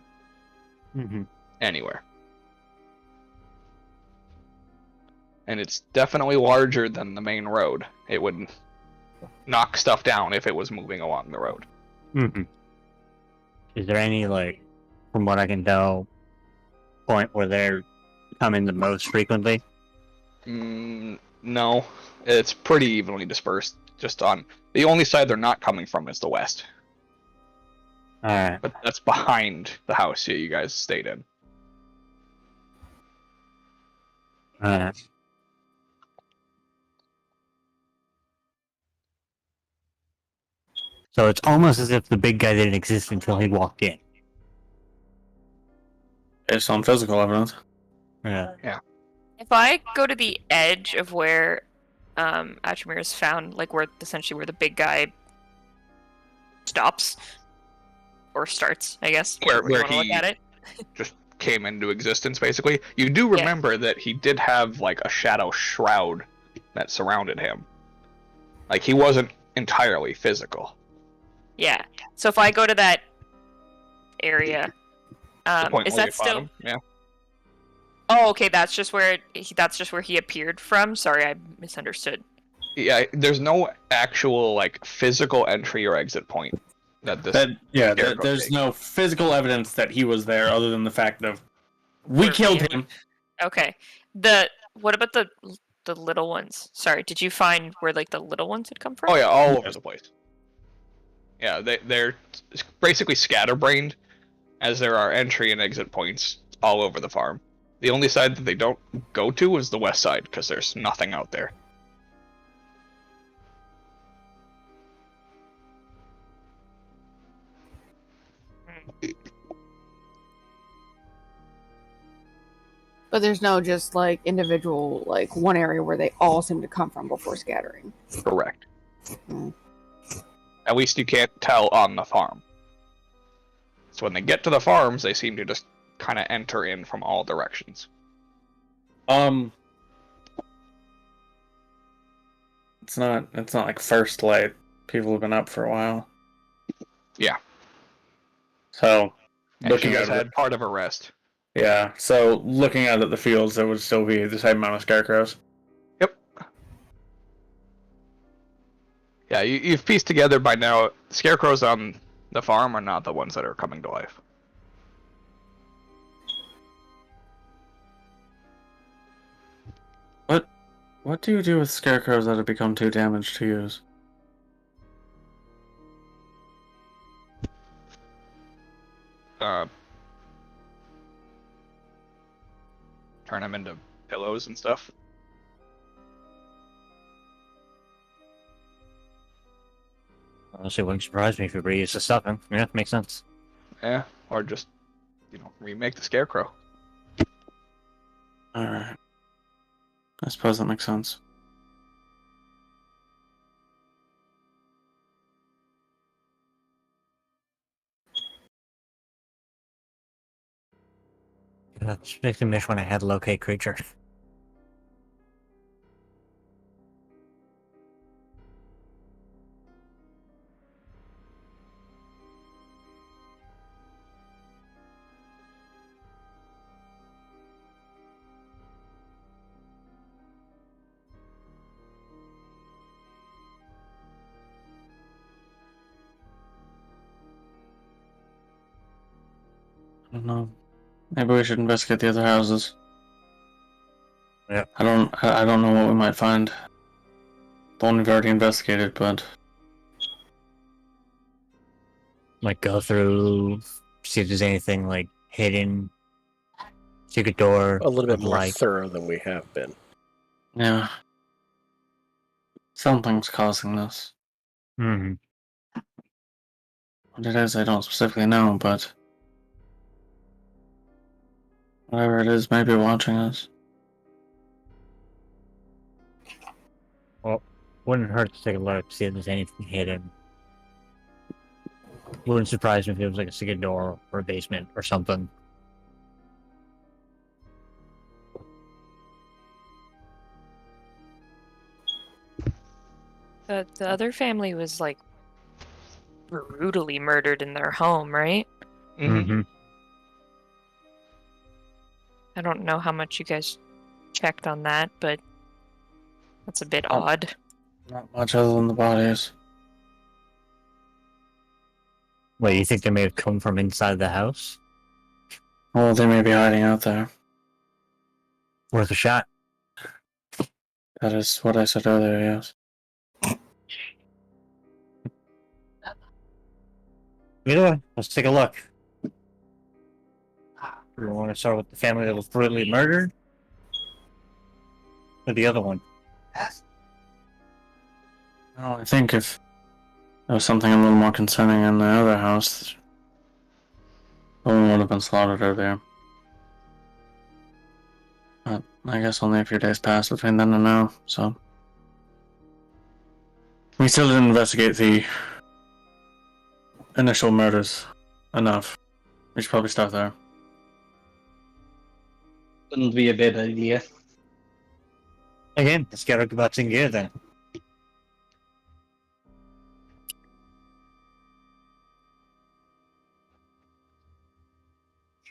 Anywhere. And it's definitely larger than the main road. It would knock stuff down if it was moving along the road. Is there any, like, from what I can tell, point where they're coming the most frequently? No. It's pretty evenly dispersed. Just on the only side they're not coming from is the west. Alright. But that's behind the house you guys stayed in. Alright. So it's almost as if the big guy didn't exist until he walked in. Based on physical evidence. Yeah. If I go to the edge of where Atramir is found, like where essentially where the big guy stops or starts, I guess. Where you want to look he at it. just came into existence, basically. You do remember that he did have like a shadow shroud that surrounded him. Like he wasn't entirely physical. Yeah. So if I go to that area, Point is where that you fought still? him, yeah. Oh, okay. That's just where he appeared from. Sorry, I misunderstood. Yeah, there's no actual like physical entry or exit point that this. There's takes. no physical evidence that he was there, other than the fact of we Where killed me him. Okay. What about the little ones? Sorry, did you find where like the little ones had come from? Oh yeah, all over the place. Yeah, they're basically scatterbrained, as there are entry and exit points all over the farm. The only side that they don't go to is the west side, because there's nothing out there. But there's no just like individual, like one area where they all seem to come from before scattering. Correct. Hmm. At least you can't tell on the farm. So when they get to the farms, they seem to just kind of enter in from all directions. It's not like first light. People have been up for a while. Yeah. So And looking she at has had part of a rest. Yeah, so looking out at the fields, there would still be the same amount of scarecrows. Yep. Yeah, you've pieced together by now, scarecrows on the farm are not the ones that are coming to life. What do you do with scarecrows that have become too damaged to use? Turn them into pillows and stuff. Honestly, it wouldn't surprise me if we reuse the stuffing. Yeah, makes sense. Yeah, or just, remake the scarecrow. Alright. I suppose that makes sense. That makes me wish when I had locate creature. I don't know. Maybe we should investigate the other houses. Yeah. I don't know what we might find. The one we've already investigated, but Like go through, see if there's anything like hidden, secret door. A little bit of more light. thorough than we have been. yeah. Something's causing this. Mm-hmm. What it is, I don't specifically know, but whatever it is, maybe watching us. Well, wouldn't hurt to take a look, see if there's anything hidden. Wouldn't surprise me if it was like a secret door or a basement or something. The other family was like brutally murdered in their home, right? Mm-hmm. I don't know how much you guys checked on that, but that's a bit odd. Not much other than the bodies. Wait, you think they may have come from inside the house? Well, they may be hiding out there. Worth a shot. That is what I said earlier, yes. Either way, let's take a look. We want to start with the family that was brutally murdered? Or the other one? Well, I think if There was something a little more concerning in the other house. The woman would have been slaughtered earlier. But I guess only a few days passed between then and now, so... We still didn't investigate the initial murders enough. We should probably start there. Wouldn't be a bad idea. Again, let's get our butts in gear then.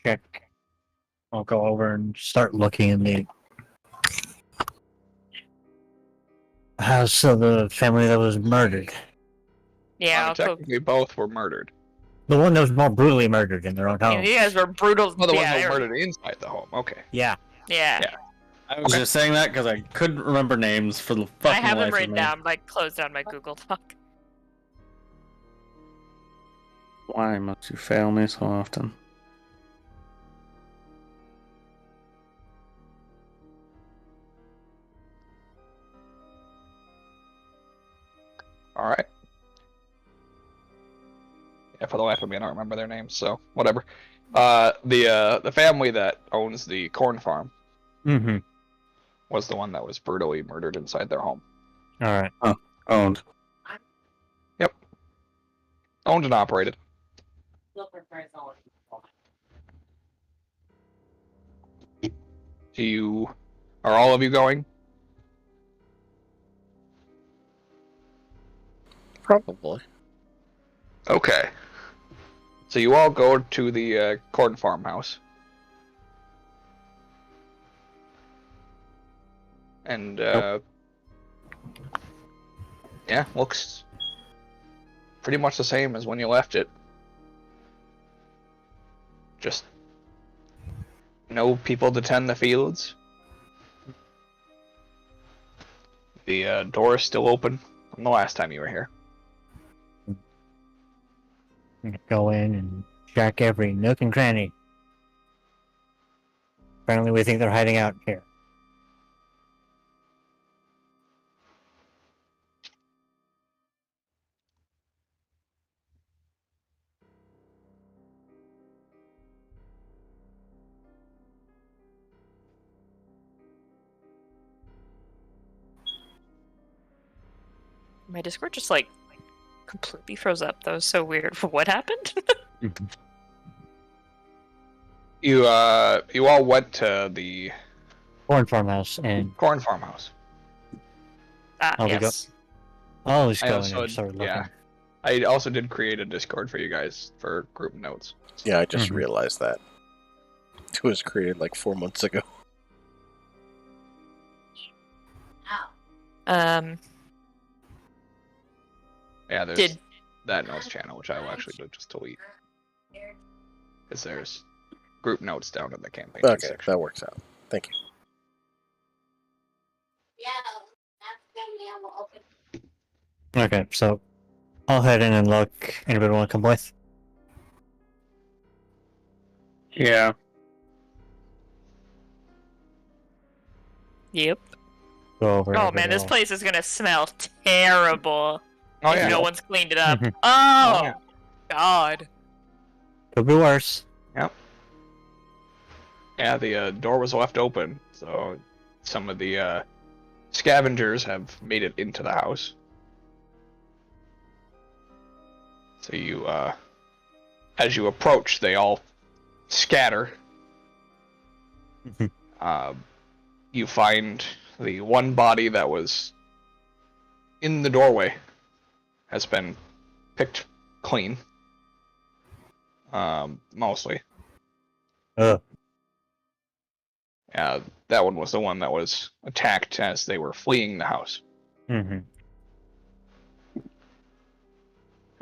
Check. I'll go over and start looking in the house of the family that was murdered. Yeah, I'll go. Technically, both were murdered. The one that was more brutally murdered in their own I home. mean, you guys were brutal. Oh, the one yeah, that they was were- murdered inside the home. Okay. Yeah. yeah. Yeah. I was just saying that because I couldn't remember names for the fucking I have them life written of me. down. Like, close down my Google Doc. Why must you fail me so often? All right. Yeah, for the life of me, I don't remember their names, so whatever. The family that owns the corn farm Mm-hmm. was the one that was brutally murdered inside their home. All right. Owned. Owned and operated. Are all of you going? Probably. Okay. So you all go to the corn farmhouse. And, yeah, looks pretty much the same as when you left it. Just no people to tend the fields. The door is still open from the last time you were here. Go in and check every nook and cranny. Apparently we think they're hiding out here. My Discord just like completely froze up. That was so weird. What happened? You all went to the Corn farmhouse and corn farmhouse. Oh, we yes. oh, let's I go in also, and start looking. yeah, I also did create a Discord for you guys for group notes. Yeah, I just Mhm. realized that. It was created like 4 months ago. Yeah, there's Did that notes channel, which I will actually just delete. Because there's group notes down in the campaign Okay, section. that works out. Thank you. Okay, so I'll head in and look. Anybody want to come with? Yeah. Yep. Go over. Oh man, this place is gonna smell terrible Oh if yeah. no one's cleaned it up. Mhm. Oh, yeah. God. Could be worse. Yeah, the door was left open, so some of the scavengers have made it into the house. So you, as you approach, they all scatter. Mhm. You find the one body that was in the doorway has been picked clean. Mostly. Yeah, that one was the one that was attacked as they were fleeing the house. Mm-hmm. And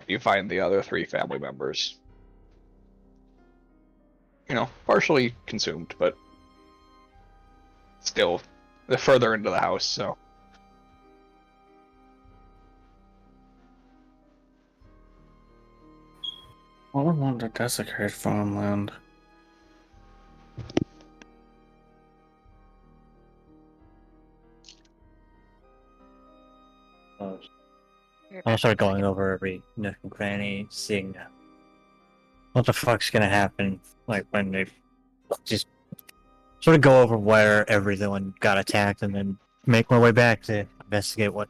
you find the other 3 family members, partially consumed, but still, they're further into the house, so. I would want to desecrate farmland. I'll start going over every nook and cranny, seeing what the fuck's gonna happen. Like when they just sort of go over where everyone got attacked, and then make my way back to investigate where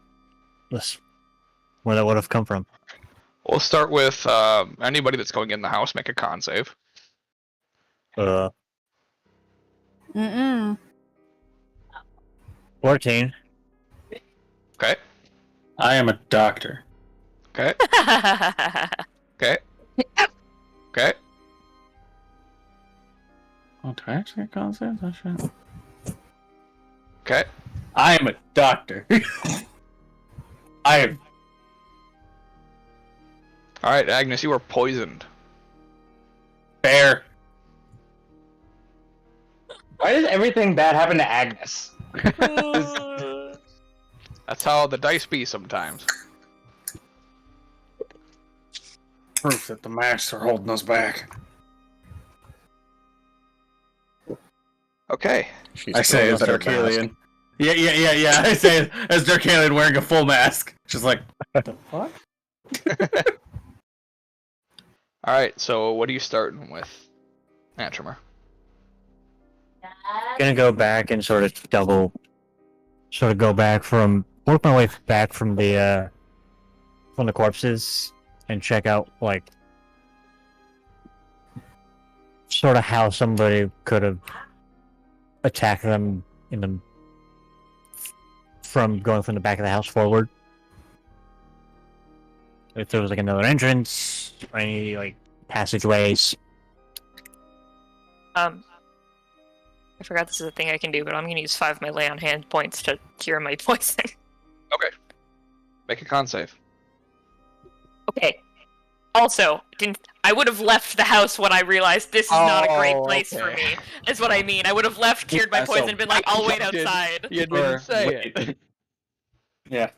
that would have come from. We'll start with anybody that's going in the house. Make a con save. Mm-mm. 14. Okay. I am a doctor. Okay. Okay. Okay. Oh, do I actually get concept? That's right. Okay. I am a doctor. I am. All right, Agnes, you are poisoned. Fair. Why does everything bad happen to Agnes? That's how the dice be sometimes. Proof that the masks are holding us back. Okay. She's I say throwing as up her Darkalion. Yeah. I say as Darkalion wearing a full mask. She's like, what the fuck? All right. So, what are you starting with, Antrimer? Gonna go back and sort of go back work my way back from the corpses and check out like sort of how somebody could have attacked them from going from the back of the house forward. If there was like another entrance or any like passageways. I forgot this is a thing I can do, but I'm gonna use 5 of my lay on hand points to cure my poison. Okay. Make a con save. Okay. Also, I would have left the house when I realized this is not a great place for me. Is what I mean. I would have left, cured my poison, and been like, I'll wait outside. You didn't say it. Yeah.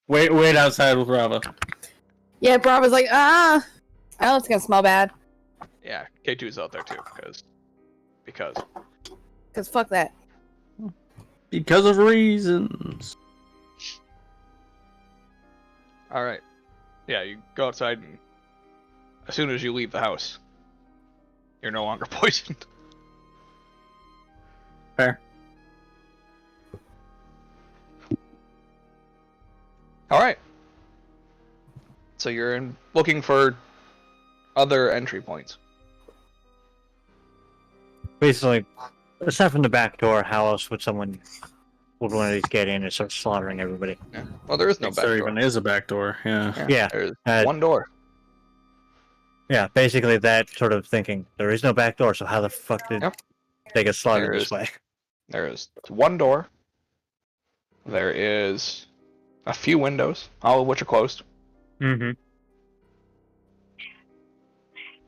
Wait outside with Rava. Yeah, Bravo's like, oh, it's gonna smell bad. Yeah, K2's out there too, because. Cause fuck that. Because of reasons. All right. Yeah, you go outside, and as soon as you leave the house, you're no longer poisoned. Fair. All right. So you're looking for other entry points. Basically, aside from the back door, how else would someone want to get in and start slaughtering everybody? Yeah. Well, there is no back There door. even is a back door. Yeah. Yeah. There's one door. Yeah, basically that sort of thinking. There is no back door, so how the fuck did they get slaughtered this way? There is one door. There is a few windows, all of which are closed. Mm-hmm.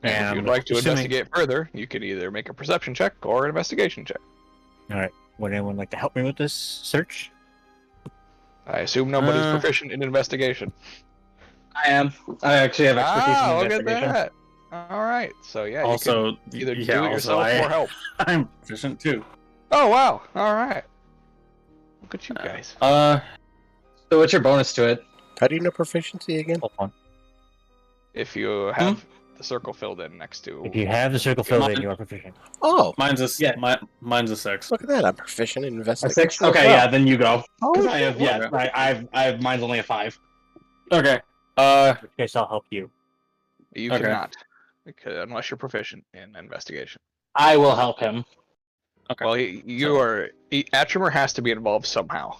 And if you'd like to investigate further, you can either make a perception check or an investigation check. Alright. Would anyone like to help me with this search? I assume nobody's proficient in investigation. I am. I actually have expertise in Look investigation. at that. All right. So yeah, Also, you can either do yeah, it yourself or help. I'm proficient too. Oh wow. All right. Look at you guys. So what's your bonus to it? How do you know proficiency again? Hold on. If you have the circle filled in next to. If you have the circle filled in, you are proficient. Oh, Mine's a 6. look at that! I'm proficient in A investigation. 6? Okay, as well. yeah, then you go. Oh, 'Cause I have, shit. I have, mine's only a 5. Okay. In which case, I'll help you. You Okay. cannot, because, unless you're proficient in investigation. I will help him. Okay. Well, Atrimer has to be involved somehow,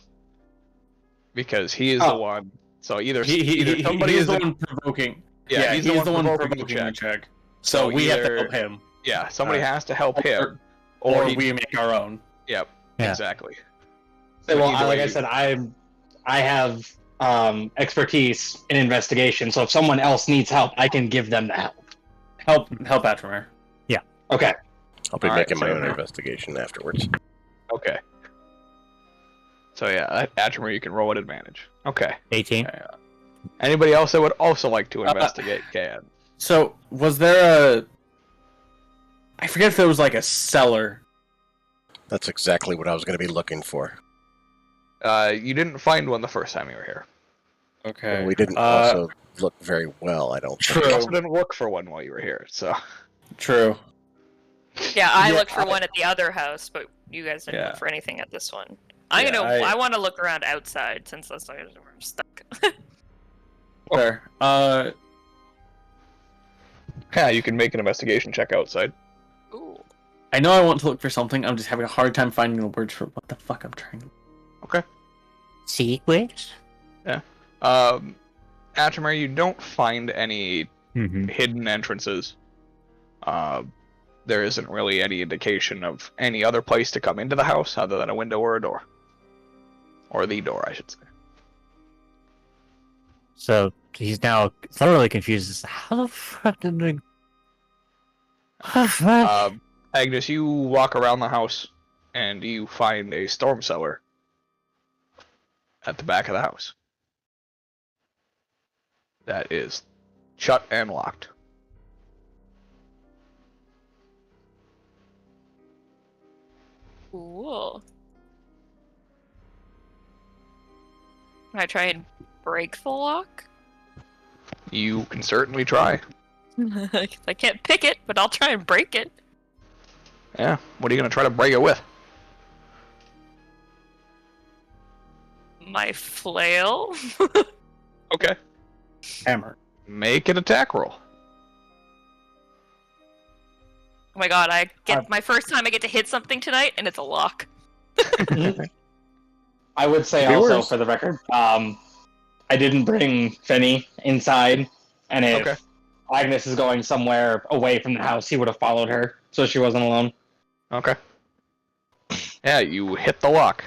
because he is the one. So either somebody he's is the one provoking. Yeah, he's the one provoking the the check. So we have to help him. Yeah, somebody has to help him, Or we make our own. Yep. Yeah. Exactly. So, well, either like way, I said, I have expertise in investigation. So if someone else needs help, I can give them the help. Help Atrimer. Okay. I'll be All right, making my so- own investigation afterwards. Okay. So yeah, Atrimer, you can roll at advantage. Okay. 18. Anybody else that would also like to investigate can. So was there a? I forget if there was like a cellar. That's exactly what I was going to be looking for. You didn't find one the first time you were here. Okay. And we didn't also look very well, I don't think. You True. also didn't look for one while you were here, so. True. Yeah, I Yeah, looked for one at the other house, but you guys didn't Yeah. look for anything at this one. Yeah, I want to look around outside since that's where I'm stuck. Fair. Yeah, you can make an investigation check outside. Ooh. I know I want to look for something. I'm just having a hard time finding the words for what the fuck I'm trying to. Okay. Secrets? Atimer, you don't find any Mm-hmm. hidden entrances. There isn't really any indication of any other place to come into the house other than a window or a door. Or the door, I should say. So he's now thoroughly confused as to how the fuck did they... Agnes, you walk around the house and you find a storm cellar at the back of the house. That is shut and locked. Cool. Can I try and break the lock? You can certainly try. I can't pick it, but I'll try and break it. Yeah, what are you going to try to break it with? My flail? Okay. Hammer. Make an attack roll. Oh my god, my first time I get to hit something tonight, and it's a lock. I would say also, for the record, I didn't bring Fenny inside, and if Agnes is going somewhere away from the house, he would have followed her, so she wasn't alone. Okay. Yeah, you hit the lock.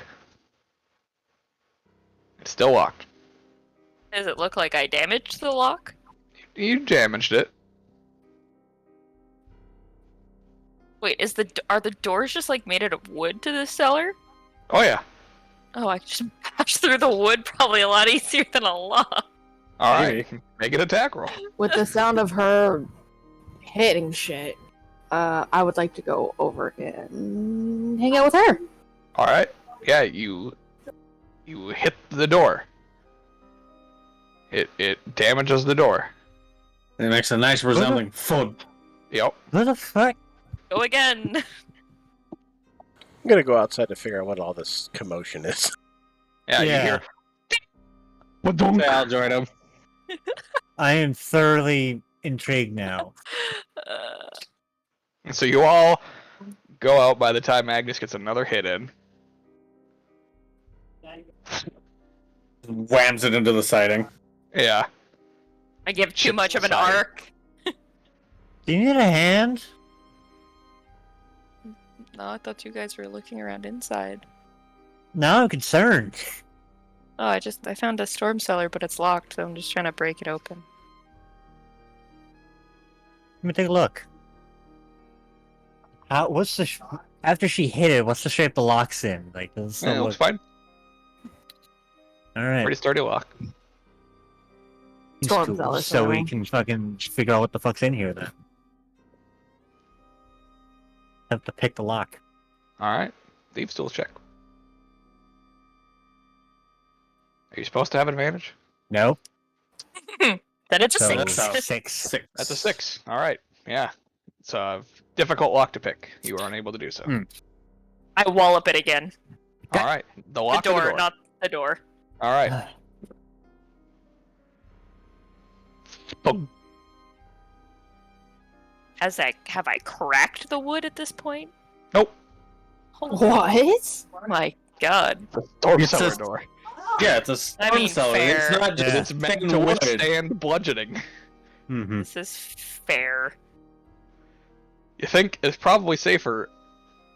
It's still locked. Does it look like I damaged the lock? You damaged it. Wait, are the doors just like made out of wood to this cellar? Oh yeah. Oh, I just bashed through the wood probably a lot easier than a lock. Alright, make an attack roll. With the sound of her hitting shit, I would like to go over and hang out with her. Alright. Yeah, you hit the door. It damages the door. It makes a nice resounding thud. Yep. What the fuck? Go again. I'm gonna go outside to figure out what all this commotion is. Yeah, you hear. I'll join him. I am thoroughly intrigued now. So you all go out by the time Agnes gets another hit in. Whams it into the siding. Yeah. I give too Shit's much of an inside. arc. Do you need a hand? No, I thought you guys were looking around inside. Now I'm concerned. Oh, I found a storm cellar, but it's locked, so I'm just trying to break it open. Let me take a look. What's the after she hit it? What's the shape the lock's in? Like, does Yeah, it looks fine. All right. Pretty sturdy lock. Storm Cool. cellar, So we so- can fucking figure out what the fuck's in here then. Have to pick the lock. Alright. Thieves' tools check. Are you supposed to have advantage? No. Then it's a So six. six. That's a 6. Alright. Yeah. It's a difficult lock to pick. You were unable to do so. I wallop it again. Alright. The lock The or door, the door? not the door. Alright. Boom. Have I cracked the wood at this point? Nope. What? Oh my god. Storm It's cellar just- door. Yeah, it's a I storm mean, cellar. fair. It's not just Yeah. It's meant thin to wood. withstand bludgeoning. Mm-hmm. This is fair. You think it's probably safer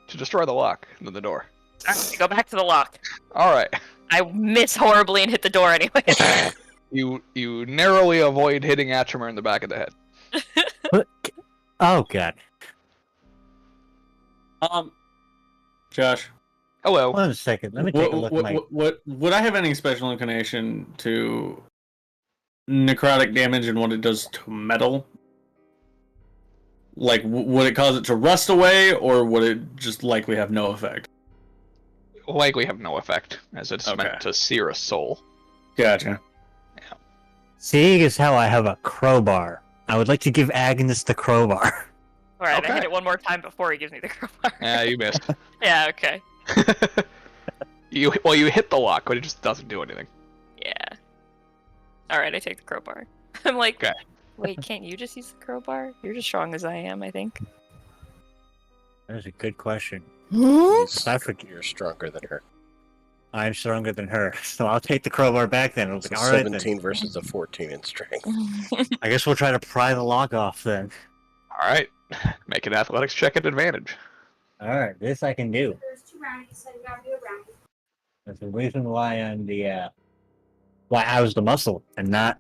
to destroy the lock than the door. Alright, go back to the lock. Alright. I miss horribly and hit the door anyway. You narrowly avoid hitting Atchemer in the back of the head. Oh god. Josh, Hello. 1 second. Let me take a look. at my... what would I have any special inclination to necrotic damage and what it does to metal? Like, would it cause it to rust away, or would it just likely have no effect? Likely have no effect, as it's Okay. meant to sear a soul. Gotcha. Seeing as how I have a crowbar, I would like to give Agnes the crowbar. Alright, Okay. I hit it one more time before he gives me the crowbar. Yeah, you missed. Yeah, okay. you hit the lock, but it just doesn't do anything. Yeah. Alright, I take the crowbar. I'm like, Okay. wait, can't you just use the crowbar? You're as strong as I am, I think. That is a good question. You're I forget. stronger than her. I'm stronger than her, so I'll take the crowbar back then. It's a All right, 17 versus a 14 in strength. I guess we'll try to pry the lock off then. All right, make an athletics check at advantage. All right, this I can do. There's 2 rounds, so you gotta do a round. That's the reason why I'm the why I was the muscle and not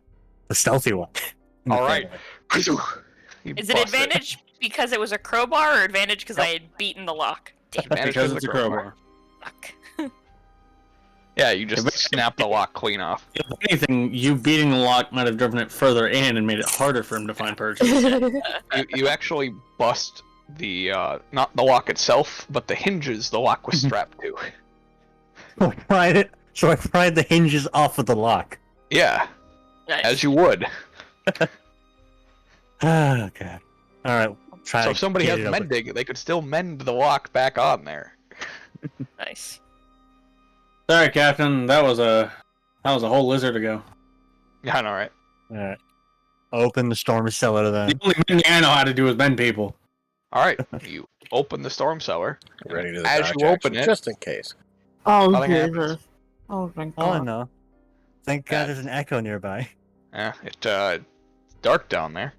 the stealthy one. All right. You Is it bust advantage because it was a crowbar, or advantage because I had beaten the lock? Damn it. Advantage Because of it's the a crowbar. Fuck. Yeah, you just snap the lock clean off. If anything, you beating the lock might have driven it further in and made it harder for him to find purchase. You actually bust the not the lock itself, but the hinges the lock was strapped to. So I pried the hinges off of the lock. Yeah, Nice. as you would. Oh god. Alright, try So to if somebody get has it open. mending, they could still mend the lock back on there. Nice. Sorry, Captain. That was a whole lizard ago. Yeah, I know, right? Alright. Open the storm cellar then. The only mending I know how to do is mend people. All right, you open the storm cellar. Ready to the As dodge you open action, it, just in case. Oh, Nothing Jesus. happens. Oh, thank Oh God. no. Thank God there's an echo nearby. yeah, it's dark down there.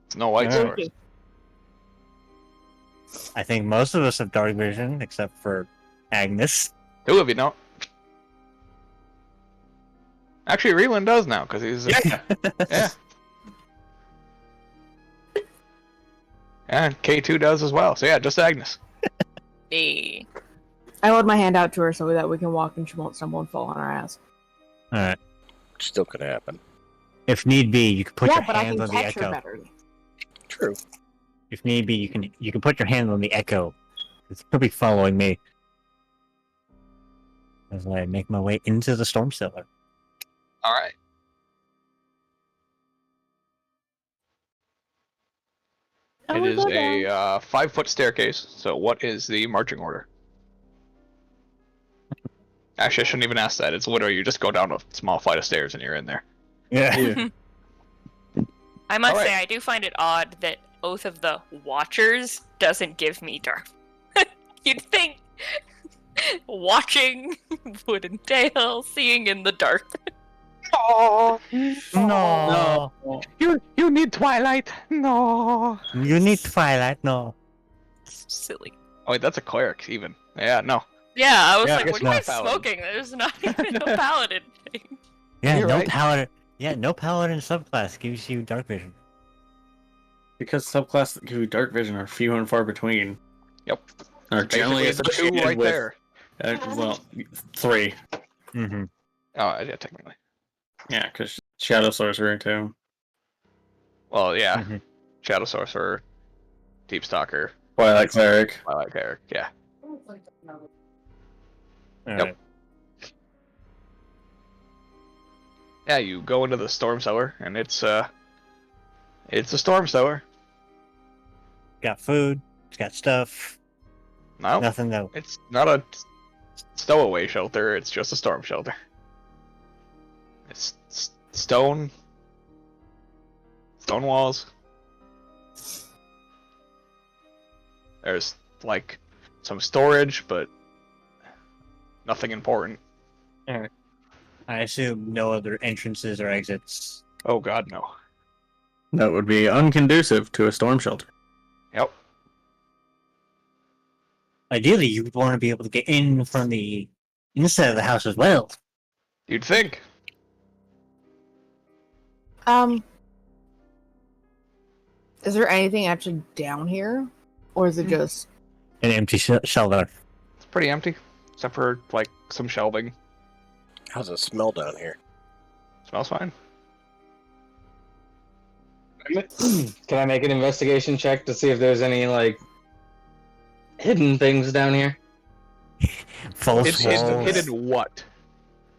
There's no light Alright. source. I think most of us have dark vision, except for Agnes. 2 of you don't. Actually, Reland does now because he's Yeah. yeah. And K2 does as well. So yeah, just Agnes. Hey. I hold my hand out to her so that we can walk and she won't stumble and fall on our ass. Alright. Still could happen. If need be, you can put yeah, your but I hands can on the catch her echo. better. True. If need be, you can put your hand on the echo. She'll be following me as I make my way into the storm cellar. All right. It is a 5-foot staircase. So what is the marching order? Actually, I shouldn't even ask that. It's literally you just go down a small flight of stairs and you're in there. Yeah. I must Alright. say, I do find it odd that Oath of the Watchers doesn't give me dark. You'd think watching would entail seeing in the dark. Oh No. You need twilight. No. You need twilight. No. Silly. Oh wait, that's a cleric even. Yeah, no. Yeah, I was Yeah, I like, guess what are you guys not paladin. smoking? There's not even a paladin thing. Yeah, You're no right. paladin. Yeah, no paladin subclass gives you dark vision. Because subclasses that give you dark vision are few and far between. Yep. Are generally Basically, it's 2 associated right with, there. Well, 3. Mm-hmm. Oh yeah, technically. Yeah, because Shadow Sorcerer too. Well, yeah. Mhm. Shadow Sorcerer, Deep Stalker, Twilight Cleric. Twilight Cleric. Yeah. Alright. Yeah, you go into the storm cellar, and it's a storm cellar. Got food. It's got stuff. No, Nothing though. it's not a stowaway shelter. It's just a storm shelter. It's stone walls. There's like some storage, but nothing important. I assume no other entrances or exits. Oh God, no. That would be unconducive to a storm shelter. Yep. Ideally, you would want to be able to get in from the inside of the house as well. You'd think. Is there anything actually down here? Or is it just... An empty shelter. It's pretty empty, except for like some shelving. How's it smell down here? Smells fine. Can I make an investigation check to see if there's any like hidden things down here? False It's walls. hidden what?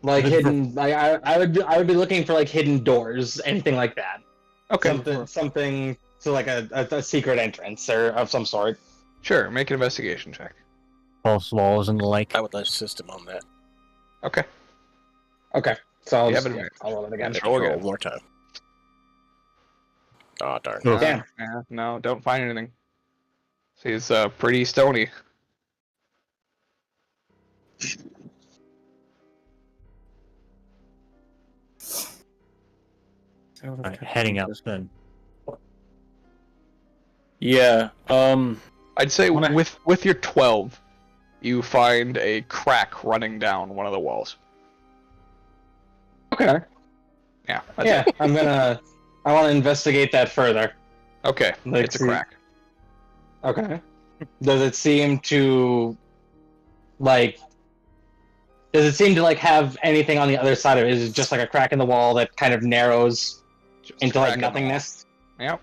Like hidden, like I would be looking for like hidden doors, anything like that. Okay. Something to like a secret entrance or of some sort. Sure. Make an investigation check. False walls and the like. I would assist him on that. Okay. Okay, so I'll, You just, have yeah, I'll roll it again. advantage. Roll Roll one again. more time. Oh, darn. Damn. No, don't find anything. She's pretty stony. Alright, heading up then. Yeah. I'd say When I- with your 12, you find a crack running down one of the walls. Okay. Yeah. That's Yeah, it. I want to investigate that further. Okay. Like, It's a crack. Okay. Does it seem to like? Does it seem to like have anything on the other side of it? Is it just like a crack in the wall that kind of narrows Just a into crack like in the wall. nothingness? Yep.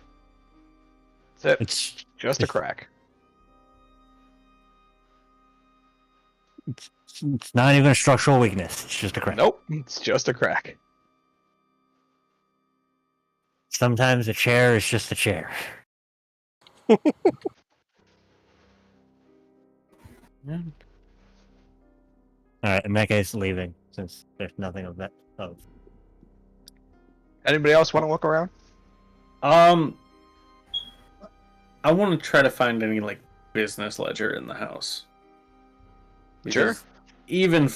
That's it. It's Just a crack. it's not even a structural weakness. It's just a crack. Nope. It's just a crack. Sometimes a chair is just a chair. Alright, Mecha is leaving since there's nothing of that of. Anybody else want to look around? I want to try to find any like business ledger in the house. Sure. Because even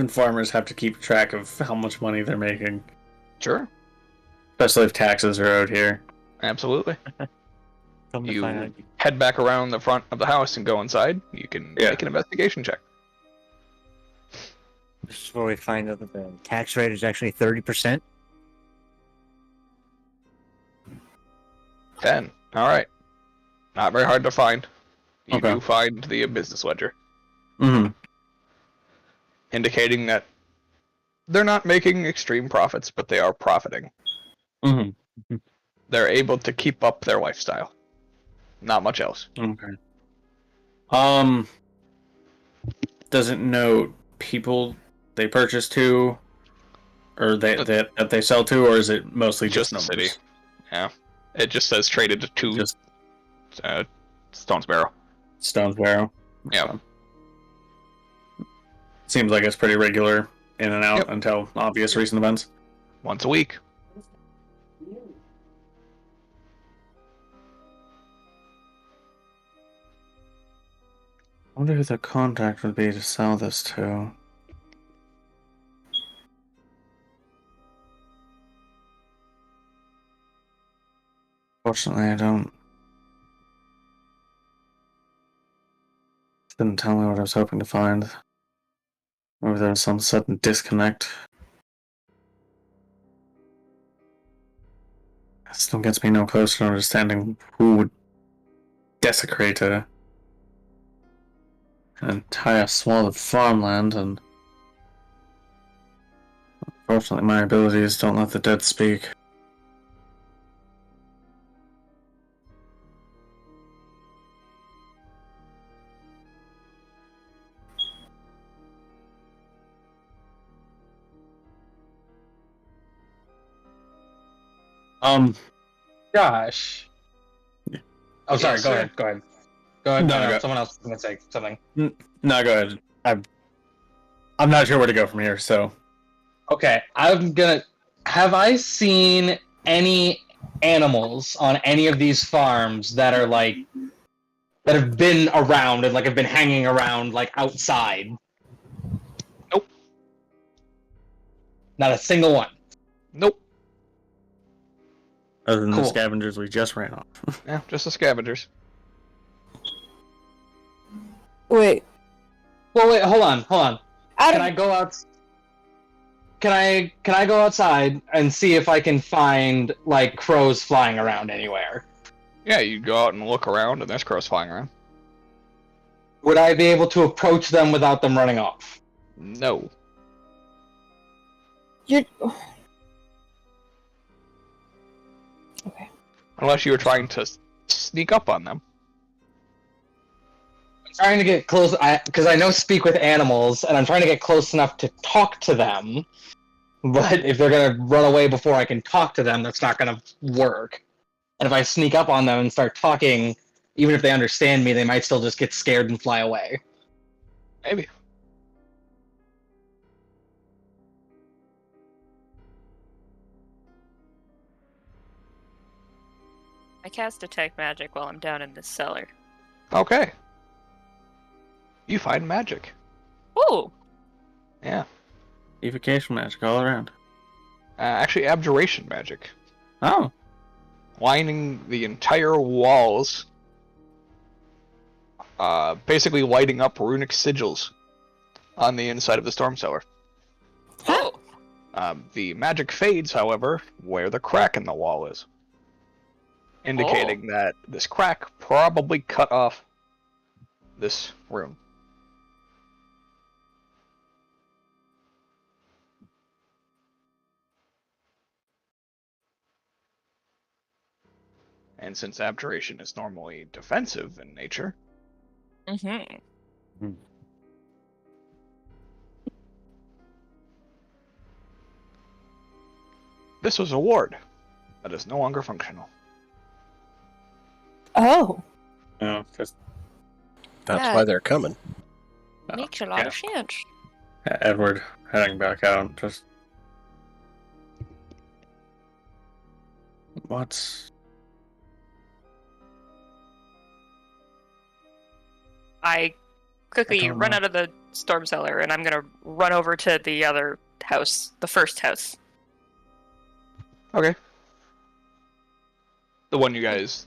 farmers have to keep track of how much money they're making, Sure. especially if taxes are owed here. Absolutely. Come to You find out. head back around the front of the house and go inside. You can Yeah. make an investigation check. This is where we find out that the tax rate is actually 30%. 10. All right. Not very hard to find. You Okay. do find the business ledger, Mm-hmm. indicating that they're not making extreme profits, but they are profiting. Mm-hmm. They're able to keep up their lifestyle. Not much else. Okay. Does it note people they purchase to, or that they sell to, or is it mostly just Just the numbers? city. Yeah. It just says traded to Just Stone's Barrow. Stone's Barrow. Yeah. So, seems like it's pretty regular in and out Yep. until obvious recent events. Once a week. I wonder who the contact would be to sell this to. Fortunately, I don't. Didn't tell me what I was hoping to find. Maybe there was some sudden disconnect. That still gets me no closer to understanding who would desecrate an entire swath of farmland, and unfortunately my abilities don't let the dead speak. Josh. Oh, sorry. Yes, Go sir. ahead. Go ahead. Go ahead. No, No, go- someone else is gonna say something. No, go ahead. I'm not sure where to go from here, so. Okay, I'm gonna. Have I seen any animals on any of these farms that are like that have been around and like have been hanging around like outside? Nope. Not a single one. Nope. Other than the Cool. scavengers we just ran off. Yeah, just the scavengers. Wait. Well, wait. Hold on. Out Can of I go out? Can I go outside and see if I can find like crows flying around anywhere? Yeah, you go out and look around, and there's crows flying around. Would I be able to approach them without them running off? No. you're Unless you were trying to sneak up on them. trying to get close, because I know speak with animals, and I'm trying to get close enough to talk to them. But if they're gonna run away before I can talk to them, that's not gonna work. And if I sneak up on them and start talking, even if they understand me, they might still just get scared and fly away. Maybe. I cast Detect Magic while I'm down in this cellar. Okay. You find magic. Ooh! Yeah. Evocation magic all around. Actually, abjuration magic. Oh. Lining the entire walls. Basically lighting up runic sigils on the inside of the storm cellar. Oh! The magic fades, however, where the crack in the wall is. Indicating that this crack probably cut off this room. And since abjuration is normally defensive in nature, this was a ward that is no longer functional. Oh. No, just That's why they're coming. Makes a lot of sense. Edward heading back out. Just what's I quickly run out of the storm cellar, and I'm gonna run over to the other house, the first house. Okay. The one you guys...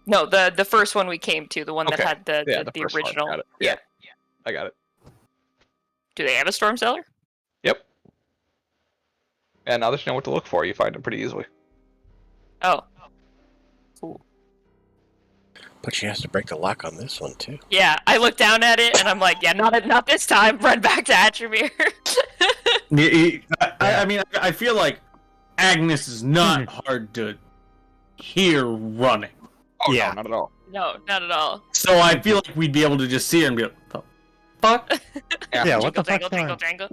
No, the first one we came to, the one that Okay. had the first one. original. Got it. Yeah, I got it. Do they have a storm cellar? Yep. And now that you know what to look for, you find them pretty easily. Oh. Cool. But she has to break the lock on this one, too. Yeah, I look down at it, and I'm like, yeah, not this time. Run back to Atramir. I mean, I feel like Agnes is not hard to hear running. Oh, Yeah. no, not at all. No, not at all. So I feel like we'd be able to just see her and be like, the fuck? Yeah, what the Jangle, fuck's jangle, going jangle.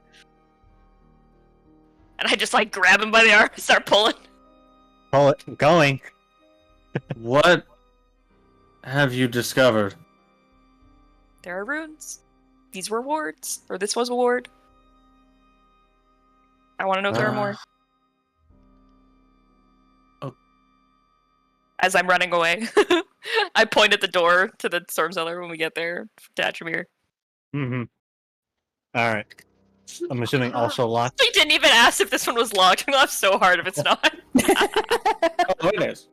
And I just like grab him by the arm and start pulling. Pull it. I'm going. What have you discovered? There are runes. These were wards. Or this was a ward. I want to know if there are more. Oh. As I'm running away, I point at the door to the storm cellar when we get there to Atramir. Mm-hmm. Alright. I'm assuming also locked. We didn't even ask if this one was locked. I'm gonna laugh so hard if it's not. Oh, it is.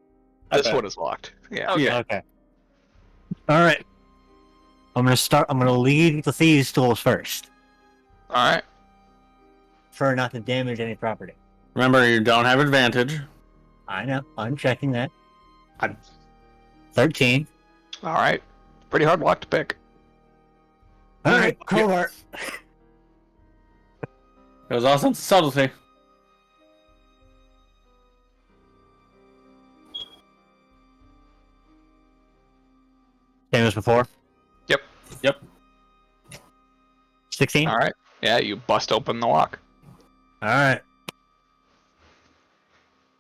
This one is locked. Yeah. Okay. Okay. Alright. I'm gonna lead the thieves' tools first. Alright. For not to damage any property. Remember, you don't have advantage. I know. I'm checking that. I'm 13. Alright. Pretty hard lock to pick. Alright, crowbar. It was awesome subtlety. Same as before. Yep. 16. Alright. Yeah, you bust open the lock. Alright.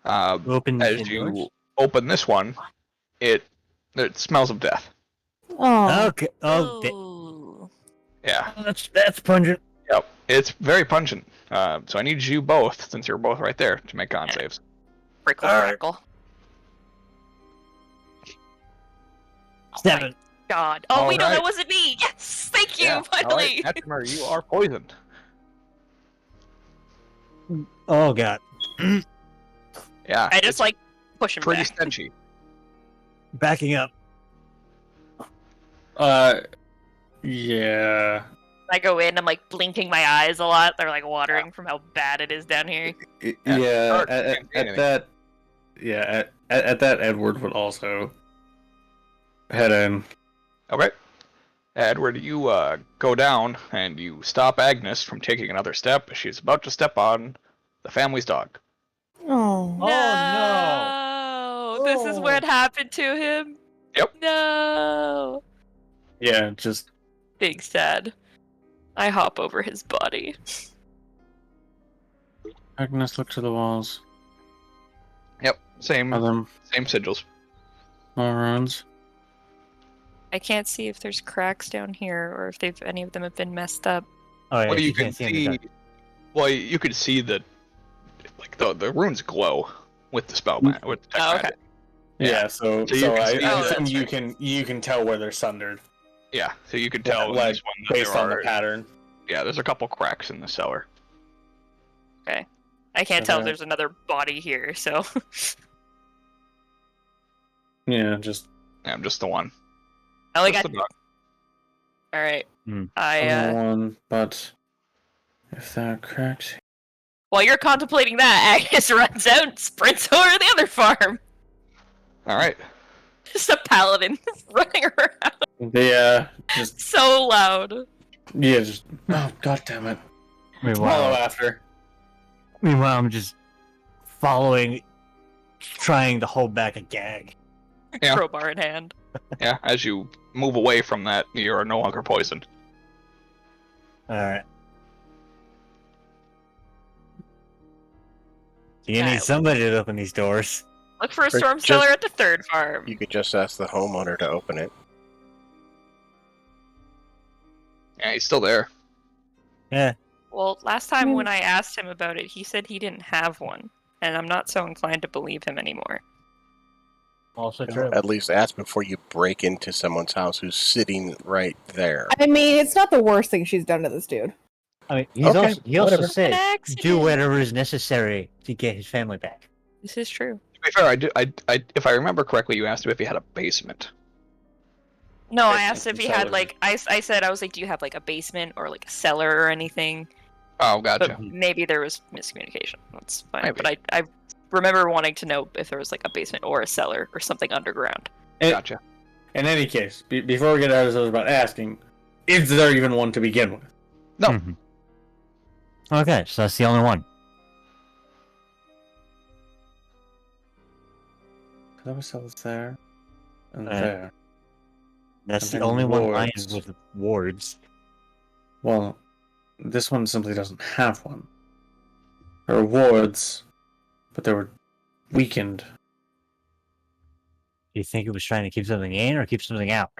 Open As you open this one, it smells of death. Oh. Okay. Ooh. Yeah. That's pungent. Yep. It's very pungent. So I need you both, since you're both right there, to make con saves. Prickle, Alright. prickle. 7. God. Oh, wait, no, Alright. that wasn't me. Yes, thank you. Yeah. Finally. Alright, Atmer, you are poisoned. Oh god. Yeah. I just it's like push him pretty back. stenchy. Backing up. Yeah. I go in. I'm like blinking my eyes a lot. They're like watering from how bad it is down here. Yeah, Hard, at can't see anything. that... Yeah, at that, Edward would also head in. Okay. Edward, you go down and you stop Agnes from taking another step as she's about to step on the family's dog. Oh. No. This is what happened to him. Yep. No. Yeah, just Big sad. I hop over his body. Agnes, look to the walls. Yep, same Are them sigils. more runes? I can't see if there's cracks down here or if any of them have been messed up. Oh yeah, Well, you can can't see. In the dark. well, you can see that, like the runes glow with the spell with detect Oh, okay. magic. Yeah, so So you can I see that. assume That's you can tell where they're sundered. Yeah, so you can tell in like, this one that based there on the are. pattern. Yeah, there's a couple cracks in the cellar. Okay. I can't So tell if there- there's another body here, so. Yeah, just Yeah, just the one. I only Just got. the dog. Alright. Hmm. I, one, but if there are cracks, While you're contemplating that, Agnes runs out and sprints over to the other farm. All right. Just a paladin running around. just So loud. just oh god damn it! Follow Meanwhile, after. I'm just following, trying to hold back a gag. Yeah. Crowbar in hand. Yeah, as you move away from that, you are no longer poisoned. Alright. So you Alright. need somebody to open these doors. Look for a Or storm just- cellar at the third farm. You could just ask the homeowner to open it. Yeah, he's still there. Yeah. Well, last time when I asked him about it, he said he didn't have one. And I'm not so inclined to believe him anymore. Also true. At least ask before you break into someone's house who's sitting right there. I mean, it's not the worst thing she's done to this dude. I mean, he Okay, also whatever. said, An do accident. whatever is necessary to get his family back. This is true. To be fair, if I remember correctly, you asked him if he had a basement. No, I Basement asked if and he had, cellar. like, I said, I was like, do you have, like, a basement or, like, a cellar or anything? Oh, gotcha. But maybe there was miscommunication. That's fine. Maybe. But I remember wanting to know if there was, like, a basement or a cellar or something underground. Gotcha. In any case, before we get out of this about asking, is there even one to begin with? No. Mhm. Okay, so that's the only one. That was cells there, and Uh, there. That's And the then only one lined wards. with wards. Well, this one simply doesn't have one. There are wards, but they were weakened. Do you think it was trying to keep something in or keep something out?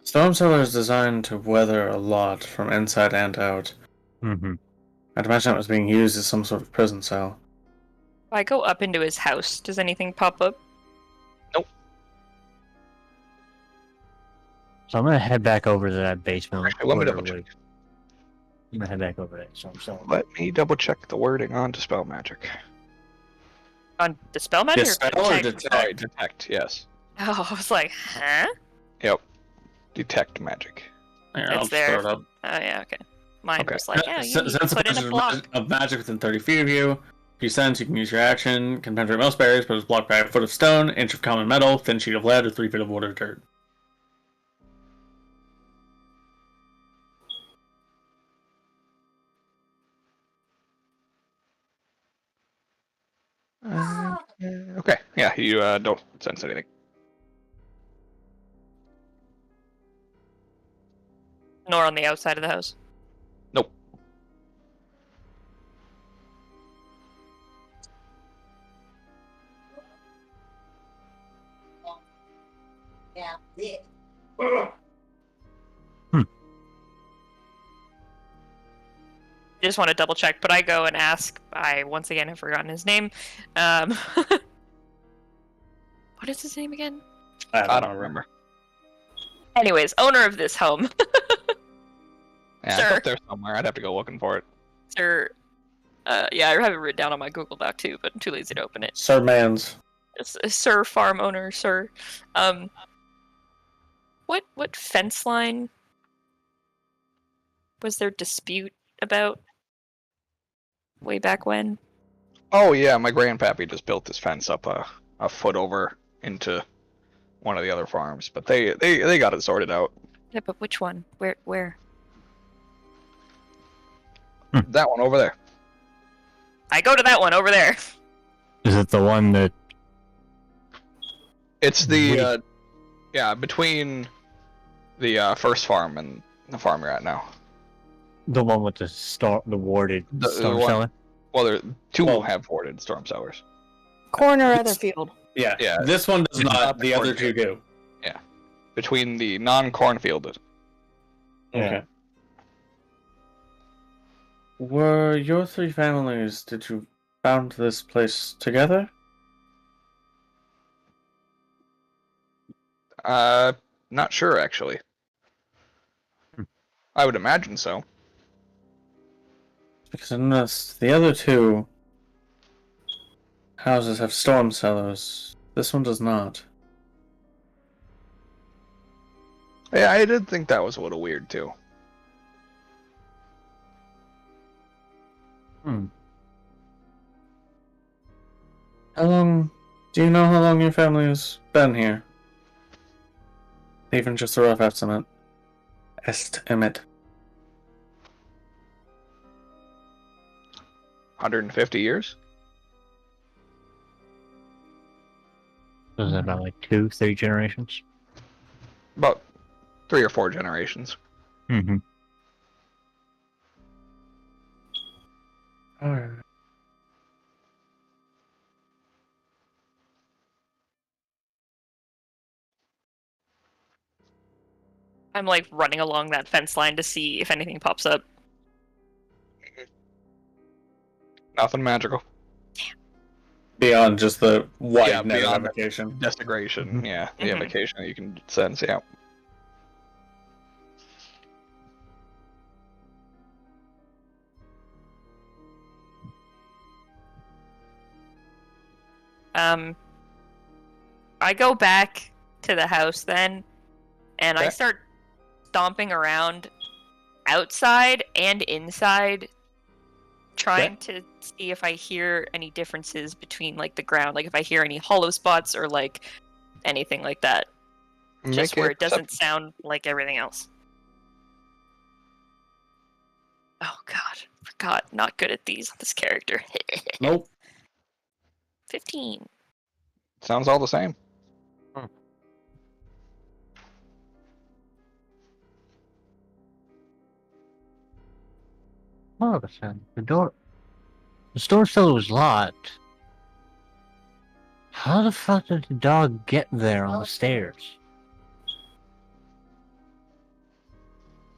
Storm Cellar is designed to weather a lot from inside and out. Mm-hmm. I'd imagine it was being used as some sort of prison cell. If I go up into his house, does anything pop up? So I'm gonna head back over to that basement. Actually, let me where double check. I'm gonna head back over there. So I'm still. Let me double check the wording on Dispel Magic. On Dispel Magic Dispel or or Detect? detect? Sorry, detect, yes. Oh, I was like, huh? Yep. Detect magic. Here, It's I'll just there. throw it up. Oh, yeah, okay. Mine Okay. was like, yeah, you need to Since put in a block. of magic within 30 feet of you. If you sense, you can use your action, can penetrate most barriers, but is blocked by a foot of stone, inch of common metal, thin sheet of lead, or 3 feet of water dirt. Okay, yeah, you don't sense anything. Nor on the outside of the house. Nope. I just want to double check, but I go and ask. I once again have forgotten his name. What is his name again? I don't remember. Anyways, owner of this home, Yeah, Sure. it's up there somewhere. I'd have to go looking for it. Sir. Yeah, I have it written down on my Google Doc too, but I'm too lazy to open it. Sir Mans. Sir farm owner, sir. What fence line was there dispute about way back when? Oh yeah, my grandpappy just built this fence up a foot over into one of the other farms, but they got it sorted out. Yeah, but which one? Where? That one over there. I go to that one over there. Is it the one that? It's the Yeah, between the first farm and the farm you're at now. The one with the warded The storm one- cellar. Well, two Well- have warded storm cellars. Corner other field. Yeah. Yeah. This one does Not not. the The other two cornfield. do. Between the non-cornfield. Okay. Were your three families? Did you found this place together? Not sure actually. I would imagine so. Because unless the other two houses have storm cellars, this one does not. Yeah, I did think that was a little weird too. How long? Do you know how long your family has been here? Even just a rough estimate. 150 years? So is that about like 2-3 generations? About 3 or 4 generations. Mm-hmm. Alright. I'm like running along that fence line to see if anything pops up. Nothing magical. Beyond just the wide Yeah, net beyond evocation. Desecration, yeah. The Mhm. evocation that you can sense, yeah. I go back to the house then, and I Okay. start stomping around outside and inside, trying to see if I hear any differences between like the ground, like if I hear any hollow spots or like anything like that, just where it doesn't sound like everything else. Oh god, forgot. Not good at this character. Nope. 15. Sounds all the same. Oh, the store cellar was locked. How the fuck did the dog get there on the stairs?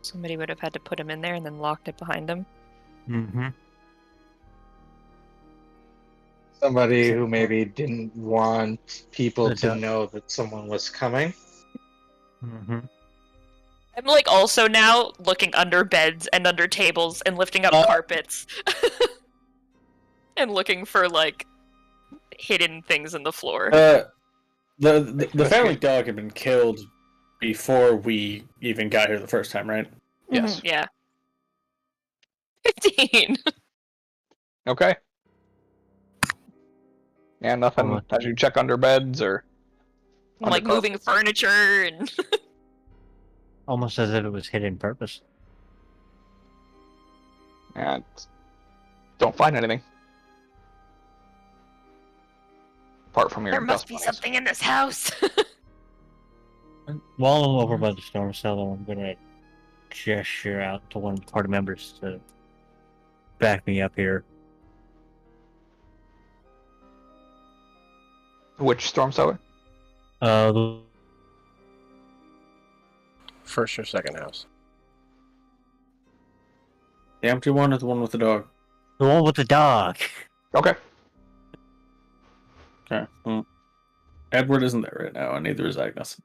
Somebody would have had to put him in there and then locked it behind him. Mm-hmm. Somebody who maybe didn't want people The to duck. know that someone was coming. Mm-hmm. I'm like also now looking under beds and under tables and lifting up carpets. And looking for like hidden things in the floor. The family dog had been killed before we even got here the first time, right? Yes. Yeah. 15. Okay. Yeah, nothing. Alright. As you check under beds or I'm like under moving furniture and Almost as if it was hidden purpose. and don't find anything. Apart from your there must dust be bunnies. something in this house. While I'm over by the storm cellar, I'm gonna gesture out to one of the party members to back me up here. Which storm cellar? The First or second house? The empty one or the one with the dog? one with the dog. Okay. Okay. Well, Edward isn't there right now, and neither is Agnes.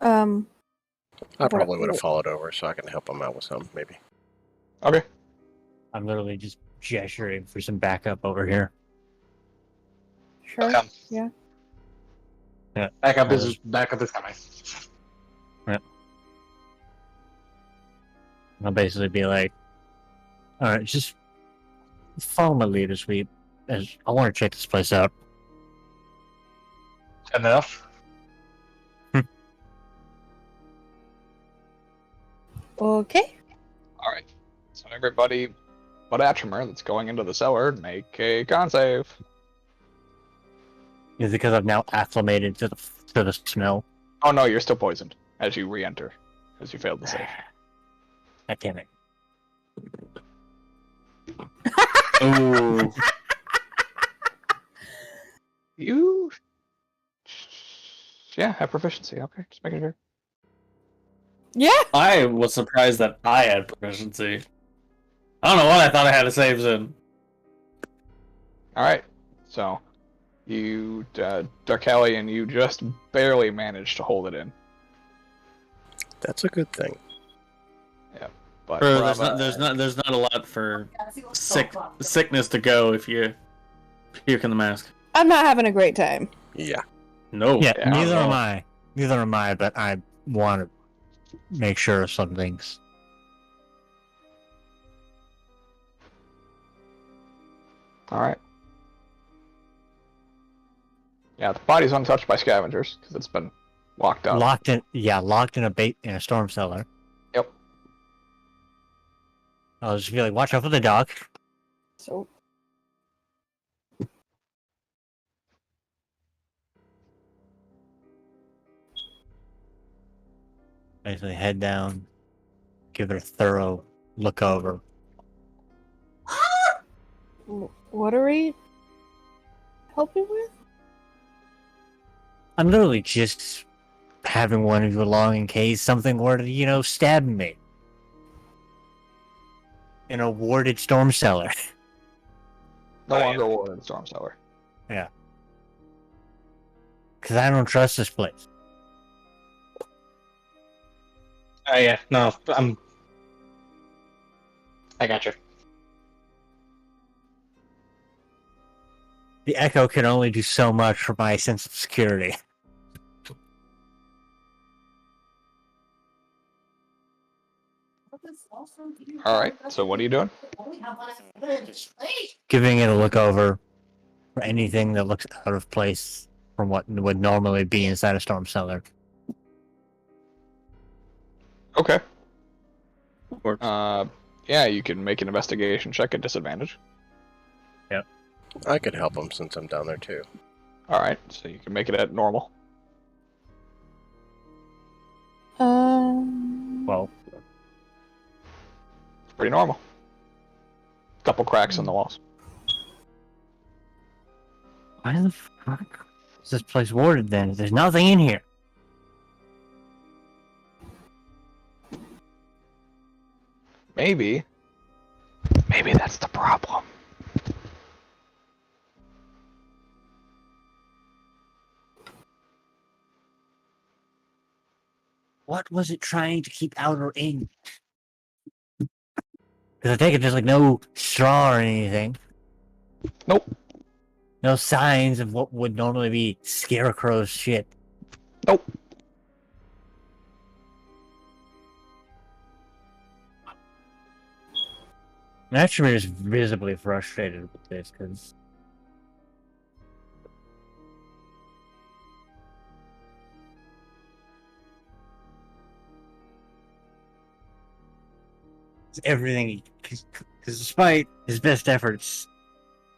I probably would have followed over so I can help him out with some, maybe. Okay. I'm literally just gesturing for some backup over here. Sure. Okay. Yeah. Yeah. Backup is coming. I'll basically be like, alright, just follow my lead as I want to check this place out. Enough. Okay. All right. So everybody, but Atrimer that's going into the cellar, make a con save. Is it because I've now acclimated to the smell? Oh no, you're still poisoned as you re-enter, as you failed to save. God damn it. Ooh. You, yeah, have proficiency. Okay, just making sure. Yeah. I was surprised that I had proficiency. I don't know what I thought I had to save in. All right, so you, Darkalian, you just barely managed to hold it in. That's a good thing. But There's Brava, there's not a lot for sickness to go if you puke in the mask. I'm not having a great time. Yeah. No. Yeah, Yeah, neither no. am I. Neither am I, but I want to make sure of some things. all right. Yeah, the body's untouched by scavengers because it's been locked up. Locked in a bait in a storm cellar. Yep. I'll just be like, watch out for the dog. So Basically head down, give it a thorough look over. what are we helping with? I'm literally just having one of you along in case something were to, stab me. In a warded storm cellar. No longer war in the storm cellar. Because I don't trust this place. Yeah, no, I got you. The echo can only do so much for my sense of security. All right. So what are you doing? Giving it a look over for anything that looks out of place from what would normally be inside a storm cellar. Okay. Works. Yeah, you can make an investigation check at disadvantage. I could help him since I'm down there too. All right. So you can make it at normal. Well, It's pretty normal. Couple cracks in the walls. why the fuck is this place warded then? There's nothing in here. Maybe that's the problem. What was it trying to keep out or in? Because I think it's just like no straw or anything. Nope. No signs of what would normally be Scarecrow shit. Nope. Naturally, is visibly frustrated with this because everything. Because despite his best efforts,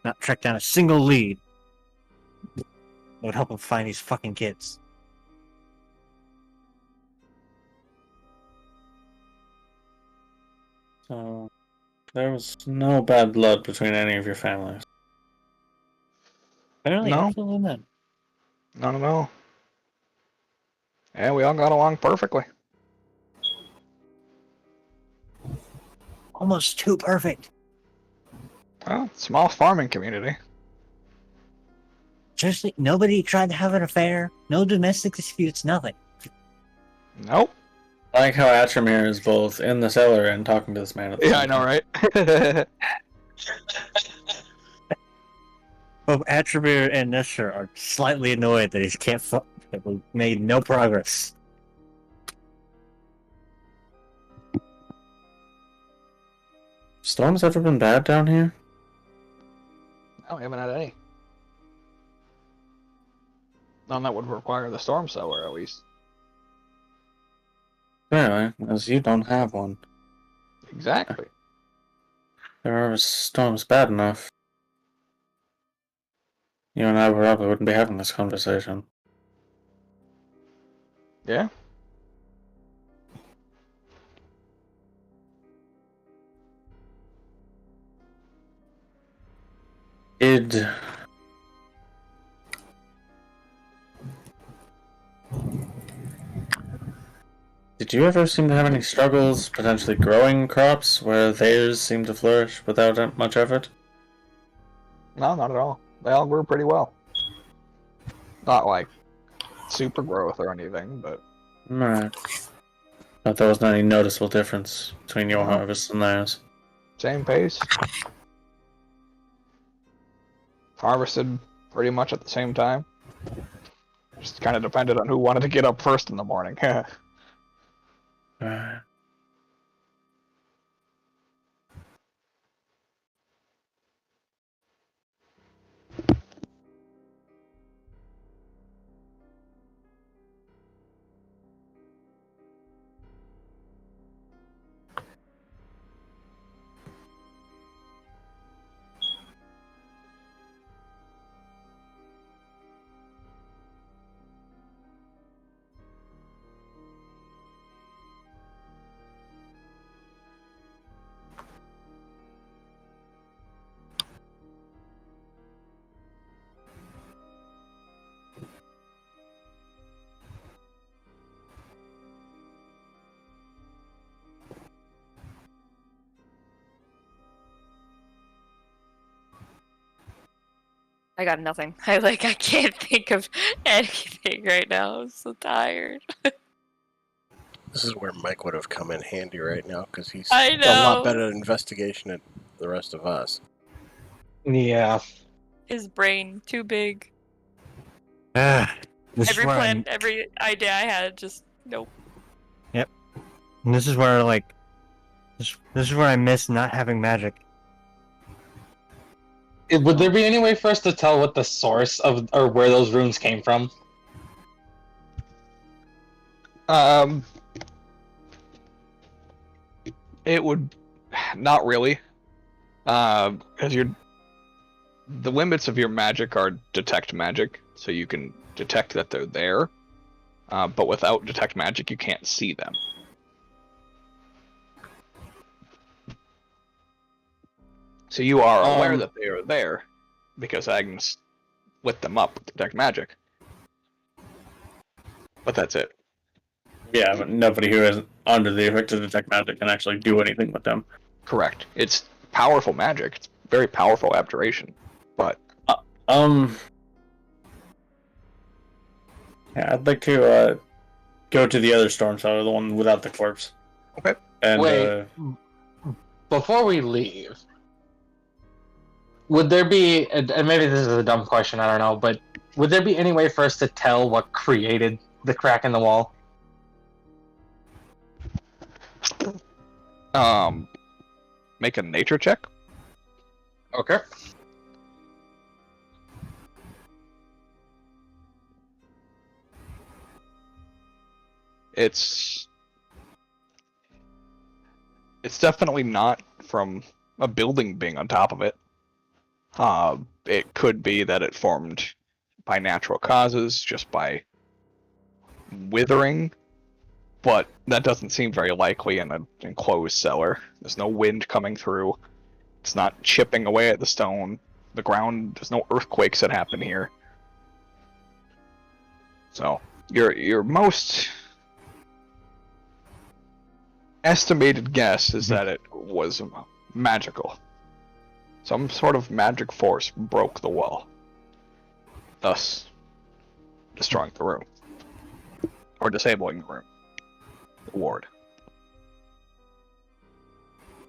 not track down a single lead that would help him find these fucking kids. So there was no bad blood between any of your families. Apparently, No. absolutely none. Not at all. Yeah, we all got along perfectly. Almost too perfect. Well, small farming community. Seriously, nobody tried to have an affair. No domestic disputes. Nothing. Nope. I like how Atramir is both in the cellar and talking to this man at the Yeah, same I know, time. right? Both Attribute and Nestor are slightly annoyed that he can't. That we made no progress. Storm's ever been bad down here? No, we haven't had any. None that would require the storm cellar, at least. Really, as you don't have one. Exactly. There are storms bad enough. You and I probably wouldn't be having this conversation. Yeah. Did you ever seem to have any struggles potentially growing crops where theirs seemed to flourish without much effort? No, not at all. They all grew pretty well. Not like super growth or anything, but Alright. Thought there wasn't any noticeable difference between your No. harvest and theirs. same pace. Harvested pretty much at the same time. Just kind of depended on who wanted to get up first in the morning. Alright. I got nothing. I can't think of anything right now. I'm so tired. This is where Mike would have come in handy right now, because he's I a lot know. better at investigation than the rest of us. Yeah. His brain too big. This Every is where plan, every idea I had, just nope. And this is where this is where I miss not having magic. Would there be any way for us to tell what the source of or where those runes came from? It would not really, because the limits of your magic are detect magic, so you can detect that they're there, but without detect magic, you can't see them. So you are aware that they are there, because Agnes lit them up with detect magic. But that's it. Yeah, but nobody who is under the effect of detect magic can actually do anything with them. Correct. It's powerful magic. It's very powerful abjuration. But yeah, I'd like to go to the other storm cellar, the one without the corpse. Okay. And Wait. Before we leave, would there be, and maybe this is a dumb question, I don't know, but would there be any way for us to tell what created the crack in the wall? Make a nature check. Okay. It's definitely not from a building being on top of it. It could be that it formed by natural causes, just by withering, but that doesn't seem very likely in an enclosed cellar. There's no wind coming through. It's not chipping away at the stone. The ground, there's no earthquakes that happen here. So, your most estimated guess is that it was magical. Some sort of magic force broke the wall, thus destroying the room. Or disabling the room. The ward.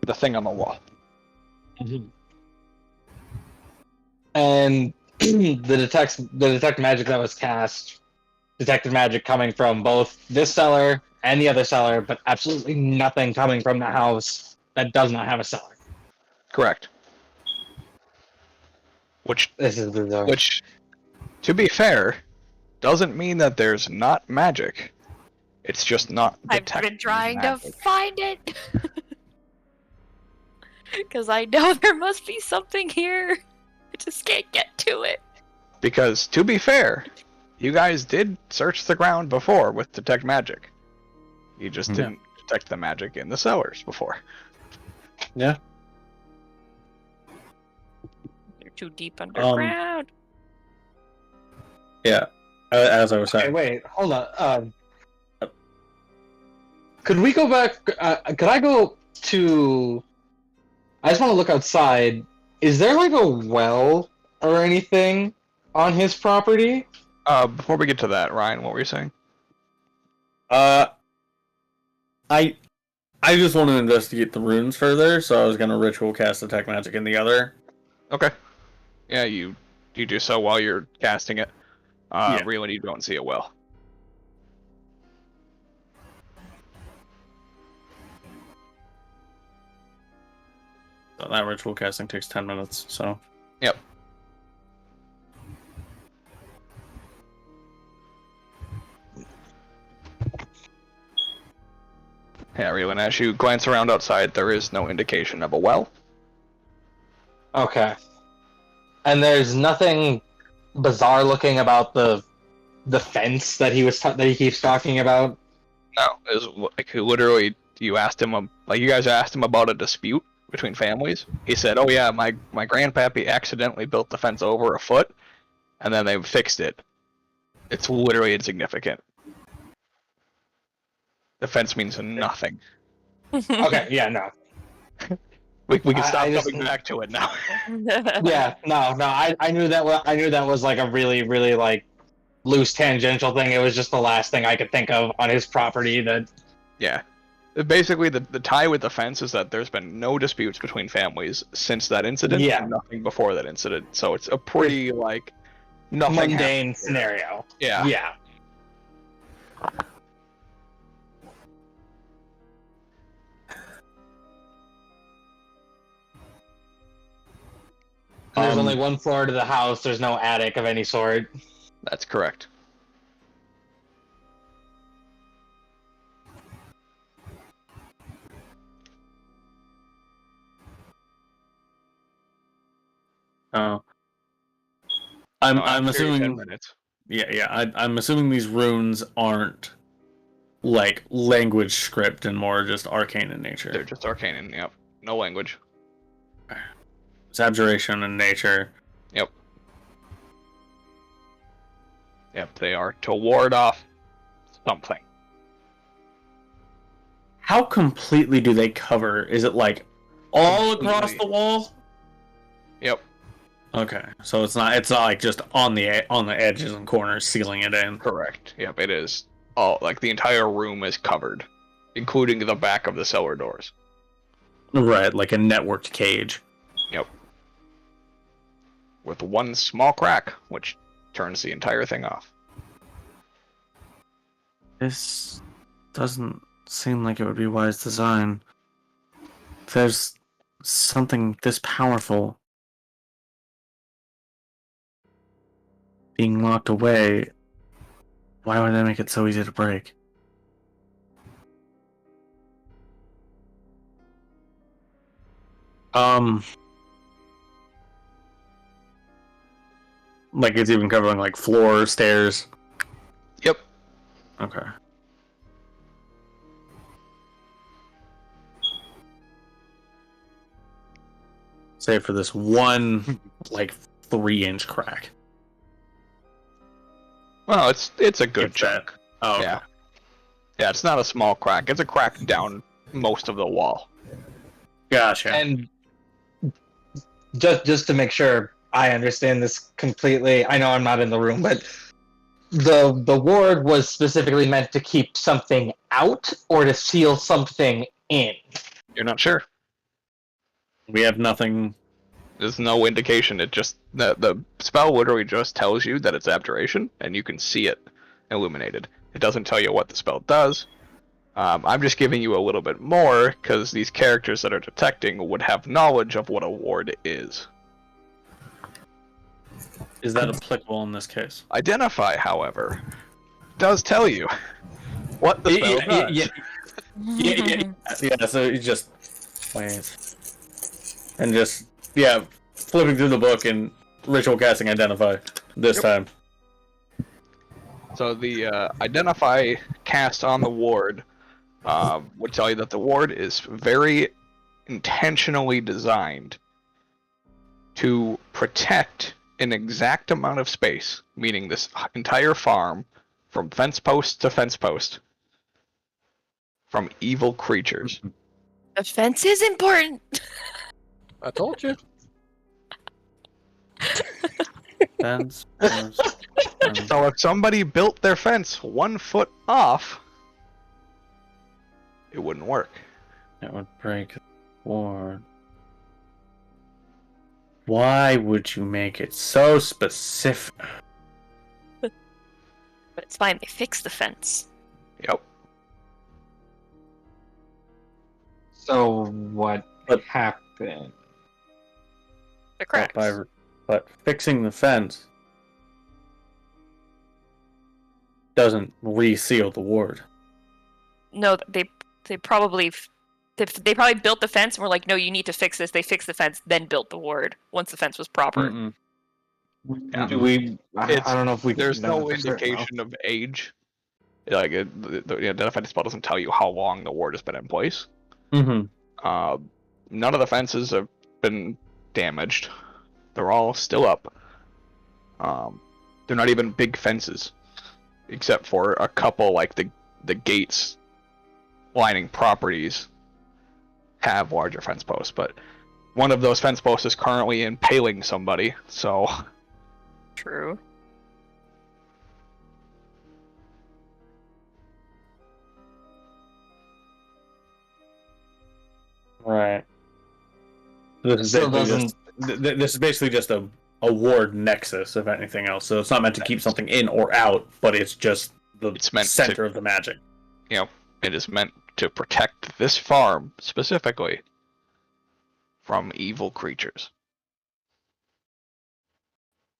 The thing on the wall. And the detect magic that was cast detected magic coming from both this cellar and the other cellar, but absolutely nothing coming from the house that does not have a cellar. Correct. Which, This is bizarre. which, to be fair, doesn't mean that there's not magic. It's just not I've detected been trying magic. to find it. Because I know there must be something here. I just can't get to it. Because, to be fair, You guys did search the ground before with detect magic. You just didn't detect the magic in the cellars before. Yeah. You're too deep underground. Yeah. As I was saying. Okay, wait, hold on. Could we go back? Could I go to? I just want to look outside. Is there like a well or anything on his property? Before we get to that, Ryan, what were you saying? I just want to investigate the runes further, so I was gonna ritual cast detect magic in the other. Okay. Yeah, you do so while you're casting it. Really, you don't see it well. So that ritual casting takes 10 minutes, so... Yep. Yeah, Reelan, as you glance around outside, there is no indication of a well. Okay. And there's nothing bizarre looking about the fence that he keeps talking about. No, is like literally you asked him you guys asked him about a dispute between families. He said, "Oh yeah, my grandpappy accidentally built the fence over a foot, and then they fixed it. It's literally insignificant. The fence means nothing." Okay, yeah, no. We can stop coming back to it now. Yeah, no. I knew that was like a really, really like loose tangential thing. It was just the last thing I could think of on his property that. Yeah. Basically, the tie with the fence is that there's been no disputes between families since that incident. Yeah. And nothing before that incident. So it's a pretty like nothing mundane scenario. Yeah. Yeah. There's only one floor to the house. There's no attic of any sort. That's correct. I'm assuming. 10 minutes. I'm assuming these runes aren't like language script and more just arcane in nature. They're just arcane in, yep. No language. It's abjuration in nature. Yep. Yep, they are to ward off something. How completely do they cover? Is it like all across the wall? Yep. Okay, so it's not like just on the edges and corners sealing it in. Correct. Yep, it is. All like the entire room is covered, including the back of the cellar doors. Right, like a networked cage. Yep. With one small crack, which turns the entire thing off. This doesn't seem like it would be wise design. If there's something this powerful being locked away, why would they make it so easy to break? Like it's even covering like floor, stairs. Yep. Okay. Save for this one, like 3-inch crack. Well, it's a good chunk. Oh, okay. Yeah. Yeah, it's not a small crack. It's a crack down most of the wall. Gotcha. And just to make sure I understand this completely, I know I'm not in the room, but the ward was specifically meant to keep something out or to seal something in. You're not sure. We have nothing. There's no indication. It just the spell literally just tells you that it's abjuration, and you can see it illuminated. It doesn't tell you what the spell does. I'm just giving you a little bit more because these characters that are detecting would have knowledge of what a ward is. Is that applicable in this case? Identify, however, does tell you what the spell does. Yeah, so you just and just flipping through the book and ritual casting identify this time. So the identify cast on the ward would tell you that the ward is very intentionally designed to protect an exact amount of space, meaning this entire farm from fence post to fence post, from evil creatures. The fence is important. I told you. Fence. So if somebody built their fence 1 foot off, it wouldn't work. That would break the ward. Why would you make it so specific? But it's fine. They fixed the fence. Yep. So what happened? The cracks. But fixing the fence doesn't reseal the ward. No, they probably built the fence and were like, no, you need to fix this. They fixed the fence, then built the ward once the fence was proper. Mm-mm. Yeah. Do we? I don't know if we. There's know no for certain, indication of age. Like the identified spell doesn't tell you how long the ward has been in place. Mm-hmm. None of the fences have been damaged. They're all still up. They're not even big fences, except for a couple, like the gates lining properties have larger fence posts, but one of those fence posts is currently impaling somebody, so... True. Right. This is basically just a ward nexus, if anything else. So it's not meant to keep something in or out, but it's just the center of the magic. You know, it is meant to protect this farm specifically from evil creatures.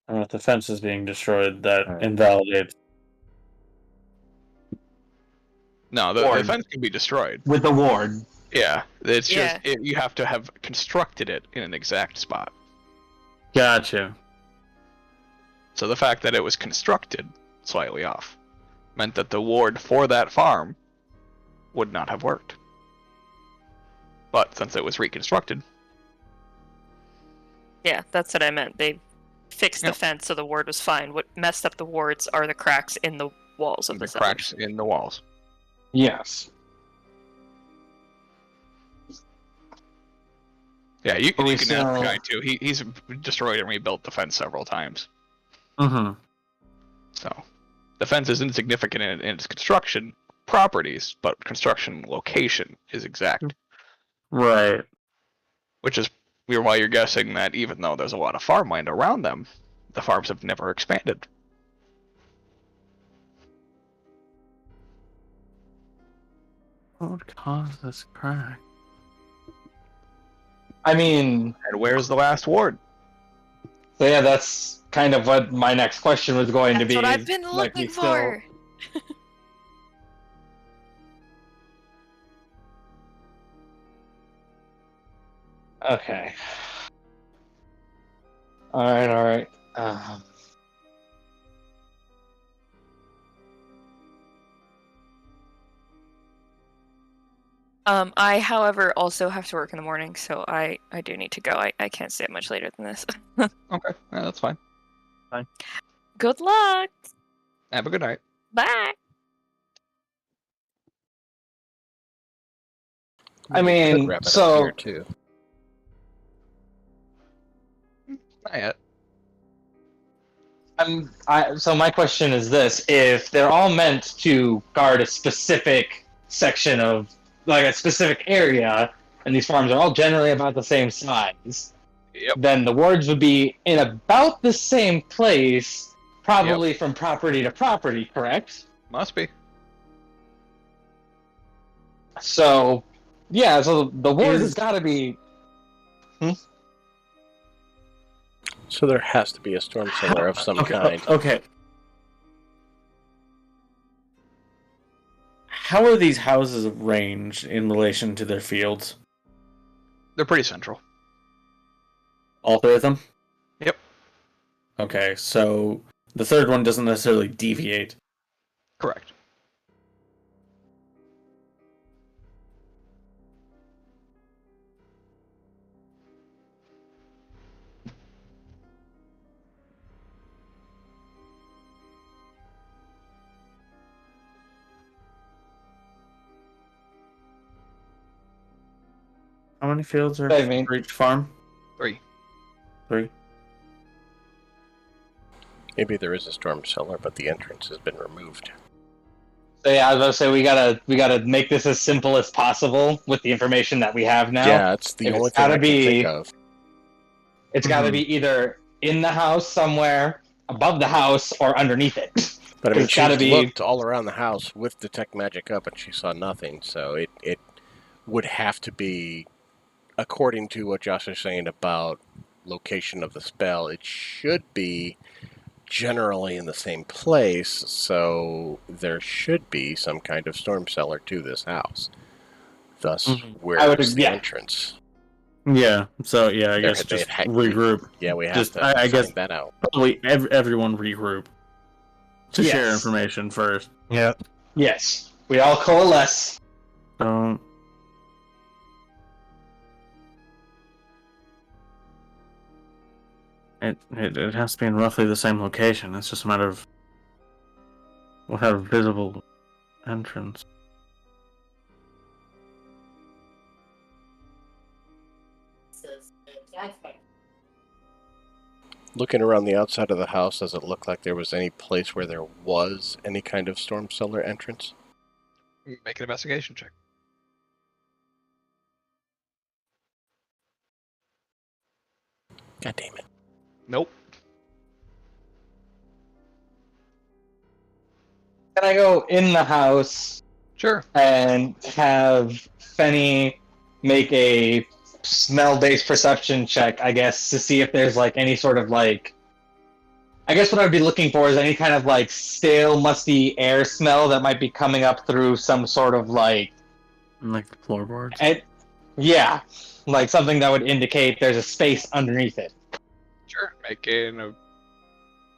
And if the fence is being destroyed, that invalidates. No, the fence can be destroyed. with the ward. Yeah, it's just you have to have constructed it in an exact spot. Gotcha. So the fact that it was constructed slightly off meant that the ward for that farm would not have worked. But since it was reconstructed... Yeah, that's what I meant. They fixed the fence so the ward was fine. What messed up the wards are the cracks in the walls of the cracks in the walls. Yes. Yeah, you can ask the guy too. He's destroyed and rebuilt the fence several times. Mm-hmm. So, the fence is insignificant in its construction properties, but construction location is exact. Right. Which is why you're guessing that even though there's a lot of farmland around them, the farms have never expanded. What would cause this crack? I mean... And where's the last ward? So yeah, that's kind of what my next question was going to be. That's what I've been looking for! Okay. Alright. I, however, also have to work in the morning, so I do need to go. I can't stay up much later than this. Okay, yeah, that's fine. Fine. Good luck! Have a good night. Bye! I mean, so... Here too. Not yet. So my question is this: if they're all meant to guard a specific section of, like a specific area, and these farms are all generally about the same size, then the wards would be in about the same place, probably from property to property, correct? Must be. So, yeah, so the ward has got to be... So there has to be a storm cellar of some kind. Okay. How are these houses arranged in relation to their fields? They're pretty central. All three of them? Yep. Okay, so the third one doesn't necessarily deviate. Correct. How many fields are I mean- for each farm? 3. 3. Maybe there is a storm cellar, but the entrance has been removed. So yeah, I was about to say we gotta make this as simple as possible with the information that we have now. Yeah, it's the If only it's thing I gotta can think be- of. It's got to be either in the house somewhere, above the house, or underneath it. But I mean, It's gotta she be- looked all around the house with detect magic up, and she saw nothing. So it would have to be, according to what Josh is saying about location of the spell, it should be generally in the same place. So there should be some kind of storm cellar to this house. Thus, where I would- is the yeah. entrance? Yeah. So yeah, I guess They just had- regroup. Yeah, we have Just- to I guess- find that out. Probably everyone regroup to share Yes. information first. Yeah. Yes, we all coalesce. Don't. It has to be in roughly the same location. It's just a matter of we'll have a visible entrance. Looking around the outside of the house, does it look like there was any place where there was any kind of storm cellar entrance? Make an investigation check. God damn it. Nope. Can I go in the house Sure. and have Fenny make a smell-based perception check, I guess, to see if there's like any sort of like... I guess what I'd be looking for is any kind of like stale, musty air smell that might be coming up through some sort of like... Like the floorboards. Yeah, like something that would indicate there's a space underneath it. Sure. Make a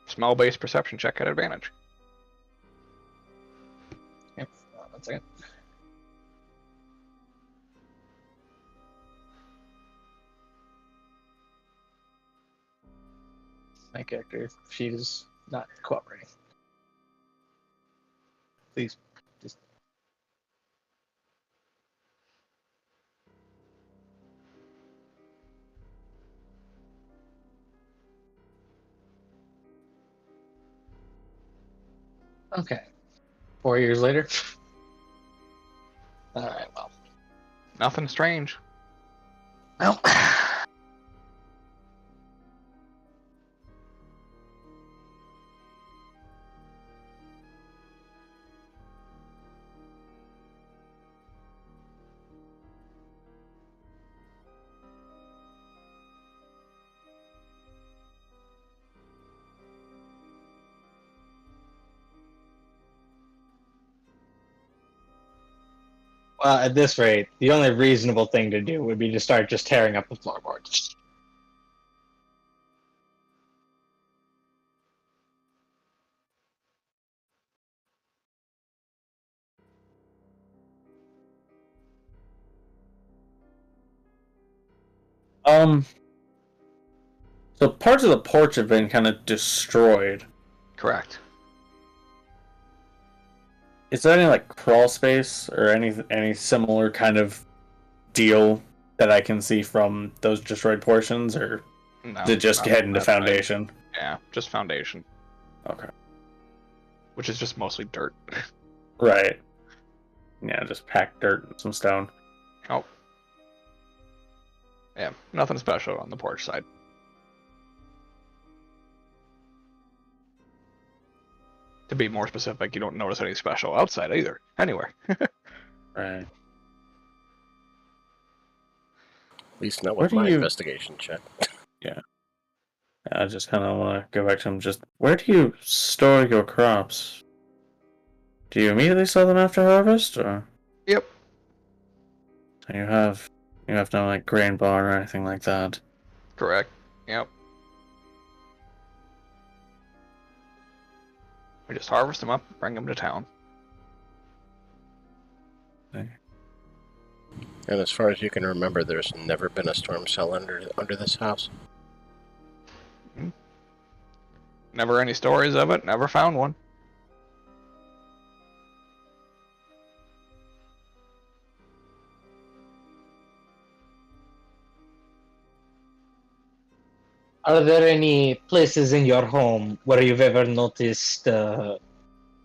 smell-based perception check at advantage. Yep. 1 second. My character sheet is not cooperating. Please, just. Okay. 4 years later. Alright, well. Nothing strange. Well. Well, at this rate, the only reasonable thing to do would be to start just tearing up the floorboards. So parts of the porch have been kind of destroyed. Correct. Is there any like crawl space or any similar kind of deal that I can see from those destroyed portions, or No, did it just not head into that side. foundation? Yeah, just foundation, Okay. which is just mostly dirt. Right. Yeah, just packed dirt and some stone. Oh. Yeah, nothing special on the porch side. To be more specific, you don't notice any special outside either. Anywhere. Right. At least not Where with do my you- investigation check. I just kind of want to go back to him. Just where do you store your crops? Do you immediately sell them after harvest, or Yep. you have no like grain barn or anything like that? Correct. Yep. We just harvest them up, bring them to town. And as far as you can remember, there's never been a storm cell under this house. Never any stories of it. Never found one. Are there any places in your home where you've ever noticed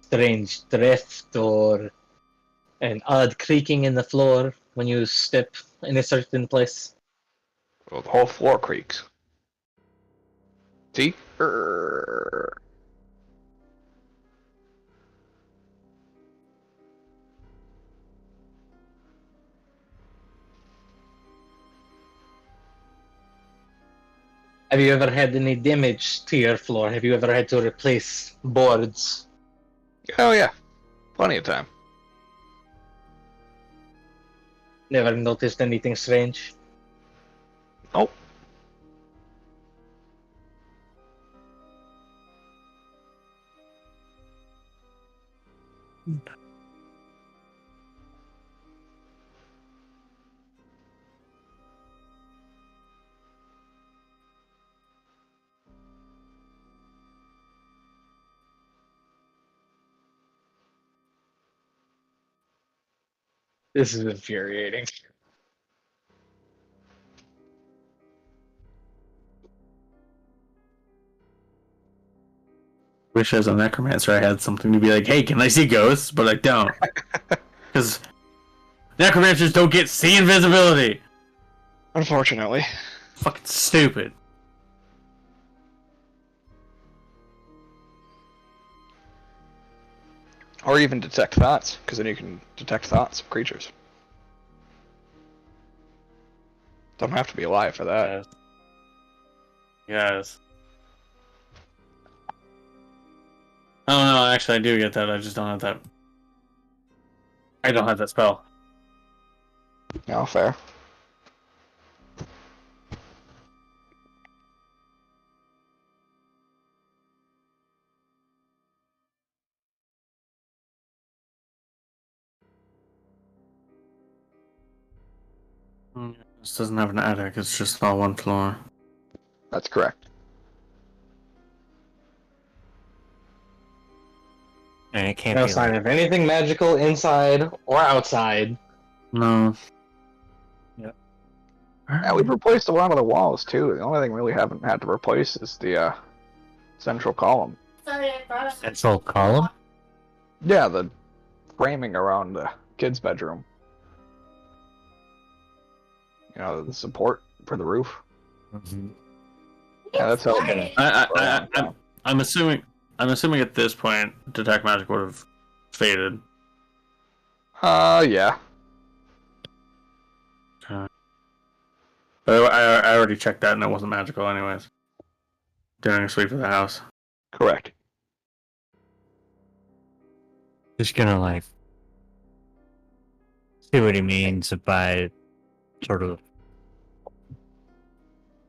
strange drift or an odd creaking in the floor when you step in a certain place? Well, the whole floor creaks. See? Have you ever had any damage to your floor? Have you ever had to replace boards? Oh yeah, plenty of time. Never noticed anything strange? Oh. This is infuriating. Wish as a necromancer I had something to be like, hey, can I see ghosts? But I don't. Because necromancers don't get see invisibility. Unfortunately. Fucking stupid. Or even detect thoughts, because then you can detect thoughts of creatures. Don't have to be alive for that. Yes. Oh no, actually I do get that, I just don't have that. I don't have that spell. No, fair. This doesn't have an attic, it's just all one floor. That's correct. And it can't No be sign like, of anything magical inside or outside. No. Yeah, we've replaced a lot of the walls too. The only thing we really haven't had to replace is the central column. central column? Yeah, the framing around the kid's bedroom. You know, the support for the roof. Mm-hmm. Yeah, that's how. I'm assuming at this point detect magic would have faded. Yeah. But I already checked that and it wasn't magical anyways. Doing a sweep of the house. Correct. Just gonna like see what he means by sort of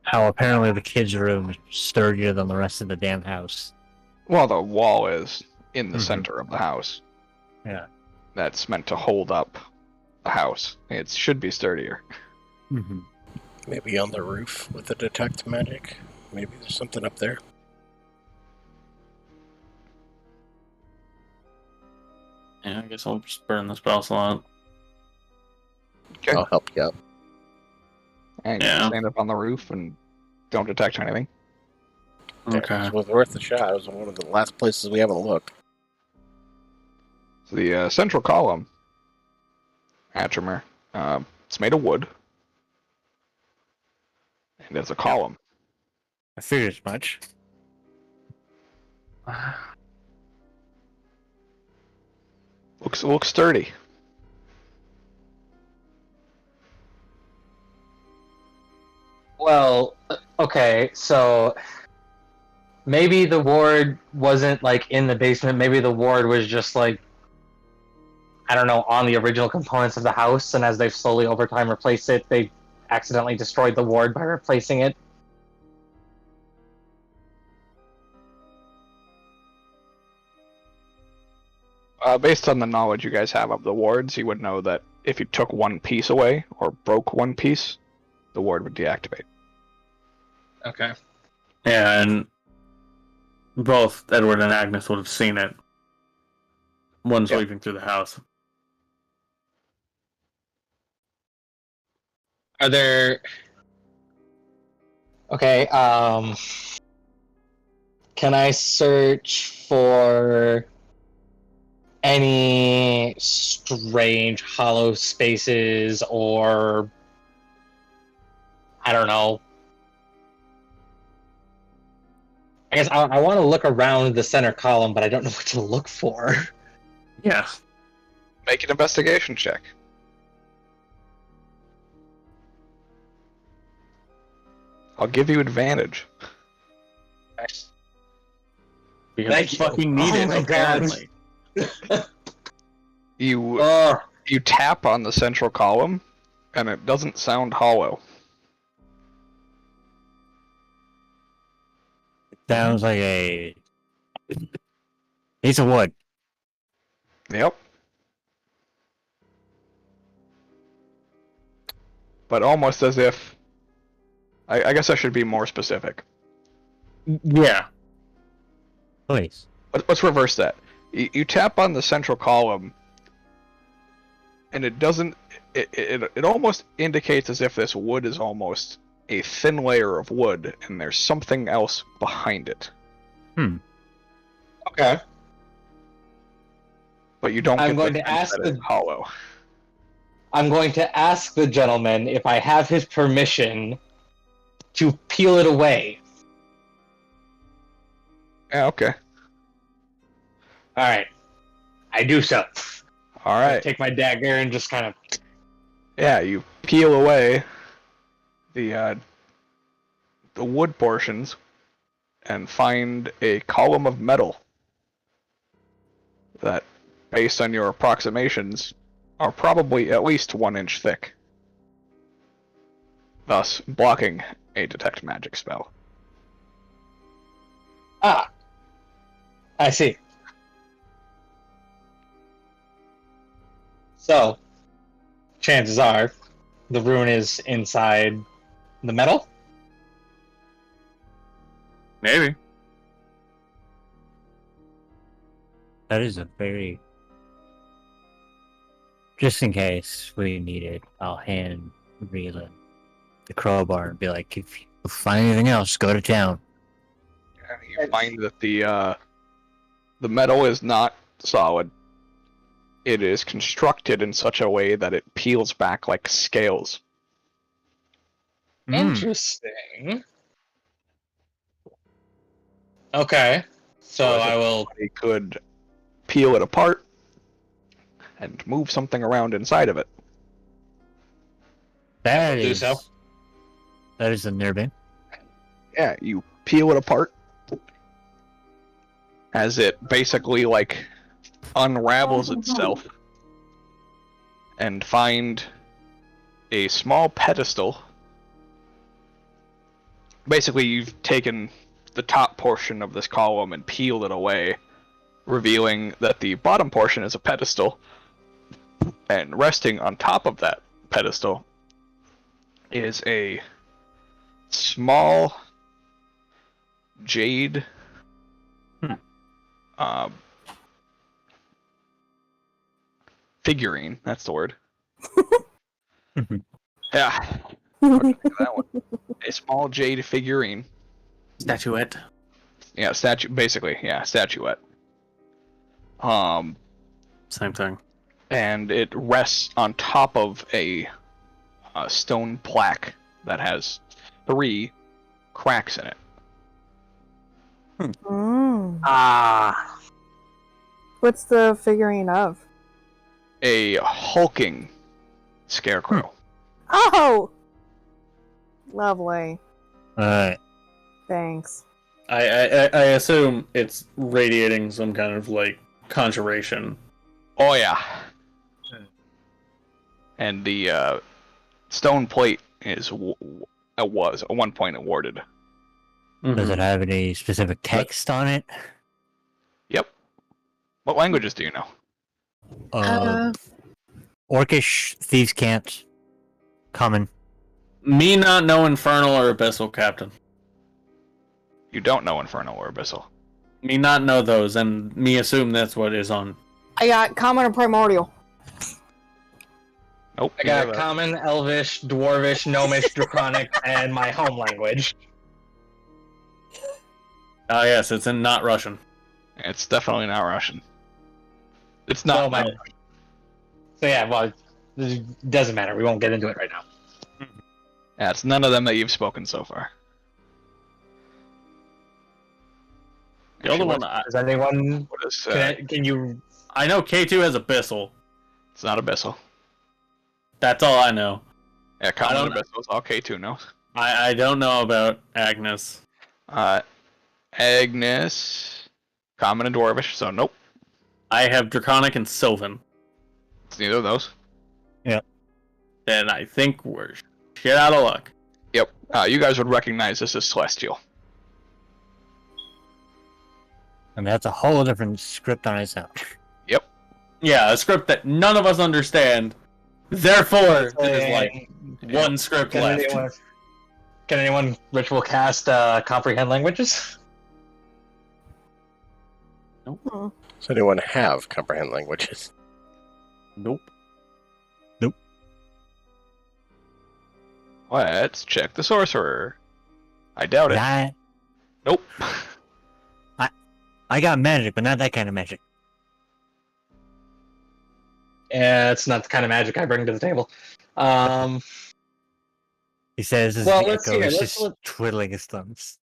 how apparently the kids' room is sturdier than the rest of the damn house. Well, the wall is in the Mhm. center of the house. Yeah. That's meant to hold up the house. It should be sturdier. Mm-hmm. Maybe on the roof with the detect magic. Maybe there's something up there. Yeah, I guess I'll just burn the spell slot. Okay. I'll help you out. And Yeah. you stand up on the roof and don't detect anything. Okay. It was worth the shot. It was one of the last places we haven't looked. So the central column, Attrimer, it's made of wood. And it's a column. I figured as much. Looks sturdy. Well, okay, so maybe the ward wasn't like in the basement. Maybe the ward was just like, I don't know, on the original components of the house, and as they've slowly over time replaced it, they accidentally destroyed the ward by replacing it. Based on the knowledge you guys have of the wards, you would know that if you took one piece away or broke one piece, the ward would deactivate. Okay. Yeah, and both Edward and Agnes would have seen it. One's Yep. leaving through the house. Are there? Okay. Can I search for any strange hollow spaces or I don't know? I guess I want to look around the center column, but I don't know what to look for. Yeah. Make an investigation check. I'll give you advantage. Because Thank you you. fucking need Oh it, my God. apparently. You tap on the central column, and it doesn't sound hollow. Sounds like a piece of wood. Yep. But almost as if... I guess I should be more specific. Yeah. Please. Let's reverse that. You tap on the central column, and it doesn't... It almost indicates as if this wood is almost a thin layer of wood, and there's something else behind it. Okay. But you don't I'm get going the to sense ask that the- it's hollow. I'm going to ask the gentleman if I have his permission to peel it away. Yeah, okay. All right. I do so. Alright. Take my dagger and just kind of... Yeah, you peel away the wood portions and find a column of metal that, based on your approximations, are probably at least 1 inch thick, thus blocking a detect magic spell. Ah! I see. So, chances are, the rune is inside the metal? Maybe. That is a very... Just in case we need it, I'll hand Rila the crowbar and be like, if you find anything else, go to town. You find that the metal is not solid. It is constructed in such a way that it peels back like scales. Interesting. Okay. So I will... Somebody could peel it apart and move something around inside of it. That do is... so. That is unnerving. Yeah, you peel it apart as it basically like unravels itself and find a small pedestal. Basically, you've taken the top portion of this column and peeled it away, revealing that the bottom portion is a pedestal, and resting on top of that pedestal is a small jade figurine. That's the word. Yeah. That one. A small jade figurine. Statuette. Yeah, basically, yeah, statuette. Same thing. And it rests on top of a stone plaque that has 3 cracks in it. Ah. What's the figurine of? A hulking scarecrow. Oh! Lovely. Alright. Thanks. I assume it's radiating some kind of like conjuration. Oh yeah. And the stone plate was at one point awarded. Does it have any specific text on it? Yep. What languages do you know? Orcish thieves' can't. Common. Me not know Infernal or Abyssal, Captain. You don't know Infernal or Abyssal. Me not know those, and me assume that's what is on. I got common or primordial. Nope. I got Common, Elvish, Dwarvish, Gnomish, Draconic, and my home language. Ah, yes, it's in not Russian. It's definitely not Russian. It's not. So yeah, well, it doesn't matter. We won't get into it right now. Yeah, it's none of them that you've spoken so far. The other one, Does anyone? What is? Can you? I know K2 has Abyssal. It's not Abyssal. That's all I know. Yeah, Common and Abyssal is all K2 knows. I don't know about Agnes. Agnes, Common and Dwarvish, so nope. I have Draconic and Sylvan. It's neither of those. Yeah. Then I think we're shit out of luck. Yep. You guys would recognize this as Celestial. I mean, that's a whole different script on its own. Yep. Yeah, a script that none of us understand. Therefore, there's like one script left. Can anyone ritual cast comprehend languages? Does anyone have comprehend languages? Nope. Let's check the sorcerer. I doubt it. Nope. I got magic, but not that kind of magic. Yeah, it's not the kind of magic I bring to the table. He says his echo is just twiddling his thumbs.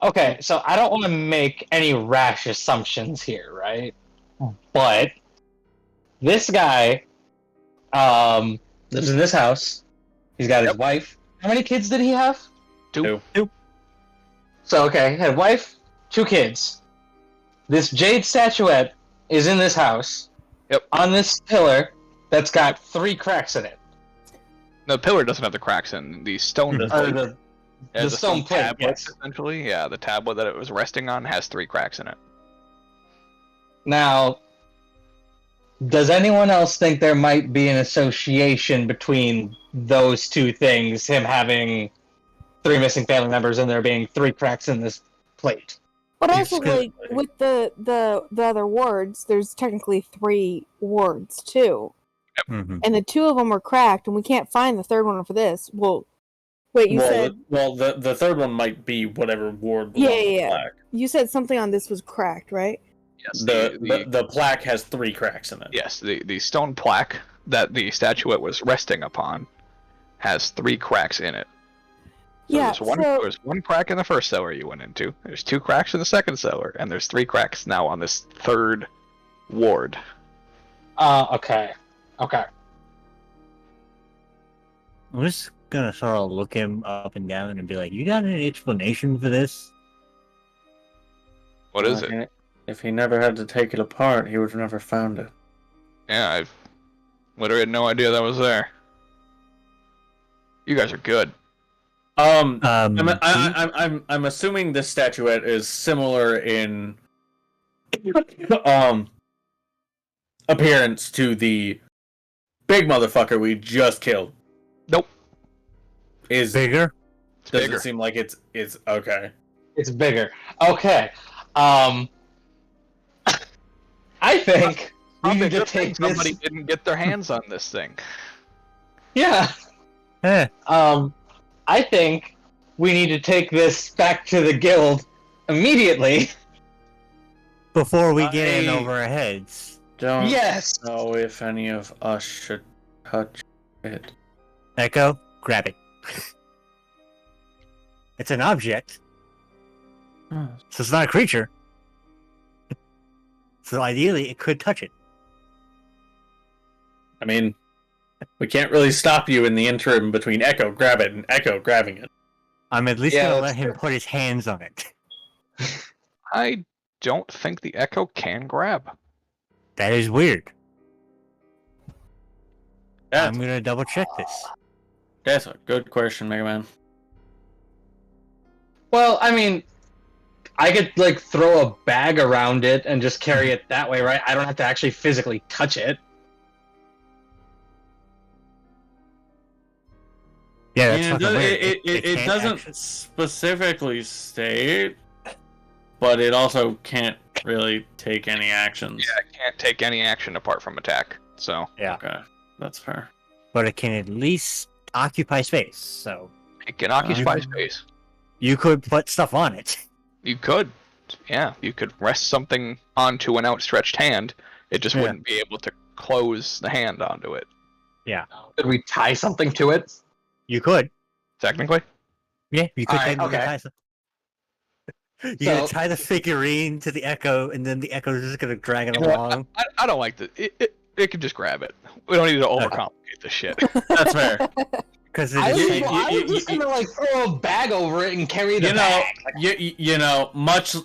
Okay, so I don't want to make any rash assumptions here, right? But this guy lives in this house. He's got his wife. How many kids did he have? Two. So, okay, had a wife, 2 kids. This jade statuette is in this house. Yep. On this pillar that's got 3 cracks in it. The pillar doesn't have the cracks in. The stone The stone plate, tablet, yes. essentially. Yeah, the tablet that it was resting on has 3 cracks in it. Now, does anyone else think there might be an association between those 2 things? Him having 3 missing family members and there being 3 cracks in this plate? But also, like, with the other wards, there's technically 3 wards, too. Mm-hmm. And the 2 of them were cracked, and we can't find the 3rd one for this. Well, wait, you said... the third one might be whatever ward. Yeah. Plaque. You said something on this was cracked, right? Yes. The plaque has 3 cracks in it. Yes, the stone plaque that the statuette was resting upon has 3 cracks in it. So Yeah, there's one crack in the first cellar you went into. There's 2 cracks in the second cellar, and there's 3 cracks now on this 3rd ward. Okay. I'm just gonna sort of look him up and down and be like, "You got any explanation for this?" What is it? If he never had to take it apart, he would have never found it. Yeah, I've literally had no idea that was there. You guys are good. I'm assuming this statuette is similar in appearance to the big motherfucker we just killed. Nope. Is bigger? Does bigger. it seem like it's okay? It's bigger. Okay. I think we need to take this. Somebody didn't get their hands on this thing. Yeah. Eh. I think we need to take this back to the guild immediately. Before we get in over our heads. Don't Yes. know if any of us should touch it. Echo, grab it. It's an object. So it's not a creature. So ideally, it could touch it. I mean, we can't really stop you in the interim between Echo grab it and Echo grabbing it. I'm at least gonna let him put his hands on it. I don't think the Echo can grab. That is weird. That's, I'm gonna double check this. That's a good question, Mega Man. Well, I mean, I could like throw a bag around it and just carry it that way, right? I don't have to actually physically touch it. Yeah, that's Yeah, fucking weird. it can't doesn't actually- specifically state, but it also can't really take any actions. Yeah, it can't take any action apart from attack. So Yeah, Okay, that's fair. but it can at least occupy space. So it can occupy space. you could put stuff on it. You could, yeah, you could rest something onto an outstretched hand. It just Yeah. wouldn't be able to close the hand onto it. Could we tie something to it? You could. Technically, Yeah, you could Alright, technically okay. tie some. You're So- gonna tie the figurine to the Echo, and then the Echo is just gonna drag it You know what? along. I don't like this. It could just grab it. We don't need to overcomplicate this shit. That's fair. Because I was, you- I was just gonna like throw a bag over it and carry the You know, bag. you know, much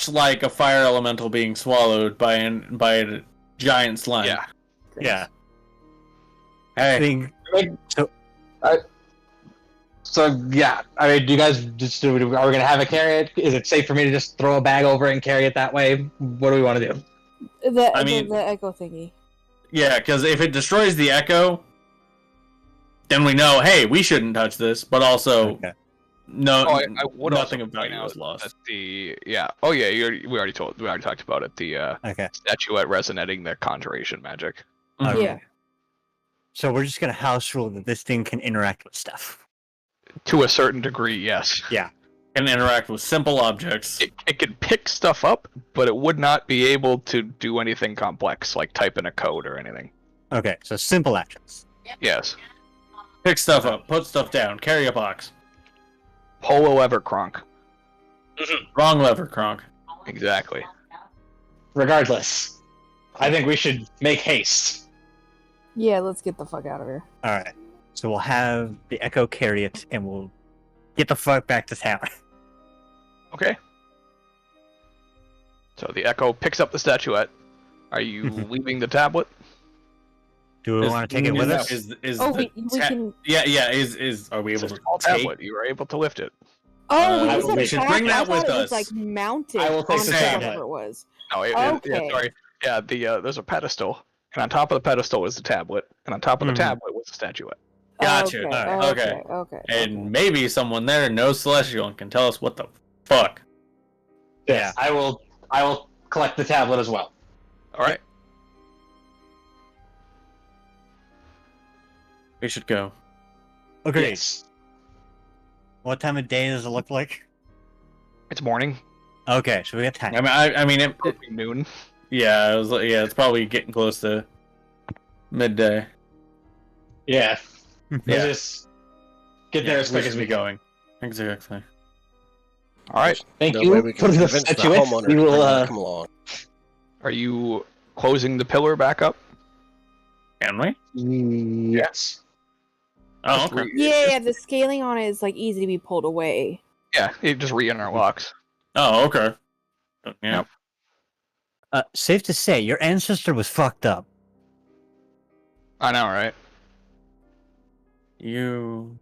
like a fire elemental being swallowed by a giant slime. Yeah. yeah. Hey, Thing. So yeah, I mean, do you guys just are we gonna have it carry it? Is it safe for me to just throw a bag over it and carry it that way? What do we want to do? I mean- the echo thingy. yeah, because if it destroys the echo, then we know, hey, we shouldn't touch this. But also, Okay. no, Oh, I would nothing also of value point was out lost. that Oh yeah, we already talked about it. The Okay. statuette resonating the conjuration magic. Mhm. Okay. Yeah. So we're just gonna house rule that this thing can interact with stuff. To a certain degree, yes. Can interact with simple objects. It can pick stuff up, but it would not be able to do anything complex, like type in a code or anything. Okay, so simple actions. Yes. Pick stuff up, put stuff down, carry a box. Pull a lever, Kronk. Wrong lever, Kronk. Exactly. Regardless, I think we should make haste. Yeah, let's get the fuck out of here. All right. So we'll have the Echo carry it, and we'll get the fuck back to town. Okay. So the Echo picks up the statuette. Are you leaving the tablet? Do we want to take it with us? Oh, we can. Yeah. Are we It's able a to small take? tablet. You were able to lift it. Oh, I you will- said we a should tab- bring that I thought with it was, us. like mounted I will take onto the tablet. whatever it was. No, Okay. yeah, sorry. Yeah, there's a pedestal, and on top of the pedestal is the tablet, and on top of the Mhm. tablet was the statuette. Gotcha. Okay. Alright, Okay. Okay. And maybe someone there knows Celestial and can tell us what the fuck. Yes, I will collect the tablet as well. All right. We should go. Okay. Yes. What time of day does it look like? It's morning. Okay, so we got time. I mean, it, Noon. yeah, it's probably getting close to midday. Yeah. Yeah. Let's just get there as quick as we go. going. Exactly. All right. Thank No you way we for can the convince the statuette. homeowner We to will. come along. Are you closing the pillar back up? Can we? Yes. Oh, Just okay. Yeah, the scaling on it is like easy to be pulled away. Yeah, it just re-interlocks. Oh, okay. Yeah. Yep. Safe to say, your ancestor was fucked up. I know, right? You.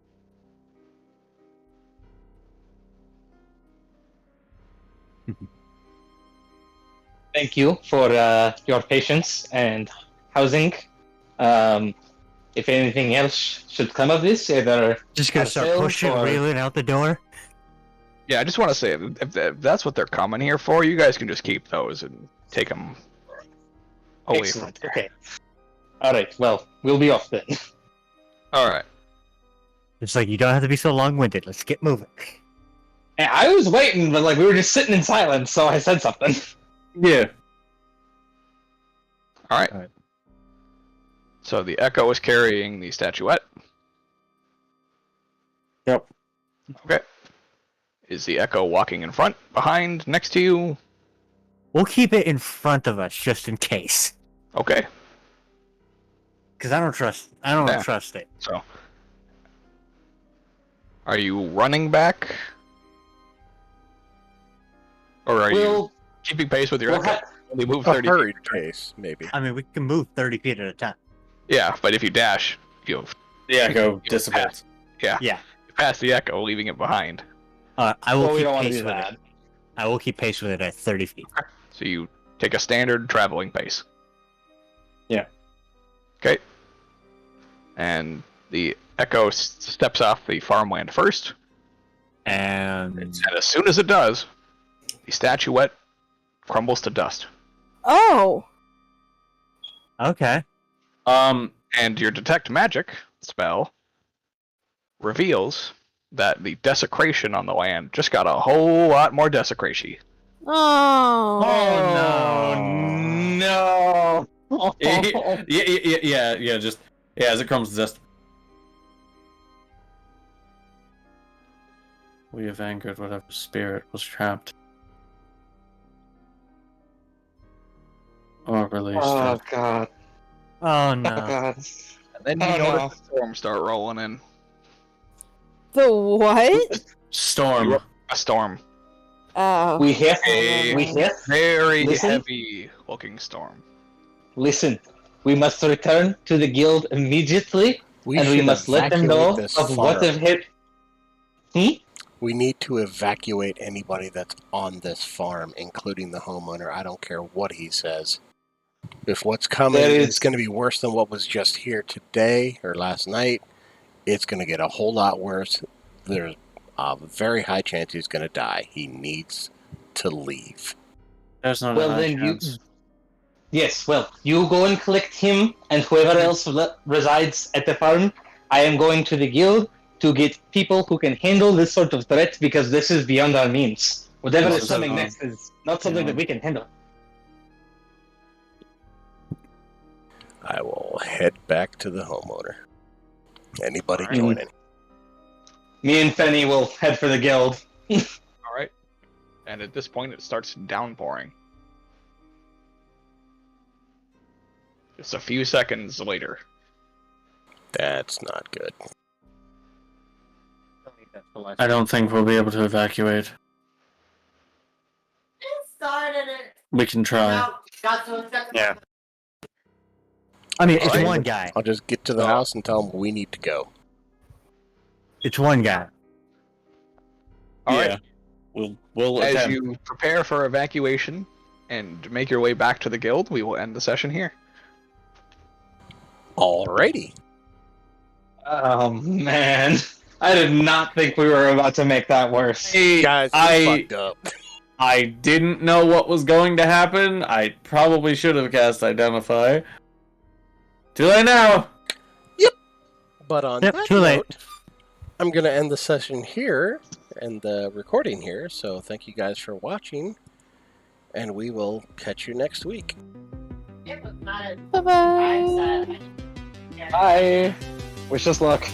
Thank you for your patience and housing. If anything else should come of this, either Just gonna Out of start sales pushing or- Raylan out the door. Yeah, I just want to say, if that's what they're coming here for, you guys can just keep those and take them away excellent. from here. Okay. All right. Well, we'll be off then. All right. It's like you don't have to be so long-winded. Let's get moving. And I was waiting, but like we were just sitting in silence, so I said something. Yeah. All right. All right. So the Echo is carrying the statuette. Yep. Okay. Is the Echo walking in front, behind, next to you? We'll keep it in front of us just in case, Okay. because I don't Yeah. trust it. So, are you running back, or are you We'll, keeping pace with your we'll Echo? ha- Only move A 30 hurried feet. pace, maybe. I mean, we can move 30 feet at a time. Yeah, but if you dash, you'll The echo You'll dissipates. pass the Echo, leaving it behind. I will well, we keep don't want to pace do with that. it. I will keep pace with it at 30 feet. So you take a standard traveling pace. Yeah. Okay. And the echo steps off the farmland first. And as soon as it does, the statuette crumbles to dust. Oh. Okay. And your detect magic spell reveals that the desecration on the land just got a whole lot more desecration. Oh. No. Yeah. Just as it crumbles to dust. We have anchored whatever spirit was trapped. Or released. Oh god. Oh Oh no. god. And then you notice the storm start rolling in. The what? Storm. A storm. Oh. We hit. A We hit. very Listen. heavy looking storm. Listen, we must return to the guild immediately, and we should must let them know evacuate this of what farm. have hit. We need to evacuate anybody that's on this farm, including the homeowner. I don't care what he says. If what's coming is going to be worse than what was just here today or last night, it's going to get a whole lot worse. There's a very high chance he's going to die. He needs to leave. There's not Well, a high then chance. Yes, well, you go and collect him and whoever else resides at the farm. I am going to the guild to get people who can handle this sort of threat because this is beyond our means. Whatever This is is coming a- next is not something that we can handle. I will head back to the homeowner. Anybody Alright. joining? Me and Fenny will head for the guild. Alright. And at this point, it starts downpouring. Just a few seconds later. That's not good. I don't think we'll be able to evacuate. We can try. Yeah. I mean, it's Alright. one guy. I'll just get to the house and tell him we need to go. It's one guy. Alright. We'll As attempt. you prepare for evacuation and make your way back to the guild, we will end the session here. Alrighty. Oh man, I did not think we were about to make that worse. Guys, we fucked up. I didn't know what was going to happen. I probably should have cast Identify. Too late now. But on Yep, that too late. note, I'm going to end the session here and the recording here. So thank you guys for watching, and we will catch you next week. Bye-bye. Bye. Wish us luck.